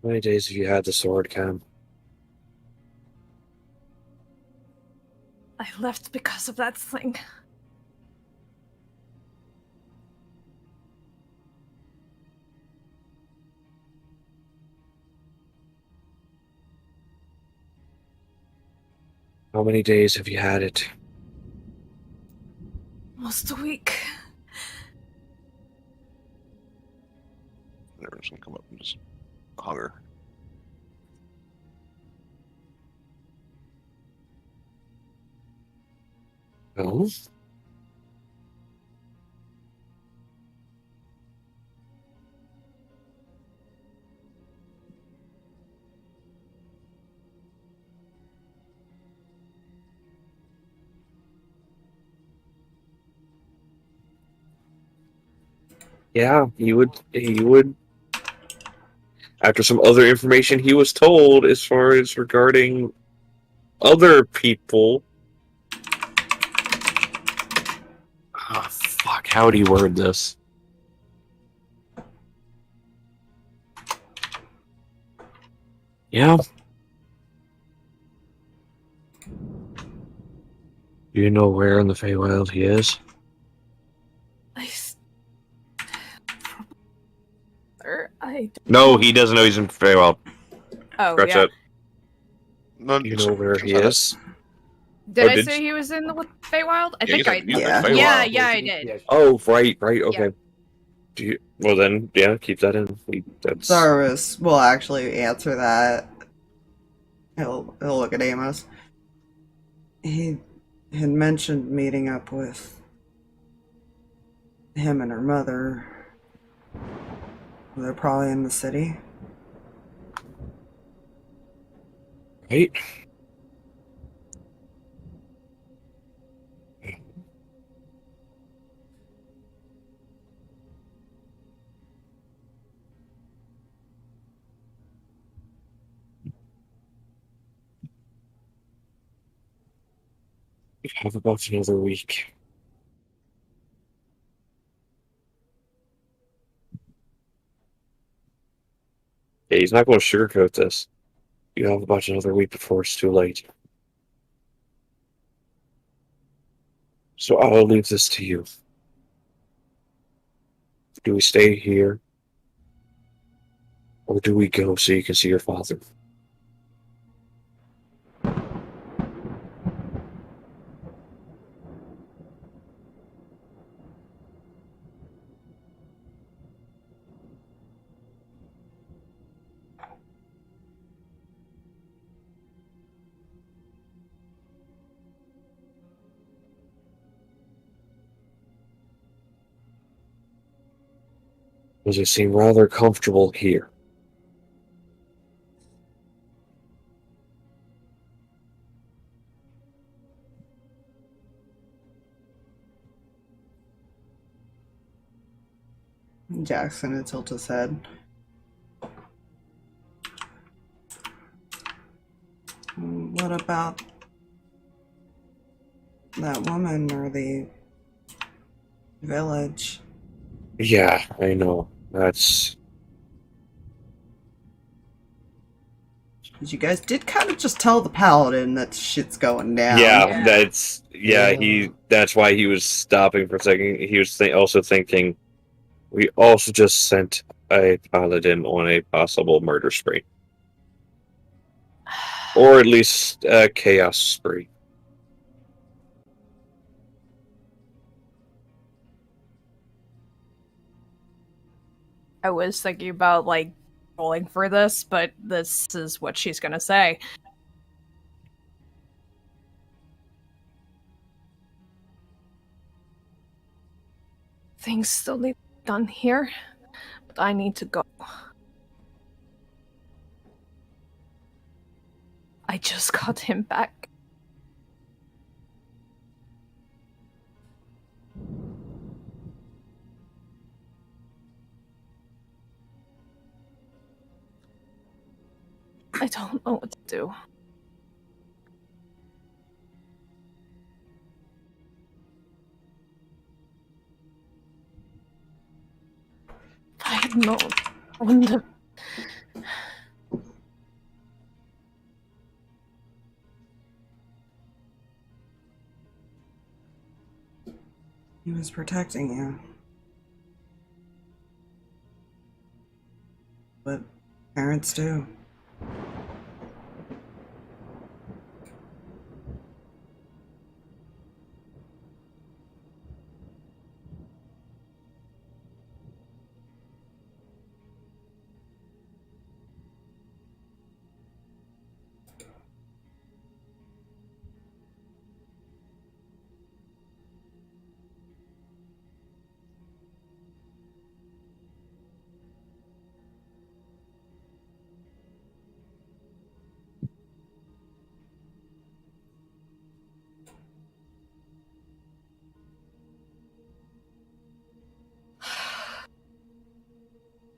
Speaker 3: How many days have you had the sword, Cam?
Speaker 4: I left because of that thing.
Speaker 3: How many days have you had it?
Speaker 4: Almost a week.
Speaker 5: They're just gonna come up and just hug her.
Speaker 3: Oh? Yeah, he would. After some other information he was told as far as regarding other people. Oh, fuck, how would he word this? Yeah. Do you know where in the Feywild he is? No, he doesn't know he's in Feywild.
Speaker 4: Oh,
Speaker 3: Scratch
Speaker 4: yeah.
Speaker 3: that.
Speaker 5: No,
Speaker 3: You know where he
Speaker 5: said that.
Speaker 3: is?
Speaker 4: Did
Speaker 3: Oh,
Speaker 4: I
Speaker 3: did
Speaker 4: say
Speaker 3: you?
Speaker 4: he was in the Feywild? I
Speaker 5: Yeah, you
Speaker 4: think I
Speaker 5: said- you said
Speaker 2: Yeah.
Speaker 5: Feywild.
Speaker 4: Yeah, I did.
Speaker 1: Yeah,
Speaker 3: Oh, right, okay. Do you? Well, then, yeah, keep that in. That's.
Speaker 2: Zarvis will actually answer that. He'll look at Amos. He had mentioned meeting up with him and her mother. They're probably in the city.
Speaker 3: Right? We have about another week. Yeah, he's not going to sugarcoat this. You have about another week before it's too late. So I'll leave this to you. Do we stay here? Or do we go so you can see your father? Does it seem rather comfortable here?
Speaker 2: Jackson had tilted his head. What about that woman or the village?
Speaker 3: Yeah, I know. That's...
Speaker 2: Because you guys did kind of just tell the paladin that shit's going down.
Speaker 3: Yeah, that's... Yeah,
Speaker 1: Yeah.
Speaker 3: that's why he was stopping for a second. He was also thinking, we also just sent a paladin on a possible murder spree. Or at least a chaos spree.
Speaker 4: I was thinking about, like, rolling for this, but this is what she's gonna say. Things still need to be done here, but I need to go. I just got him back. I don't know what to do. I had no one to...
Speaker 2: He was protecting you. But parents do.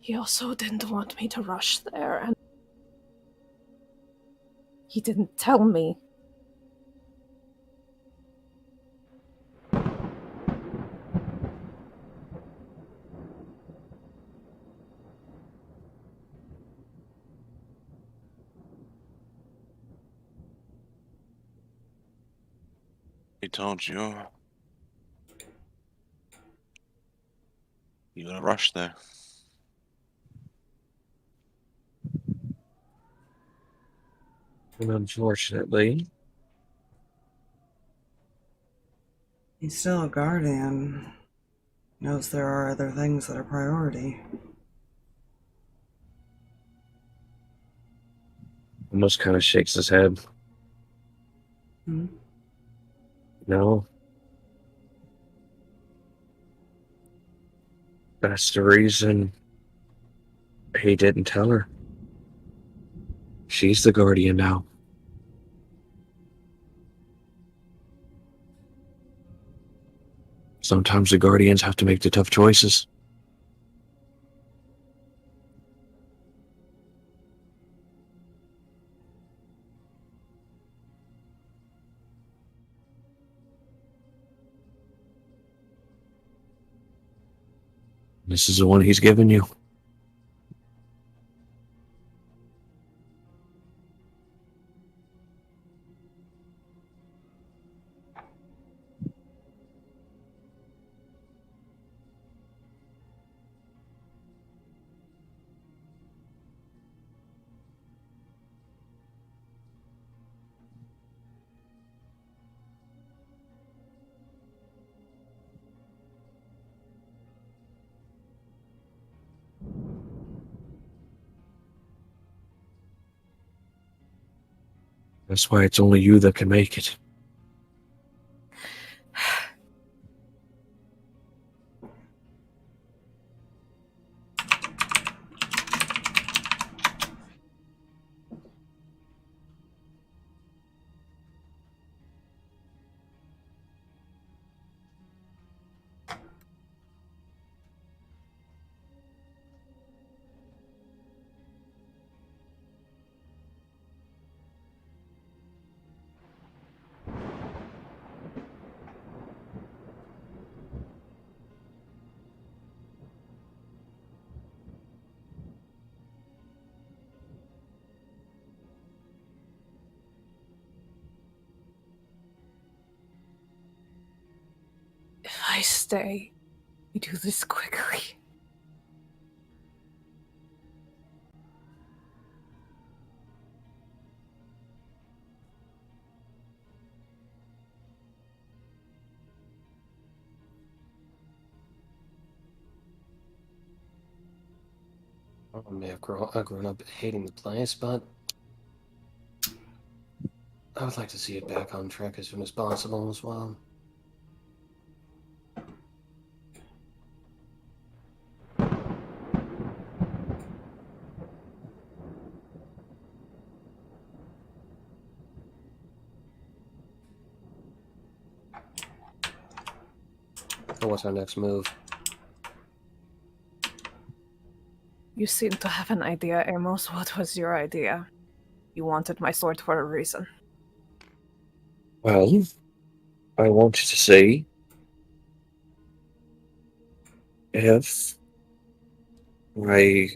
Speaker 6: He also didn't want me to rush there, and he didn't tell me.
Speaker 5: He told you. You gotta rush there.
Speaker 3: And unfortunately,
Speaker 2: He's still a guardian. Knows there are other things that are priority.
Speaker 3: Amos kind of shakes his head.
Speaker 2: Hmm?
Speaker 3: No. That's the reason he didn't tell her. She's the guardian now. Sometimes the guardians have to make the tough choices. This is the one he's given you. That's why it's only you that can make it.
Speaker 6: If I stay, we do this quickly.
Speaker 1: I may have grown up hating the place, but I would like to see it back on track as soon as possible as well. So what's our next move?
Speaker 6: You seem to have an idea, Amos. What was your idea? You wanted my sword for a reason.
Speaker 3: Well, I want you to see if I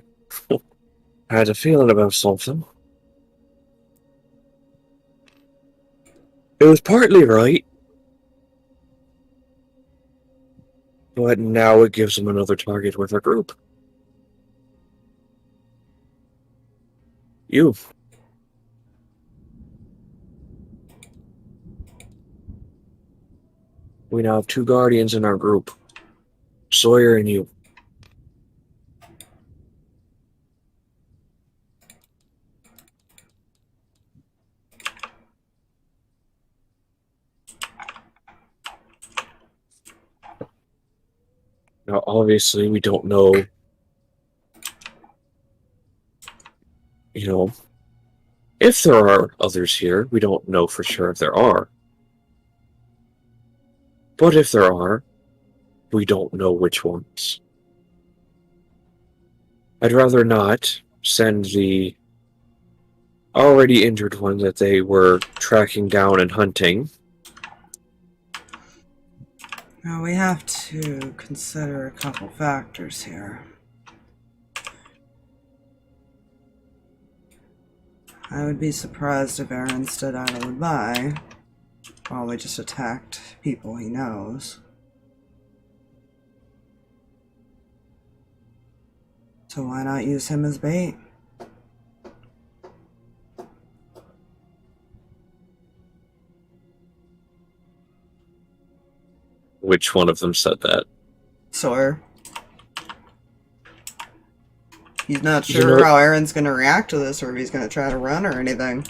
Speaker 3: had a feeling about something. It was partly right, but now it gives them another target with our group. You. We now have 2 guardians in our group. Sawyer and you. Now, obviously, we don't know, if there are others here. We don't know for sure if there are. But if there are, we don't know which ones. I'd rather not send the already injured one that they were tracking down and hunting.
Speaker 2: Now we have to consider a couple factors here. I would be surprised if Aaron stood idly by while we just attacked people he knows. So why not use him as bait?
Speaker 3: Which one of them said that?
Speaker 2: Sawyer. He's not
Speaker 3: You
Speaker 2: sure
Speaker 3: know-
Speaker 2: how Aaron's going to react to this or if he's going to try to run or anything.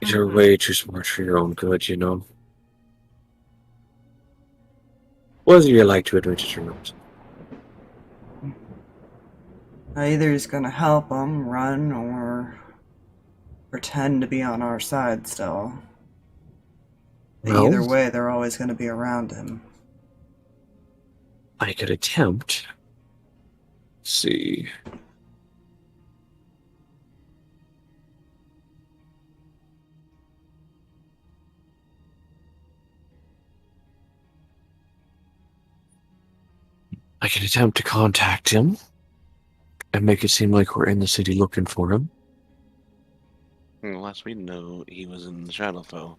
Speaker 3: You're way too smart for your own good, you know. Whether you like to admit it or not.
Speaker 2: Either he's going to help him run or pretend to be on our side still.
Speaker 3: Well,
Speaker 2: Either way, they're always going to be around him.
Speaker 3: I could attempt. Let's see. I can attempt to contact him and make it seem like we're in the city looking for him.
Speaker 5: Unless we know he was in the Shadowfell.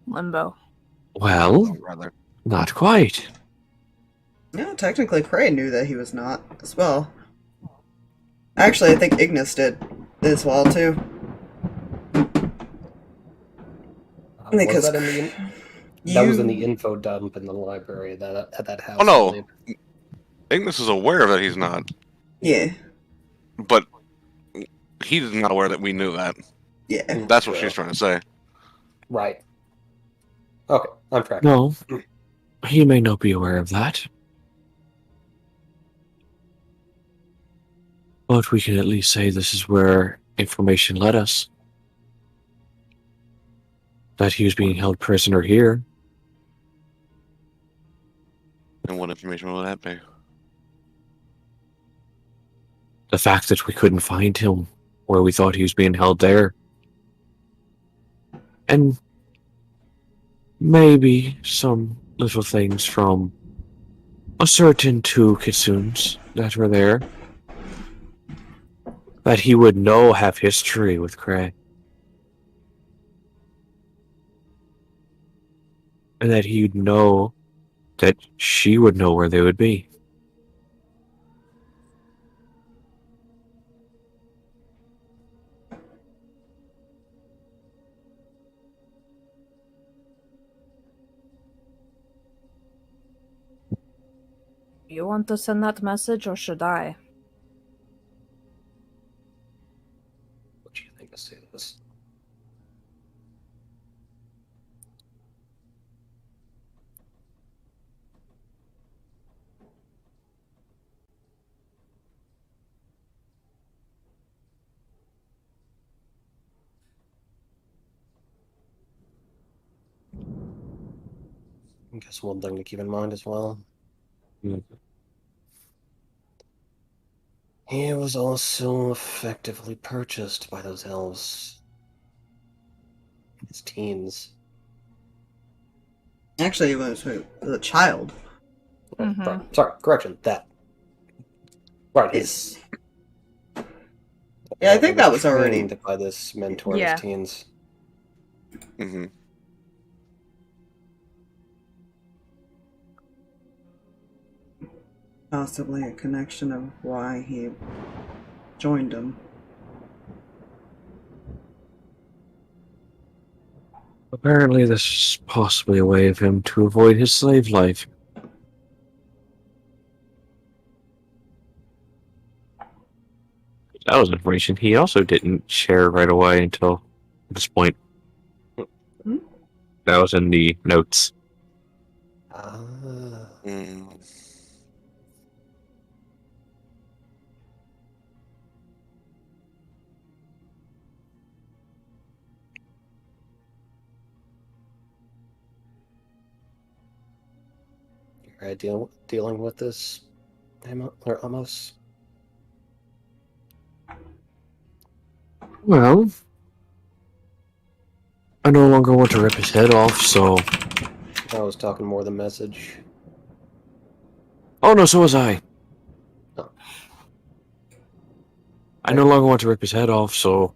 Speaker 6: Limbo.
Speaker 3: Well,
Speaker 5: Rather.
Speaker 3: not quite.
Speaker 2: Yeah, technically Kreh knew that he was not as well. Actually, I think Ignis did as well too. Because
Speaker 1: was that in the that was in the info dump in the library at that house.
Speaker 5: Oh, no.
Speaker 1: I believe.
Speaker 5: Ignis is aware that he's not,
Speaker 2: Yeah,
Speaker 5: but he's not aware that we knew that.
Speaker 2: yeah.
Speaker 5: That's what she's trying to say.
Speaker 1: Right. Okay, I'm tracking.
Speaker 3: No, he may not be aware of that. But we can at least say this is where information led us. That he was being held prisoner here.
Speaker 5: And what information will that be?
Speaker 3: The fact that we couldn't find him where we thought he was being held there. And maybe some little things from a certain two kitsunes that were there. That he would know have history with Kreh. And that he'd know that she would know where they would be.
Speaker 6: You want to send that message, or should I?
Speaker 1: What do you think of this? I guess one thing to keep in mind as well. He was also effectively purchased by those elves. His teens.
Speaker 2: Actually, he was a child.
Speaker 1: Sorry, correction, that. Right,
Speaker 2: Yes. Yeah, I think that was already
Speaker 1: trained by this mentor of
Speaker 4: Yeah.
Speaker 1: his teens.
Speaker 5: Mm-hmm.
Speaker 2: possibly a connection of why he joined him.
Speaker 3: Apparently this is possibly a way of him to avoid his slave life. That was information he also didn't share right away until this point.
Speaker 2: Hmm?
Speaker 3: That was in the notes.
Speaker 5: Mm.
Speaker 1: You're dealing with this, Amos?
Speaker 3: Well, I no longer want to rip his head off, so...
Speaker 1: I was talking more the message.
Speaker 3: Oh no, so was I.
Speaker 1: Oh.
Speaker 3: I no longer want to rip his head off, so...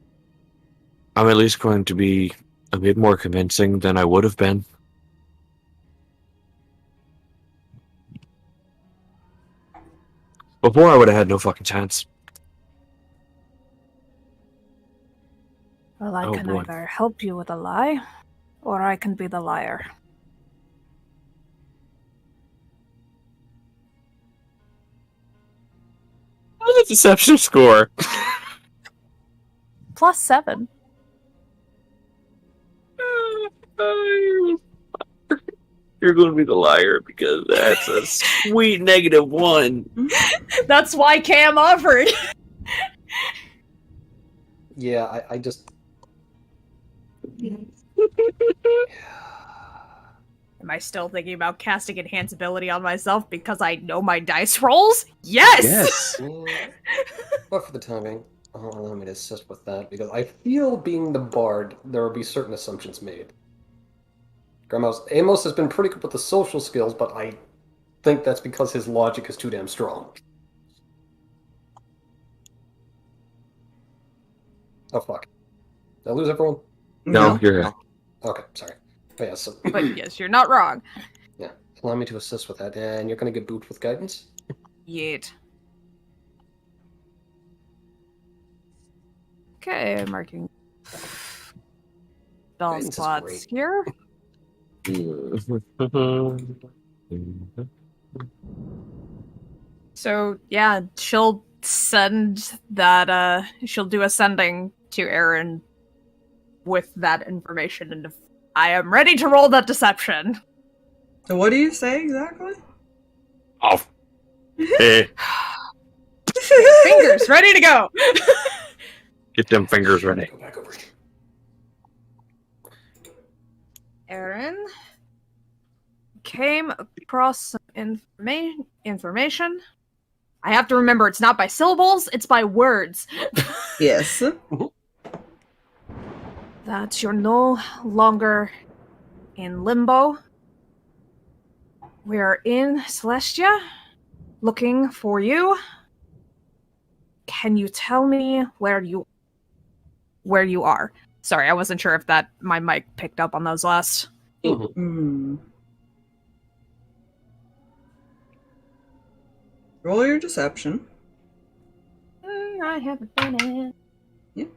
Speaker 3: I'm at least going to be a bit more convincing than I would have been. Before, I would have had no fucking chance.
Speaker 6: Well, I
Speaker 3: Oh,
Speaker 6: can
Speaker 3: boy.
Speaker 6: either help you with a lie, or I can be the liar.
Speaker 3: How's the deception score?
Speaker 6: +7.
Speaker 3: You're going to be the liar because that's a sweet -1.
Speaker 4: That's why Cam offered.
Speaker 1: Yeah, I just...
Speaker 4: Am I still thinking about casting enhance ability on myself because I know my dice rolls? Yes!
Speaker 3: Yes.
Speaker 1: Yeah. But for the time being, allow me to assist with that, because I feel being the bard, there will be certain assumptions made. Amos has been pretty good with the social skills, but I think that's because his logic is too damn strong. Oh fuck. Did I lose everyone?
Speaker 3: No, you're here.
Speaker 1: Okay, sorry. But yeah, so...
Speaker 4: But yes, you're not wrong.
Speaker 1: Yeah, allow me to assist with that, and you're gonna get booped with guidance?
Speaker 4: Yet. Okay, marking spell
Speaker 1: Guidance is
Speaker 4: slots
Speaker 1: great.
Speaker 4: here. So yeah, she'll send that. She'll do a sending to Aaron with that information, and if I am ready to roll that deception.
Speaker 2: So what do you say exactly?
Speaker 3: Oh. Hey,
Speaker 4: Fingers ready to go.
Speaker 3: get them fingers ready.
Speaker 1: Go back over here.
Speaker 4: Aaron came across some information. I have to remember it's not by syllables, it's by words.
Speaker 2: Yes.
Speaker 4: That you're no longer in limbo. We are in Celestia, looking for you. Can you tell me where you are? Sorry, I wasn't sure if that my mic picked up on those last.
Speaker 2: Hmm. Roll your deception.
Speaker 4: I haven't done it.
Speaker 2: Yep.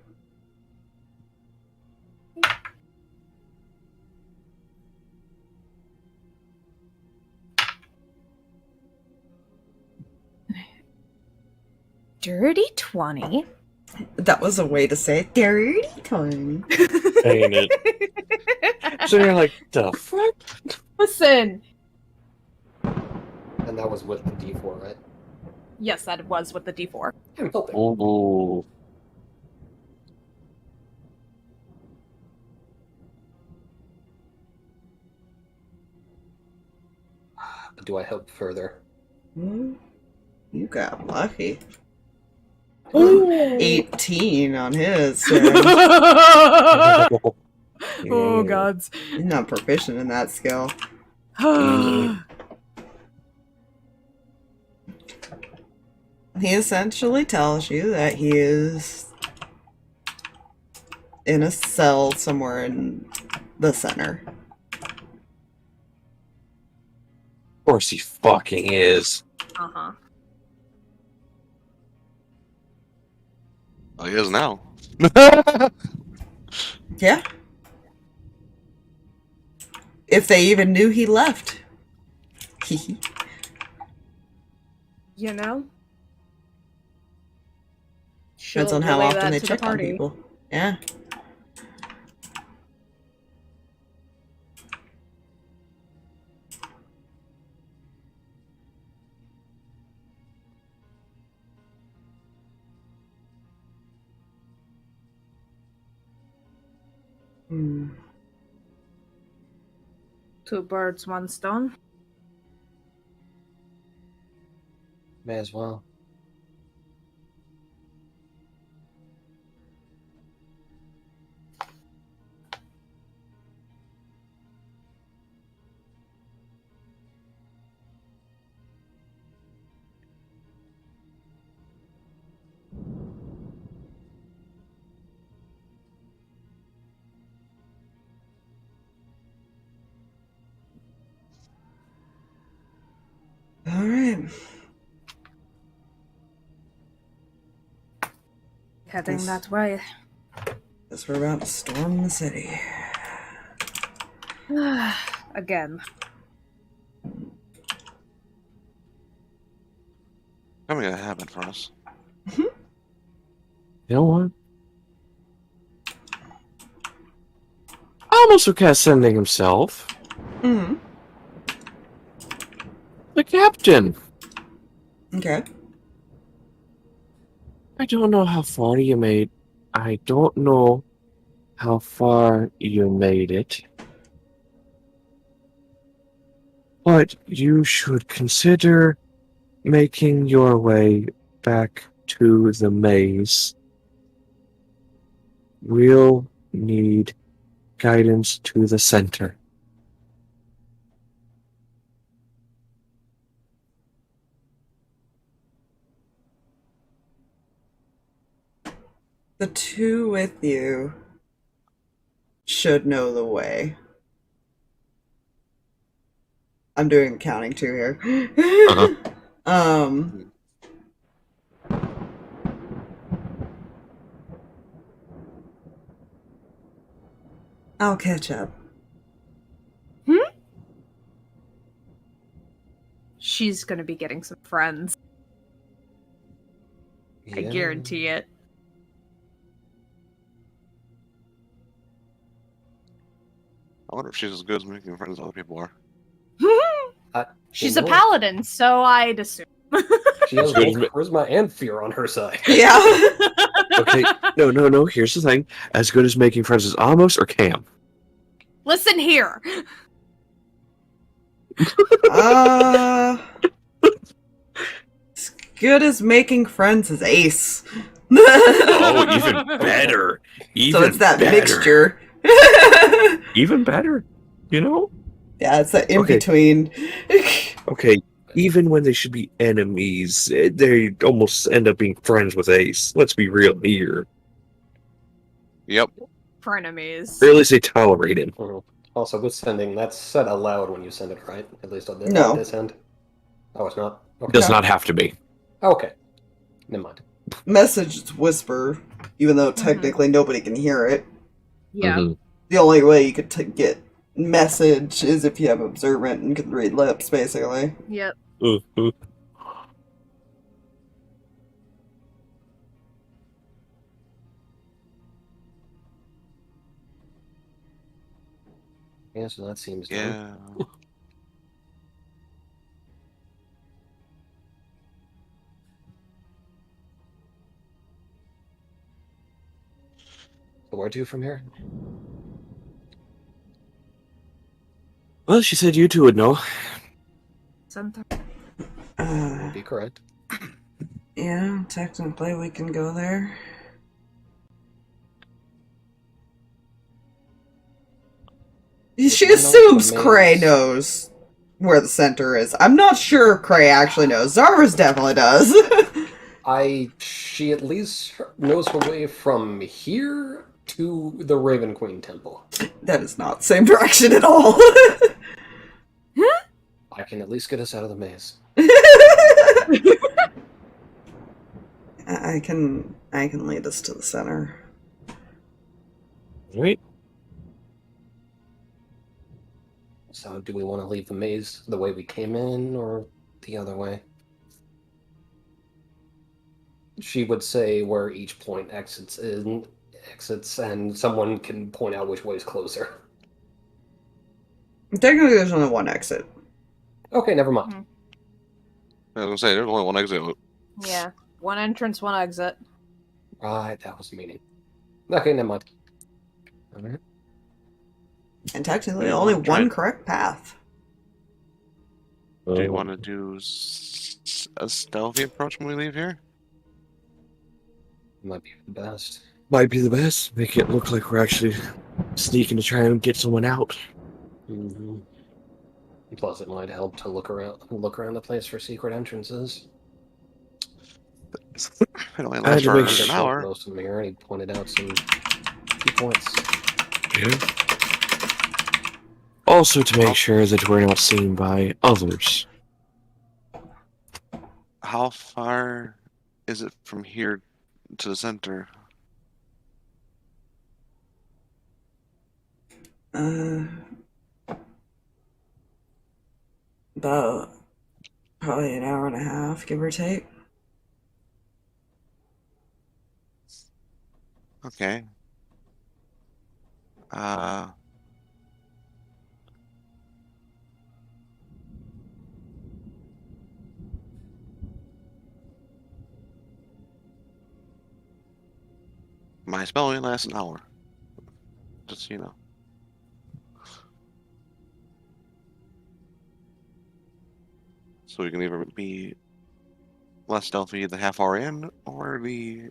Speaker 4: Dirty 20.
Speaker 2: That was a way to say it. Dirty Tony.
Speaker 3: Ain't it? So you're like, the fuck?
Speaker 4: Listen.
Speaker 1: And that was with the D4, right?
Speaker 4: Yes, that was with the D4.
Speaker 1: I'm helping.
Speaker 3: Ooh.
Speaker 1: But do I help further?
Speaker 2: You got lucky.
Speaker 4: Ooh.
Speaker 2: 18 on his.
Speaker 4: Oh, gods.
Speaker 2: He's not proficient in that skill. He essentially tells you that he is in a cell somewhere in the center.
Speaker 3: Of course he fucking is.
Speaker 4: Uh-huh.
Speaker 5: Oh, he is now.
Speaker 2: Yeah. If they even knew he left.
Speaker 4: You know?
Speaker 2: Depends on how
Speaker 4: relay
Speaker 2: often
Speaker 4: that
Speaker 2: they
Speaker 4: to the
Speaker 2: check on
Speaker 4: party.
Speaker 2: people. Yeah. Hmm.
Speaker 4: Two birds, one stone.
Speaker 1: May as well.
Speaker 6: Heading
Speaker 2: Yes.
Speaker 6: that way.
Speaker 2: Guess we're about to storm the city.
Speaker 6: Again.
Speaker 5: Coming to happen for us.
Speaker 3: You know what? Amos will cast sending himself.
Speaker 2: Mm-hmm.
Speaker 3: The captain.
Speaker 2: Okay.
Speaker 3: I don't know how far you made. I don't know how far you made it. But you should consider making your way back to the maze. We'll need guidance to the center.
Speaker 2: The two with you should know the way. I'm doing counting too here. I'll catch up.
Speaker 4: She's gonna be getting some friends. I
Speaker 1: Yeah.
Speaker 4: guarantee it.
Speaker 5: I wonder if she's as good as making friends as other people are.
Speaker 4: She's
Speaker 1: You
Speaker 4: a
Speaker 1: know,
Speaker 4: paladin, so I'd assume.
Speaker 1: She has
Speaker 3: Good.
Speaker 1: both charisma and fear on her side.
Speaker 2: Yeah.
Speaker 3: Okay, no. Here's the thing: as good as making friends as Amos or Cam.
Speaker 4: Listen here.
Speaker 2: As good as making friends as Ace.
Speaker 3: Oh, even better. Even
Speaker 2: So it's that
Speaker 3: better.
Speaker 2: mixture.
Speaker 3: Even better. You know?
Speaker 2: Yeah, it's that in
Speaker 3: Okay.
Speaker 2: between.
Speaker 3: Okay, even when they should be enemies, they almost end up being friends with Ace. Let's be real here.
Speaker 5: Yep.
Speaker 4: Frenemies.
Speaker 3: Or at least they tolerate him.
Speaker 1: Mhm. Also, with sending, that's said aloud when you send it, right? At least on
Speaker 2: No.
Speaker 1: this end. Oh, it's not? Okay.
Speaker 3: Does not have to be.
Speaker 1: Okay. Never mind.
Speaker 2: Message is whisper, even though technically nobody can hear it.
Speaker 4: Yeah.
Speaker 3: Mhm.
Speaker 2: The only way you could get message is if you have observant and can read lips, basically.
Speaker 4: Yep.
Speaker 3: Mhm.
Speaker 1: Yeah, so that seems done.
Speaker 5: Yeah.
Speaker 1: So where to from here?
Speaker 3: Well, she said you two would know.
Speaker 4: Center.
Speaker 2: Uh,
Speaker 1: Be correct.
Speaker 2: yeah, technically we can go there. She
Speaker 1: I know
Speaker 2: assumes
Speaker 1: the
Speaker 2: Kreh
Speaker 1: maze.
Speaker 2: knows where the center is. I'm not sure Kreh actually knows. Zarvas definitely does.
Speaker 1: She at least knows her way from here to the Raven Queen Temple.
Speaker 2: That is not the same direction at all.
Speaker 1: I can at least get us out of the maze.
Speaker 2: I can lead us to the center.
Speaker 3: Right?
Speaker 1: So do we want to leave the maze the way we came in or the other way? She would say where each point exits and someone can point out which way is closer.
Speaker 2: Technically, there's only one exit.
Speaker 1: Okay, never mind.
Speaker 5: I was gonna say there's only one exit.
Speaker 4: Yeah. One entrance, one exit.
Speaker 1: Right, that was the meaning. Okay, never mind. Alright.
Speaker 2: And technically,
Speaker 5: Yeah,
Speaker 2: only
Speaker 5: try
Speaker 2: one
Speaker 5: it.
Speaker 2: correct path.
Speaker 5: Do you want to do a stealthy approach when we leave here?
Speaker 1: Might be the best.
Speaker 3: Might be the best. Make it look like we're actually sneaking to try and get someone out.
Speaker 1: Mm-hmm. Plus, it might help to look around the place for secret entrances.
Speaker 5: It only
Speaker 3: I had
Speaker 5: lasts
Speaker 3: to
Speaker 5: for
Speaker 3: make
Speaker 5: an
Speaker 3: sure-
Speaker 5: hour.
Speaker 1: Most of them here, and he pointed out some key points.
Speaker 3: Yeah. Also to make sure that we're not seen by others.
Speaker 5: How far is it from here to the center?
Speaker 2: About probably an hour and a half, give or take.
Speaker 5: Okay. My spell only lasts an hour. Just so you know. So we can either be less stealthy the half hour in, or the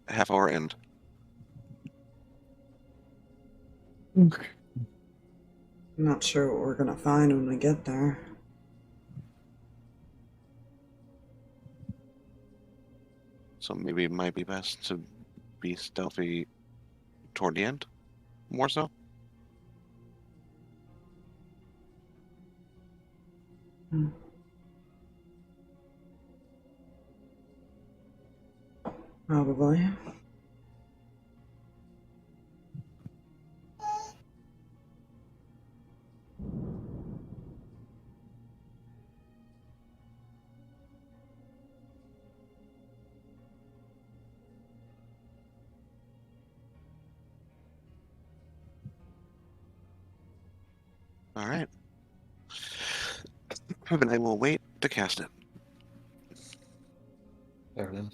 Speaker 5: half hour end.
Speaker 2: I'm not sure what we're gonna find when we get there.
Speaker 5: So maybe it might be best to be stealthy toward the end, more so.
Speaker 2: Probably.
Speaker 5: All right. And I will wait to cast it.
Speaker 1: Fair enough.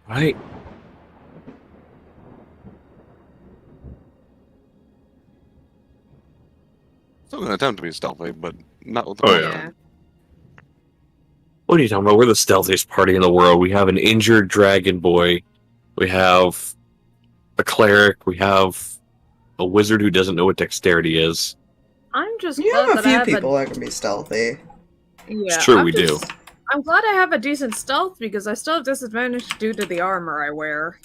Speaker 3: Right.
Speaker 5: Still gonna attempt to be stealthy, but not with the
Speaker 3: Oh,
Speaker 5: full
Speaker 3: yeah.
Speaker 5: time.
Speaker 3: What are you talking about? We're the stealthiest party in the world. We have an injured dragon boy. We have a cleric. We have a wizard who doesn't know what dexterity is.
Speaker 4: I'm just
Speaker 2: You
Speaker 4: glad
Speaker 2: have a
Speaker 4: that I
Speaker 2: few
Speaker 4: have
Speaker 2: people that can be stealthy.
Speaker 4: Yeah,
Speaker 3: It's true, we do.
Speaker 4: I'm glad I have a decent stealth because I still have disadvantage due to the armor I wear.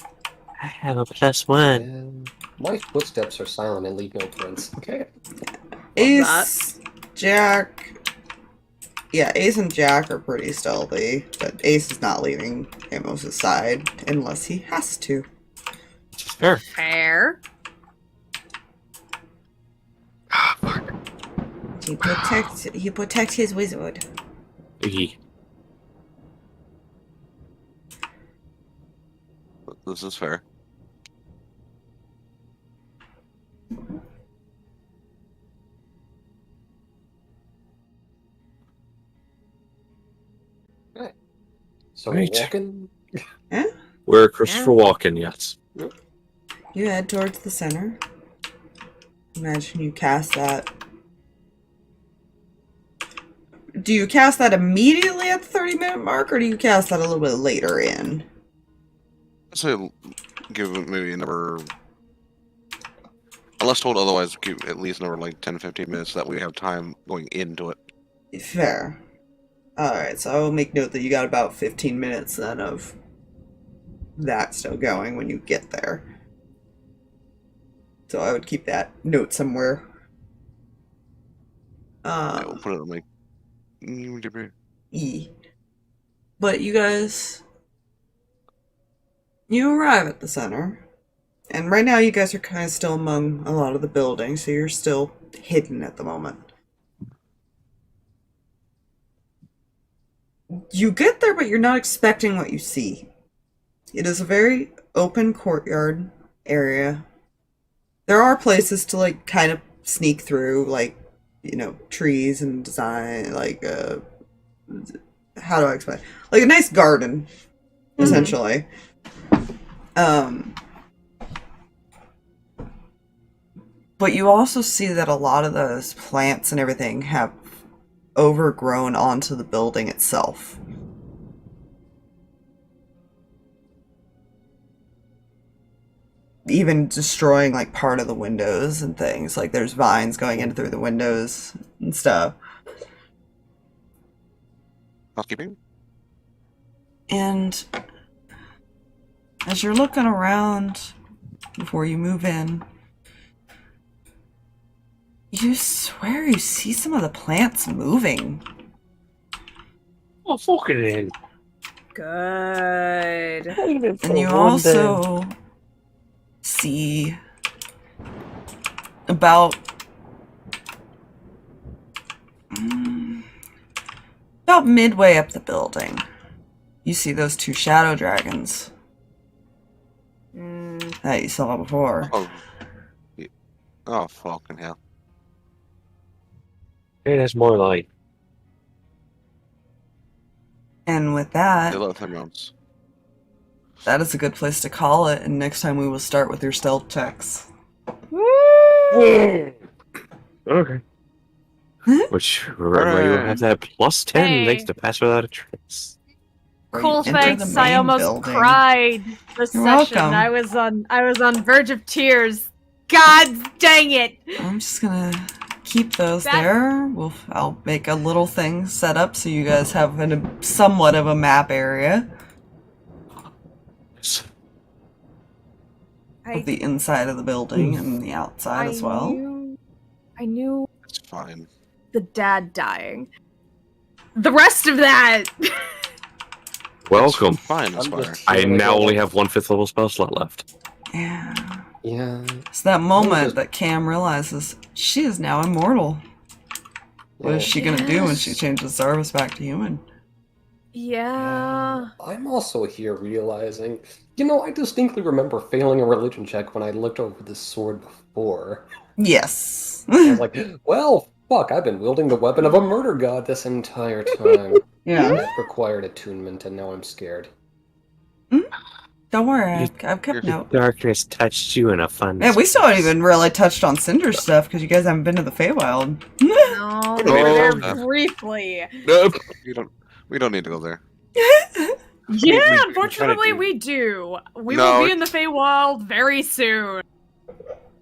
Speaker 3: I have a +1.
Speaker 1: And my footsteps are silent and leave no prints. Okay.
Speaker 2: Ace, Jack. Yeah, Ace and Jack are pretty stealthy, but Ace is not leaving Amos' side unless he has to.
Speaker 3: Fair.
Speaker 4: Fair.
Speaker 2: He protects his wizard.
Speaker 5: This is fair.
Speaker 1: Right. So
Speaker 3: Right.
Speaker 1: we're walking.
Speaker 3: We're Christopher Walken, yes.
Speaker 2: You head towards the center. Imagine you cast that. Do you cast that immediately at the 30-minute mark, or do you cast that a little bit later in?
Speaker 5: I'd say give it maybe another, unless told otherwise, give at least another like 10-15 minutes so that we have time going into it.
Speaker 2: Fair. Alright, so I will make note that you got about 15 minutes then of that still going when you get there. So I would keep that note somewhere.
Speaker 5: I will put it on my
Speaker 2: E. But you guys, you arrive at the center, and right now you guys are kind of still among a lot of the buildings, so you're still hidden at the moment. You get there, but you're not expecting what you see. It is a very open courtyard area. There are places to like kind of sneak through, like, you know, trees and design, like, how do I explain? Like a nice garden, essentially. But you also see that a lot of those plants and everything have overgrown onto the building itself. Even destroying like part of the windows and things. Like there's vines going in through the windows and stuff.
Speaker 5: housekeeping.
Speaker 2: And as you're looking around before you move in, You swear you see some of the plants moving.
Speaker 3: Oh, fuck it in.
Speaker 4: Good.
Speaker 2: And you also see about midway up the building, you see those two shadow dragons that you saw before.
Speaker 5: Oh, fucking hell.
Speaker 3: Hey, that's more light.
Speaker 2: And with that,
Speaker 5: They love him rounds.
Speaker 2: that is a good place to call it. And next time we will start with your stealth checks.
Speaker 3: Okay. Which, remember, you have that plus 10
Speaker 4: Hey.
Speaker 3: thanks to pass without a trace.
Speaker 4: Cool,
Speaker 2: Enter
Speaker 4: thanks.
Speaker 2: the
Speaker 4: I
Speaker 2: main
Speaker 4: almost
Speaker 2: building.
Speaker 4: cried this
Speaker 2: You're
Speaker 4: session.
Speaker 2: welcome.
Speaker 4: I was on verge of tears. God dang it!
Speaker 2: I'm just gonna keep those
Speaker 4: That-
Speaker 2: there. I'll make a little thing set up so you guys have somewhat of a map area of the inside of the building and the outside as well.
Speaker 4: I knew
Speaker 5: It's fine.
Speaker 4: the dad dying. The rest of that.
Speaker 3: Welcome.
Speaker 5: It's fine,
Speaker 1: I'm
Speaker 5: Aspire.
Speaker 1: just-
Speaker 3: I now only have 1/5 level spell slot left.
Speaker 2: Yeah.
Speaker 1: Yeah.
Speaker 2: It's that moment
Speaker 1: just-
Speaker 2: that Cam realizes she is now immortal. What is she gonna do when she
Speaker 4: Yes.
Speaker 2: changes Zarvis back to human?
Speaker 4: Yeah.
Speaker 1: I'm also here realizing, I distinctly remember failing a religion check when I looked over this sword before.
Speaker 2: Yes.
Speaker 1: I was like, well, fuck, I've been wielding the weapon of a murder god this entire time.
Speaker 2: Yeah.
Speaker 1: That required attunement, and now I'm scared.
Speaker 2: Don't worry, I've kept
Speaker 5: Your
Speaker 2: note.
Speaker 3: Darkness touched you in a fun
Speaker 2: Yeah, we still haven't even really touched on Cinder stuff because you guys haven't been to the Feywild.
Speaker 4: No, we were there
Speaker 5: Oh.
Speaker 4: briefly.
Speaker 5: We don't need to go there.
Speaker 4: Yeah,
Speaker 3: we
Speaker 4: unfortunately,
Speaker 3: try to
Speaker 4: we do. We
Speaker 5: No,
Speaker 4: will be in the Feywild very soon.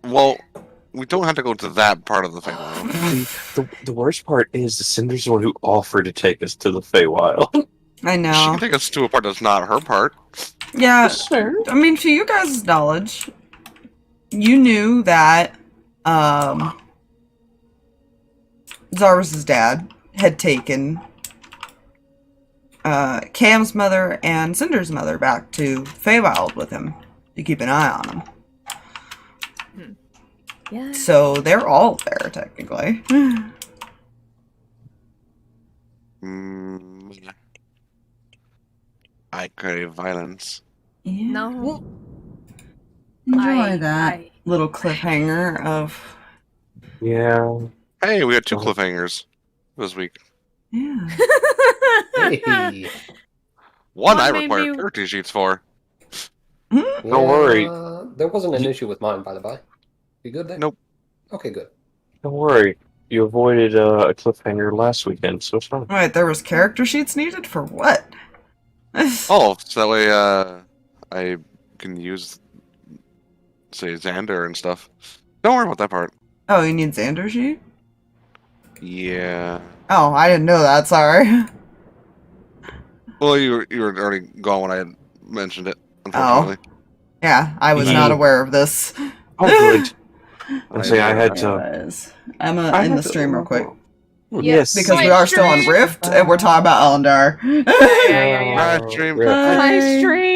Speaker 5: Well, we don't have to go to that part of the Feywild.
Speaker 3: The worst part is the Cinder's the one who offered to take us to the Feywild.
Speaker 2: I
Speaker 5: She
Speaker 2: know.
Speaker 5: can take us to a part that's not her part.
Speaker 2: Yeah,
Speaker 3: Sure.
Speaker 2: I mean, to you guys' knowledge, you knew that Zarvis' dad had taken Cam's mother and Cinder's mother back to Feywild with him to keep an eye on them.
Speaker 4: Yeah.
Speaker 2: So they're all there, technically.
Speaker 5: Yeah. I crave violence.
Speaker 2: Yeah.
Speaker 4: No.
Speaker 2: Enjoy that
Speaker 4: I-
Speaker 2: little cliffhanger of...
Speaker 3: Yeah.
Speaker 5: Hey, we had 2
Speaker 3: Oh.
Speaker 5: cliffhangers this week.
Speaker 2: Yeah.
Speaker 1: Hey.
Speaker 5: One
Speaker 4: One
Speaker 5: I
Speaker 4: made
Speaker 5: required
Speaker 4: me-
Speaker 5: character sheets for.
Speaker 3: Don't worry.
Speaker 1: There wasn't an issue with mine, by the by. You good there?
Speaker 5: Nope.
Speaker 1: Okay, good.
Speaker 3: Don't worry. You avoided a cliffhanger last weekend, so it's fine.
Speaker 2: Wait, there was character sheets needed for what?
Speaker 5: Oh, so that way I can use, say, Xander and stuff. Don't worry about that part.
Speaker 2: Oh, you need Xander sheet?
Speaker 5: Yeah.
Speaker 2: Oh, I didn't know that, sorry.
Speaker 5: Well, you were already gone when I had mentioned it, unfortunately.
Speaker 2: Yeah, I was
Speaker 3: Yeah.
Speaker 2: not aware of this.
Speaker 3: Oh, good. I say I had to.
Speaker 2: Guys, I'm
Speaker 3: I
Speaker 2: in
Speaker 3: had
Speaker 2: the
Speaker 3: to-
Speaker 2: stream real quick.
Speaker 3: Yes.
Speaker 2: Because
Speaker 4: My
Speaker 2: we are still on
Speaker 4: stream.
Speaker 2: Rift, and we're talking about Elendar.
Speaker 4: Yeah.
Speaker 5: Stream.
Speaker 3: Rip.
Speaker 2: Bye.
Speaker 4: My stream.